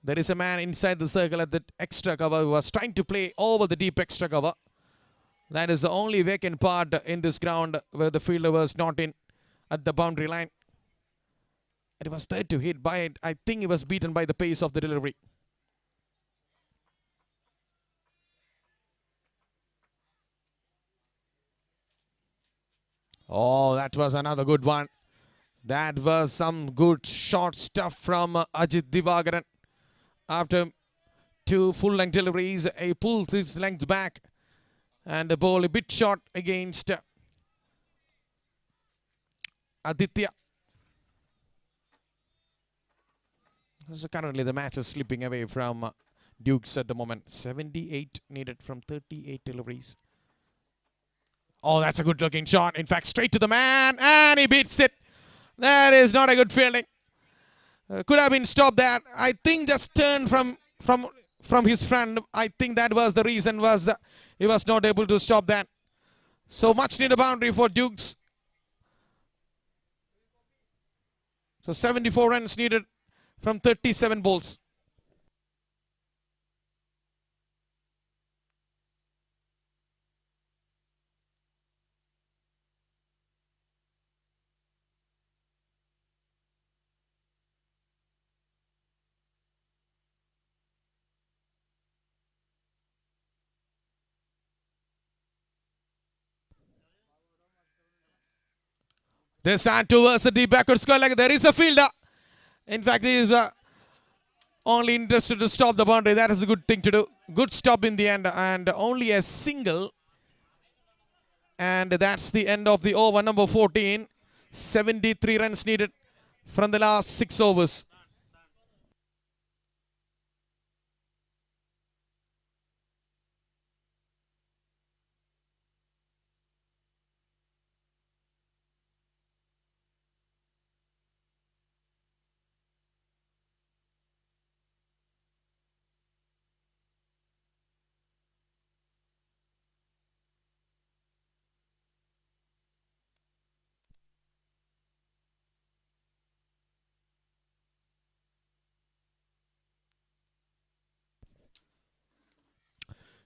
There is a man inside the circle at the extra cover who was trying to play over the deep extra cover. That is the only vacant part in this ground where the fielder was not in at the boundary line. It was there to hit by it. I think he was beaten by the pace of the delivery. Oh, that was another good one. That was some good short stuff from Ajit Divagaran. After 2 full-length deliveries, he pulled his length back. And the ball a bit short against Aditya. So currently the match is slipping away from Dukes at the moment. 78 needed from 38 deliveries. Oh, that's a good looking shot. In fact, straight to the man, and he beats it. That is not a good fielding. Could have been stopped that. I think just turned from his friend. I think that was the reason, was that he was not able to stop that. So much needed boundary for Dukes. So 74 runs needed from 37 balls. This and towards the deep backward square leg. There is a fielder. In fact, he is only interested to stop the boundary. That is a good thing to do. Good stop in the end, and only a single. And that's the end of the over number 14. 73 runs needed from the last 6 overs.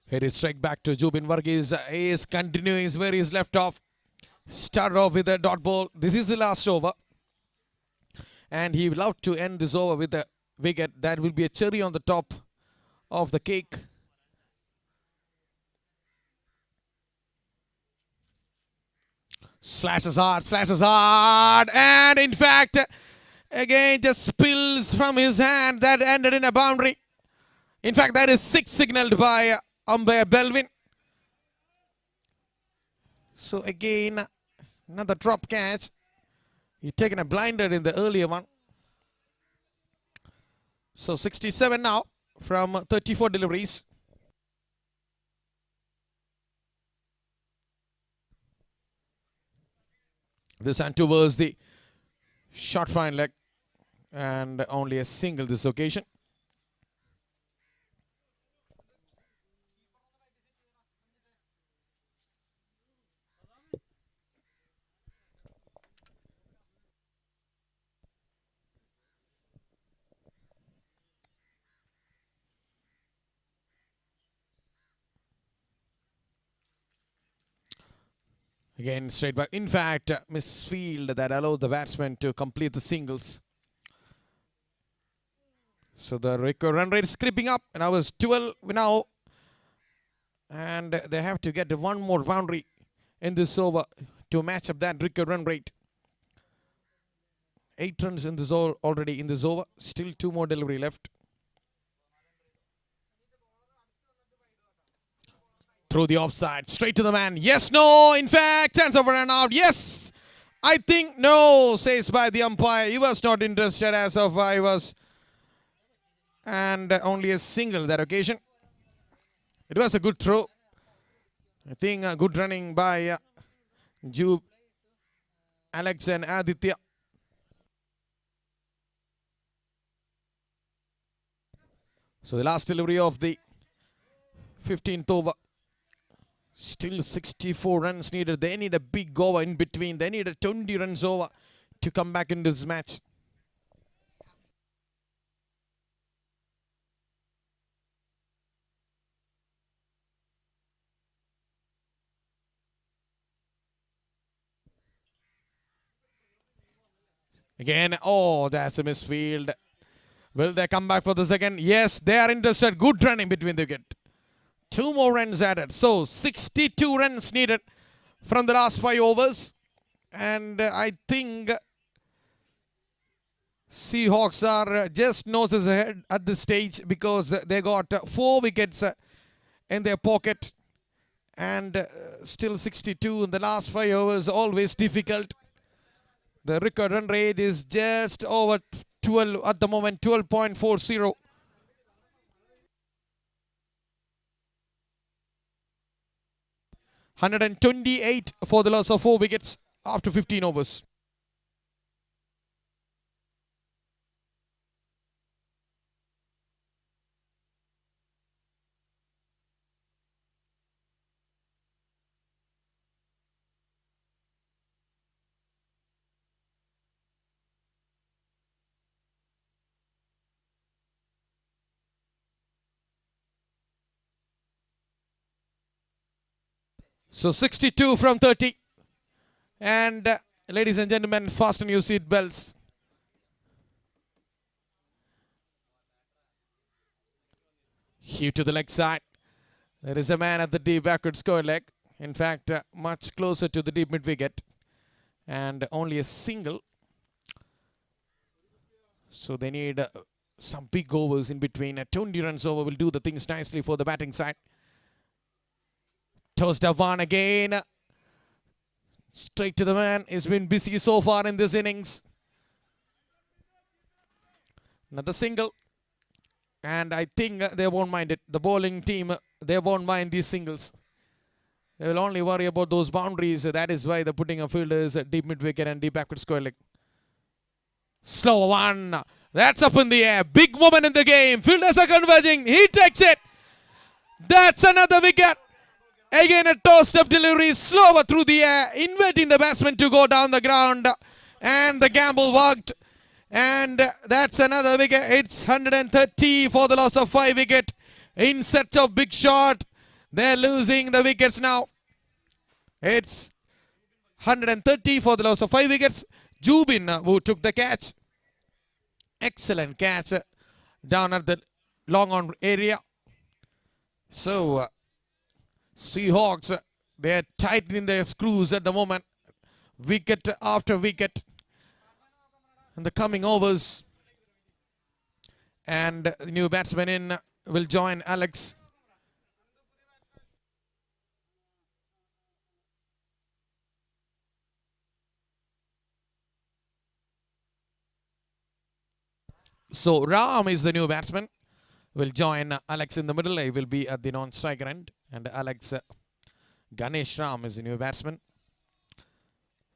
Here is strike back to Jubin Varghese. He is continuing where he is left off. Started off with a dot ball. This is the last over. And he will love to end this over with a wicket. That will be a cherry on the top of the cake. Slashes hard. And in fact, again just spills from his hand. That ended in a boundary. In fact, that is 6 signaled by umpire Belvin. So again, another drop catch. He'd taken a blinder in the earlier one. So 67 now from 34 deliveries. This and towards the short fine leg, and only a single this occasion. Again, straight back. In fact, misfield that allowed the batsman to complete the singles. So the record run rate is creeping up. And I was 12 now. And they have to get one more boundary in this over to match up that record run rate. 8 runs in this over, already in this over. Still 2 more delivery left. Through the offside, straight to the man. Yes, no, in fact, chance of a run out. Yes, I think no, says by the umpire. He was not interested as of I was. And only a single that occasion. It was a good throw. I think good running by Jube, Alex and Aditya. So the last delivery of the 15th over. Still 64 runs needed. They need a big over in between. They need a 20 runs over to come back into this match. Again, oh, that's a misfield. Will they come back for the second? Yes, they are interested. Good running between the wicket. 2 more runs added. So 62 runs needed from the last 5 overs. And I think Seahawks are just noses ahead at this stage because they got 4 wickets in their pocket. And still 62 in the last 5 overs, always difficult. The record run rate is just over 12 at the moment, 12.40. 128 for the loss of 4 wickets after 15 overs. So 62 from 30. And ladies and gentlemen, fasten your seat belts. Hugh to the leg side. There is a man at the deep backward square leg. In fact, much closer to the deep mid wicket. And only a single. So they need some big overs in between. A 20 runs over will do the things nicely for the batting side. Tossed up one again. Straight to the man. He's been busy so far in this innings. Another single. And I think they won't mind it. The bowling team, they won't mind these singles. They will only worry about those boundaries. That is why they're putting a fielders at deep mid wicket and deep backward square leg. Slow one. That's up in the air. Big moment in the game. Fielders are converging. He takes it. That's another wicket. Again a tossed up delivery. Slower through the air. Inviting the batsman to go down the ground. And the gamble worked. And that's another wicket. It's 130 for the loss of 5 wicket. In search of big shot. They're losing the wickets now. It's 130 for the loss of 5 wickets. Jubin who took the catch. Excellent catch down at the long on area. So Seahawks, they're tightening their screws at the moment. Wicket after wicket. In the coming overs. And the new batsman in will join Alex. So Ram is the new batsman. Will join Alex in the middle. He will be at the non-striker end. And Alex Ganesh Ram is the new batsman.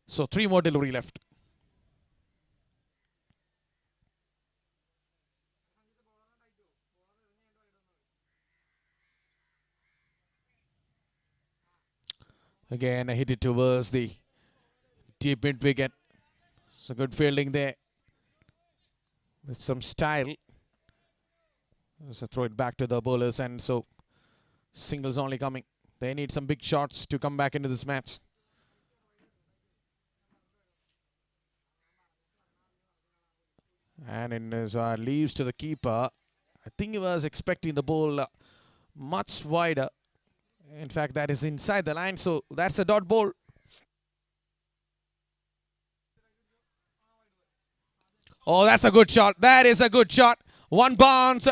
So 3 more delivery left. Again, hit it towards the deep mid wicket. So good fielding there. With some style. So throw it back to the bowlers, and so singles only coming. They need some big shots to come back into this match. And in his leaves to the keeper. I think he was expecting the ball much wider. In fact, that is inside the line, so that's a dot ball. Oh, that's a good shot. That is a good shot. One bounce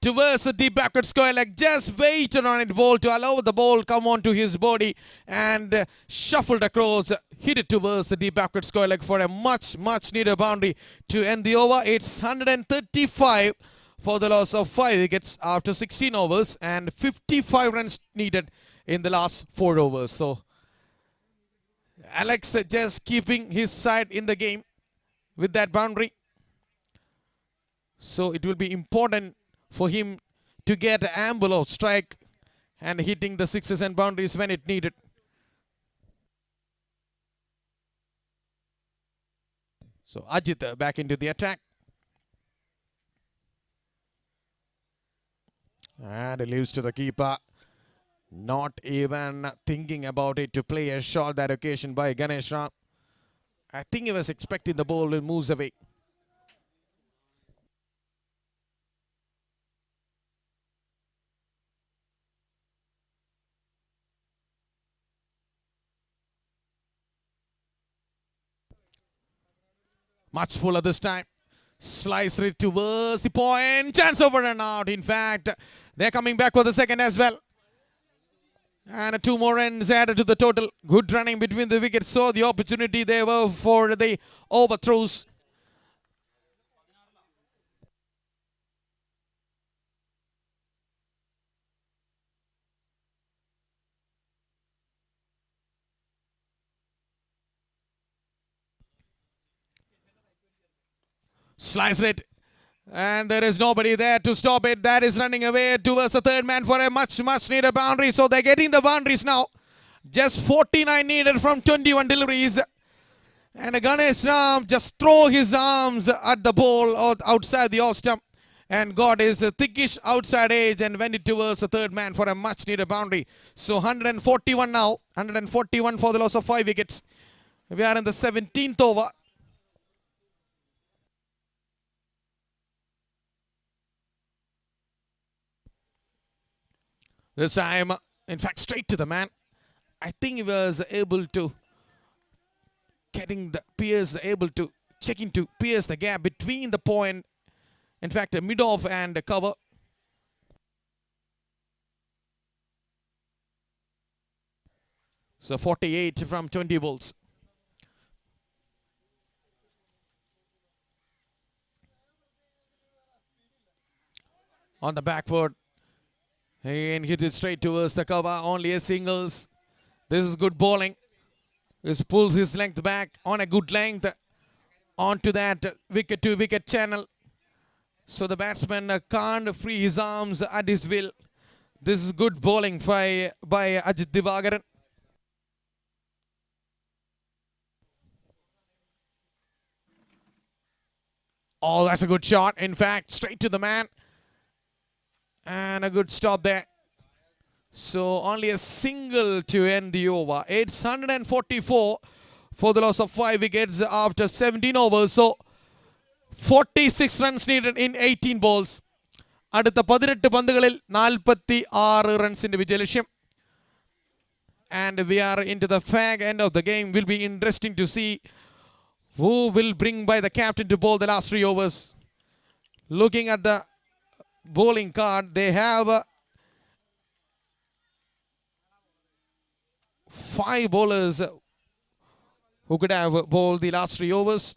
towards the deep backward square leg. Just waited on it ball to allow the ball come onto his body and shuffled across. Hit it towards the deep backward square leg for a much needed boundary to end the over. It's 135 for the loss of 5 wickets after 16 overs and 55 runs needed in the last 4 overs. So Alex just keeping his side in the game with that boundary. So it will be important for him to get an amble of strike and hitting the sixes and boundaries when it needed. So Ajit back into the attack. And he leaves to the keeper. Not even thinking about it to play a shot that occasion by Ganesh Ram. I think he was expecting the ball will move away. Much fuller this time. Slice it towards the point. Chance over and out. In fact, they're coming back for the second as well. And 2 more runs added to the total. Good running between the wickets. So the opportunity there were for the overthrows. Sliced it. And there is nobody there to stop it. That is running away towards the third man for a much needed boundary. So they're getting the boundaries now. Just 49 needed from 21 deliveries. And Ganesh Ram just throw his arms at the ball or outside the off stump and got his thickish outside edge and went it towards the third man for a much needed boundary. So 141 now. 141 for the loss of 5 wickets. We are in the 17th over. This time, in fact, straight to the man. I think he was able to checking to pierce the gap between the point, in fact, mid-off and cover. So 48 from 20 balls. On the backward. And hit it straight towards the cover. Only a singles. This is good bowling. This pulls his length back on a good length onto that wicket to wicket channel. So the batsman can't free his arms at his will. This is good bowling by Ajit Divagaran. Oh, that's a good shot. In fact, straight to the man. And a good stop there. So only a single to end the over. It's 144 for the loss of 5 wickets after 17 overs. So 46 runs needed in 18 balls. അടുത്ത 18 പന്തുകളിൽ 46 റൺസിന്റെ വിജയലക്ഷ്യം. And we are into the fag end of the game. Will be interesting to see who will bring by the captain to bowl the last 3 overs. Looking at the bowling card, they have 5 bowlers who could have bowled the last 3 overs.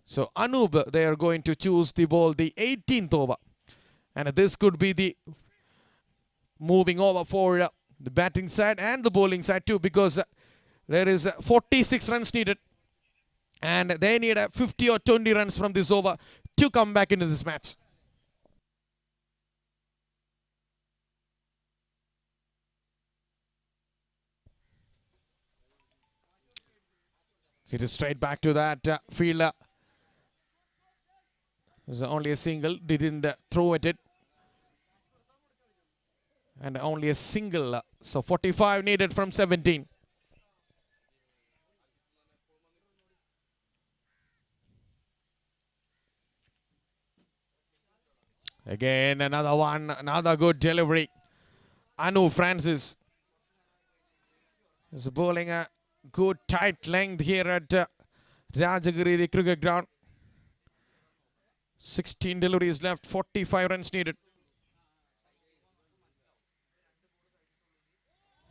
So Anoop, they are going to choose the ball the 18th over. And this could be the moving over for the batting side and the bowling side too, because there is 46 runs needed. And they need 50 or 20 runs from this over to come back into this match. It is straight back to that fielder. There's only a single, didn't throw at it. And only a single, so 45 needed from 17. Again, another one, another good delivery. Anoop Francis is bowling a good tight length here at Rajagiri cricket ground. 16 deliveries left, 45 runs needed.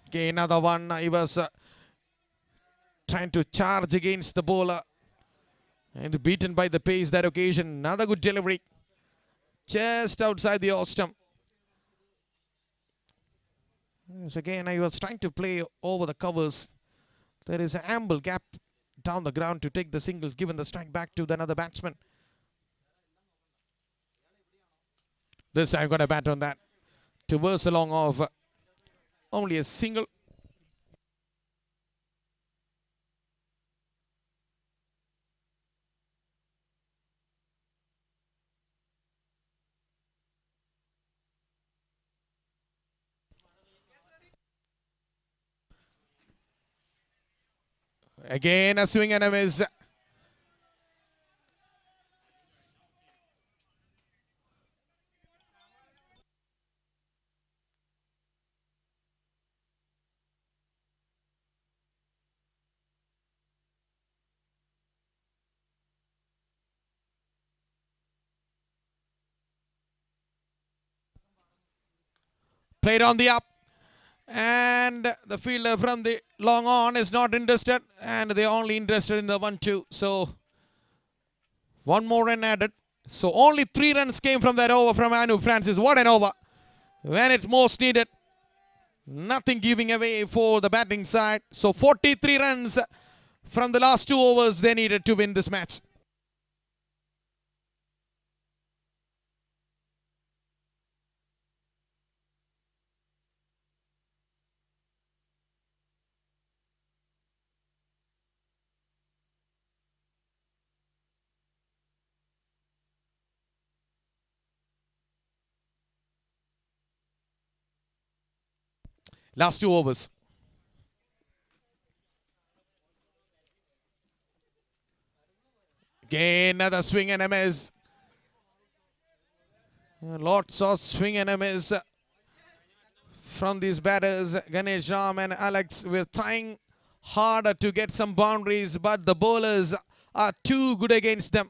Okay, another one. He was trying to charge against the bowler and beaten by the pace that occasion. Another good delivery. Just outside the off stump. Yes, again, I was trying to play over the covers. There is an ample gap down the ground to take the singles, given the strike back to another batsman. This I've got a bat on that. To verse along of only a single. Again, a swing and a miss. Played on the up. And the fielder from the long on is not interested. And they're only interested in the 1-2. So, one more run added. So, only 3 runs came from that over from Anoop Francis. What an over. When it most needed. Nothing giving away for the batting side. So, 43 runs from the last 2 overs they needed to win this match. Last 2 overs. Again, another swing and a miss. Lots of swing and a miss from these batters. Ganesh Ram and Alex were trying harder to get some boundaries, but the bowlers are too good against them.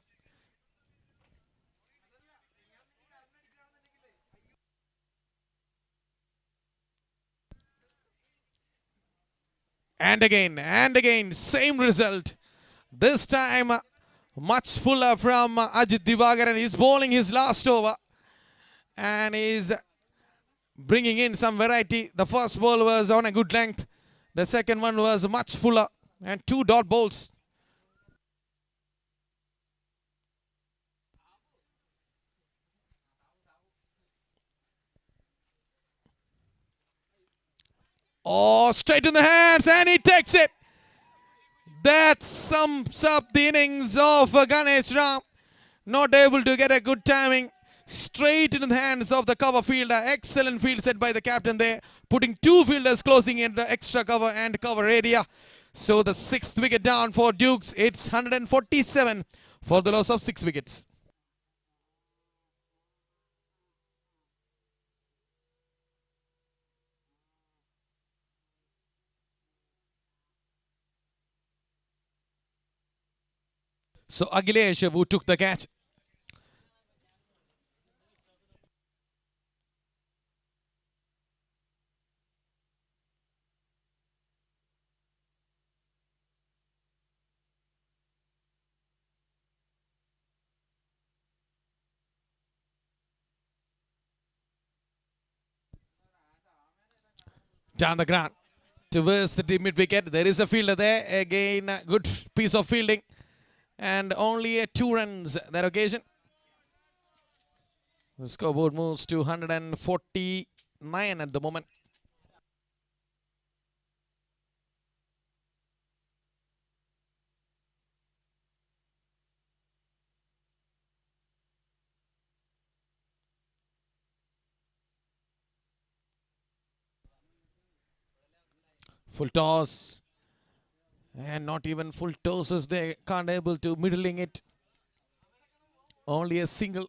And again, same result. This time, much fuller from Ajit Divagaran. He's bowling his last over and he's bringing in some variety. The first ball was on a good length. The second one was much fuller and 2 dot balls. Oh, straight in the hands and he takes it. That sums up the innings of Ganesh Ram. Not able to get a good timing. Straight into the hands of the cover fielder. Excellent field set by the captain there. Putting 2 fielders closing in the extra cover and cover area. So the 6th wicket down for Dukes. It's 147 for the loss of 6 wickets. So Agilesh who took the catch. Down the ground towards the deep mid wicket. There is a fielder there. Again, a good piece of fielding. And only 2 runs that occasion. The scoreboard moves to 149 at the moment. Full toss. And not even full tosses. They can't able to middling it. Only a single.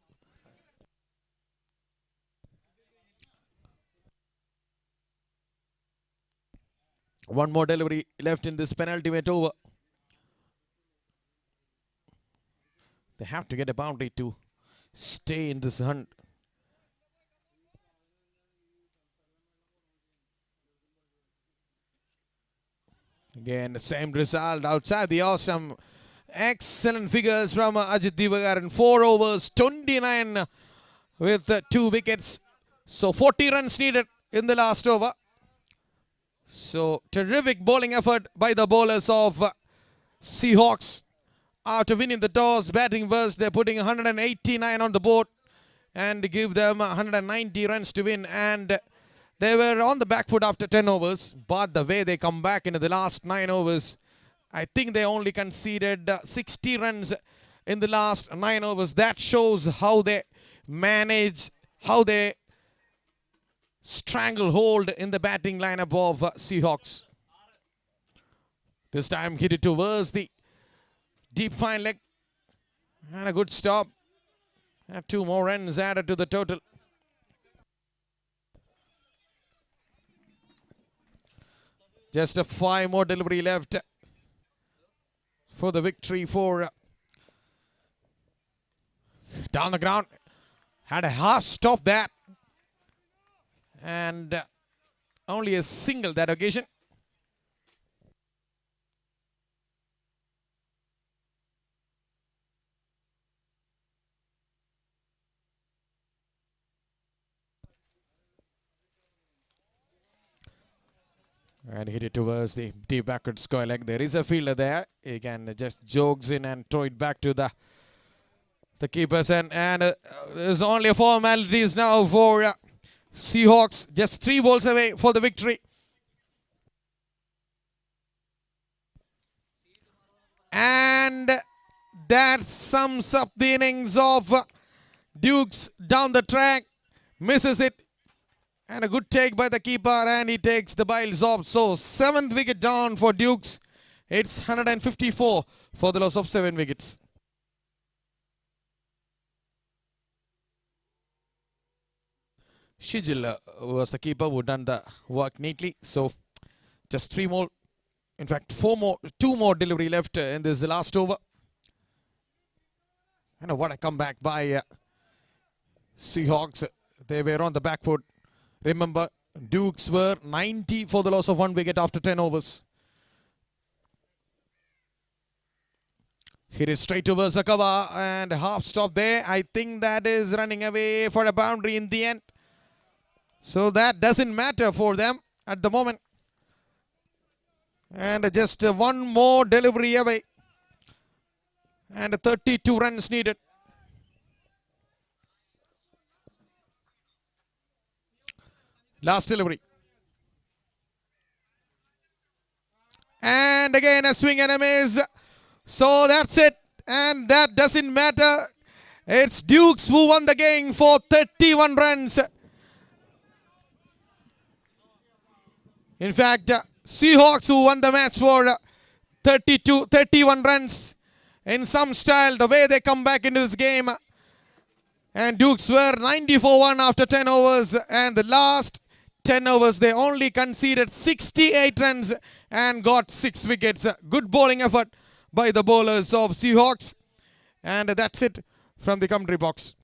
One more delivery left in this penultimate over. They have to get a boundary to stay in this hunt. Again, the same result outside the awesome. Excellent figures from Ajit Divagaran. 4 overs, 29 with 2 wickets. So 40 runs needed in the last over. So terrific bowling effort by the bowlers of Seahawks. After winning the toss, batting first, they're putting 189 on the board and give them 190 runs to win. And they were on the back foot after 10 overs, but the way they come back into the last 9 overs, I think they only conceded 60 runs in the last 9 overs. That shows how they manage, how they stranglehold in the batting lineup of Seahawks. This time hit it towards the deep fine leg. And a good stop. And 2 more runs added to the total. Just a 5 more delivery left for the victory for down the ground. Had a half stop that. And only a single that occasion. And hit it towards the deep backward square leg. There is a fielder there. He can just jogs in and throw it back to the keepers. And there's only formalities now for Seahawks. Just 3 balls away for the victory. And that sums up the innings of Dukes down the track. Misses it. And a good take by the keeper, and he takes the biles off. So 7th wicket down for Dukes. It's 154 for the loss of 7 wickets. Shijil was the keeper who done the work neatly. So just 3 more, in fact 4 more, 2 more delivery left in this last over. And what a comeback by Seahawks. They were on the back foot. Remember, Dukes were 90 for the loss of 1 wicket after 10 overs. Hit it straight towards the cover and half stop there. I think that is running away for a boundary in the end. So that doesn't matter for them at the moment. And just 1 more delivery away. And 32 runs needed. Last delivery. And again a swing and a miss. So that's it. And that doesn't matter. It's Dukes who won the game for 31 runs. In fact, Seahawks who won the match for 31 runs. In some style, the way they come back into this game. And Dukes were 90-for-1 after 10 overs. And the last 10 overs, they only conceded 68 runs and got 6 wickets. Good bowling effort by the bowlers of Seahawks. And that's it from the commentary box.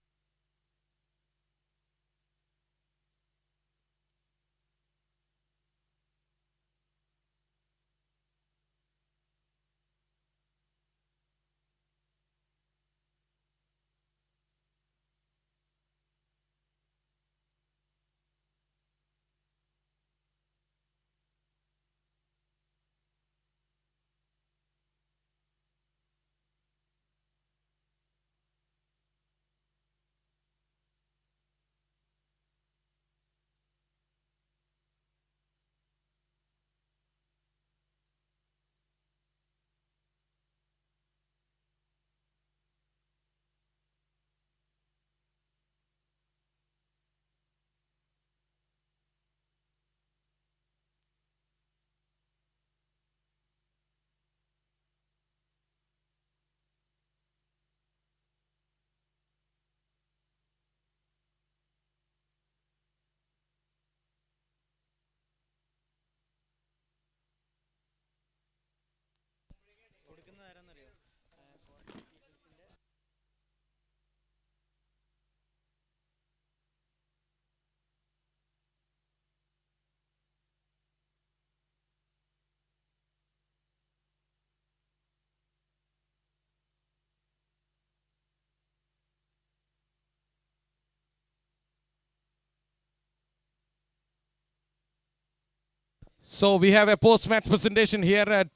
So we have a post-match presentation here at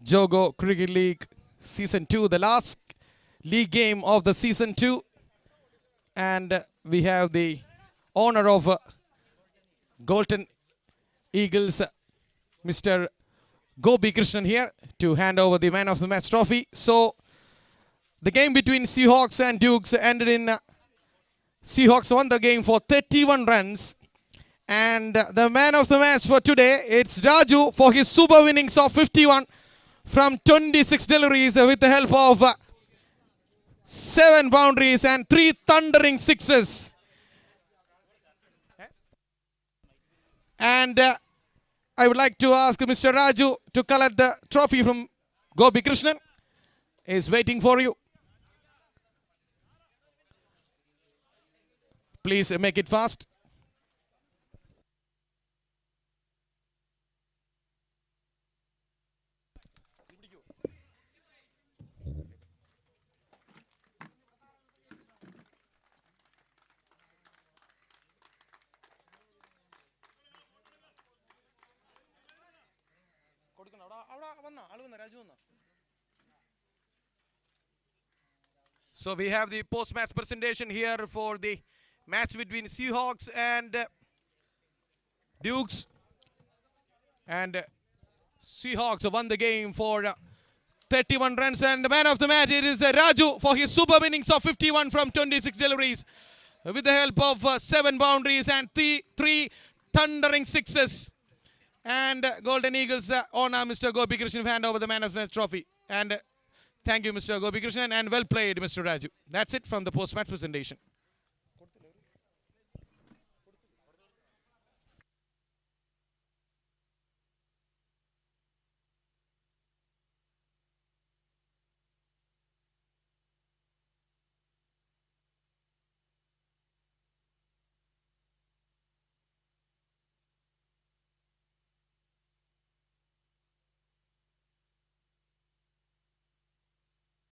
Jogo Cricket League Season 2, the last league game of the Season 2. And we have the owner of Golden Eagles, Mr. Gobi Krishnan here to hand over the Man of the Match trophy. So the game between Seahawks and Dukes ended in Seahawks won the game for 31 runs. And the man of the match for today, it's Raju for his super innings of 51 from 26 deliveries with the help of 7 boundaries and 3 thundering sixes. And I would like to ask Mr. Raju to collect the trophy from Gobi Krishnan. He's waiting for you. Please make it fast. So we have the post-match presentation here for the match between Seahawks and Dukes. And Seahawks won the game for 31 runs. And the man of the match, it is Raju for his super innings of 51 from 26 deliveries. with the help of 7 boundaries and three thundering sixes. And Golden Eagles honor Mr. Gopi Krishnan, hand over the man of the match trophy. And thank you, Mr. Gopi Krishnan, and well played, Mr. Raju. That's it from the post-match presentation.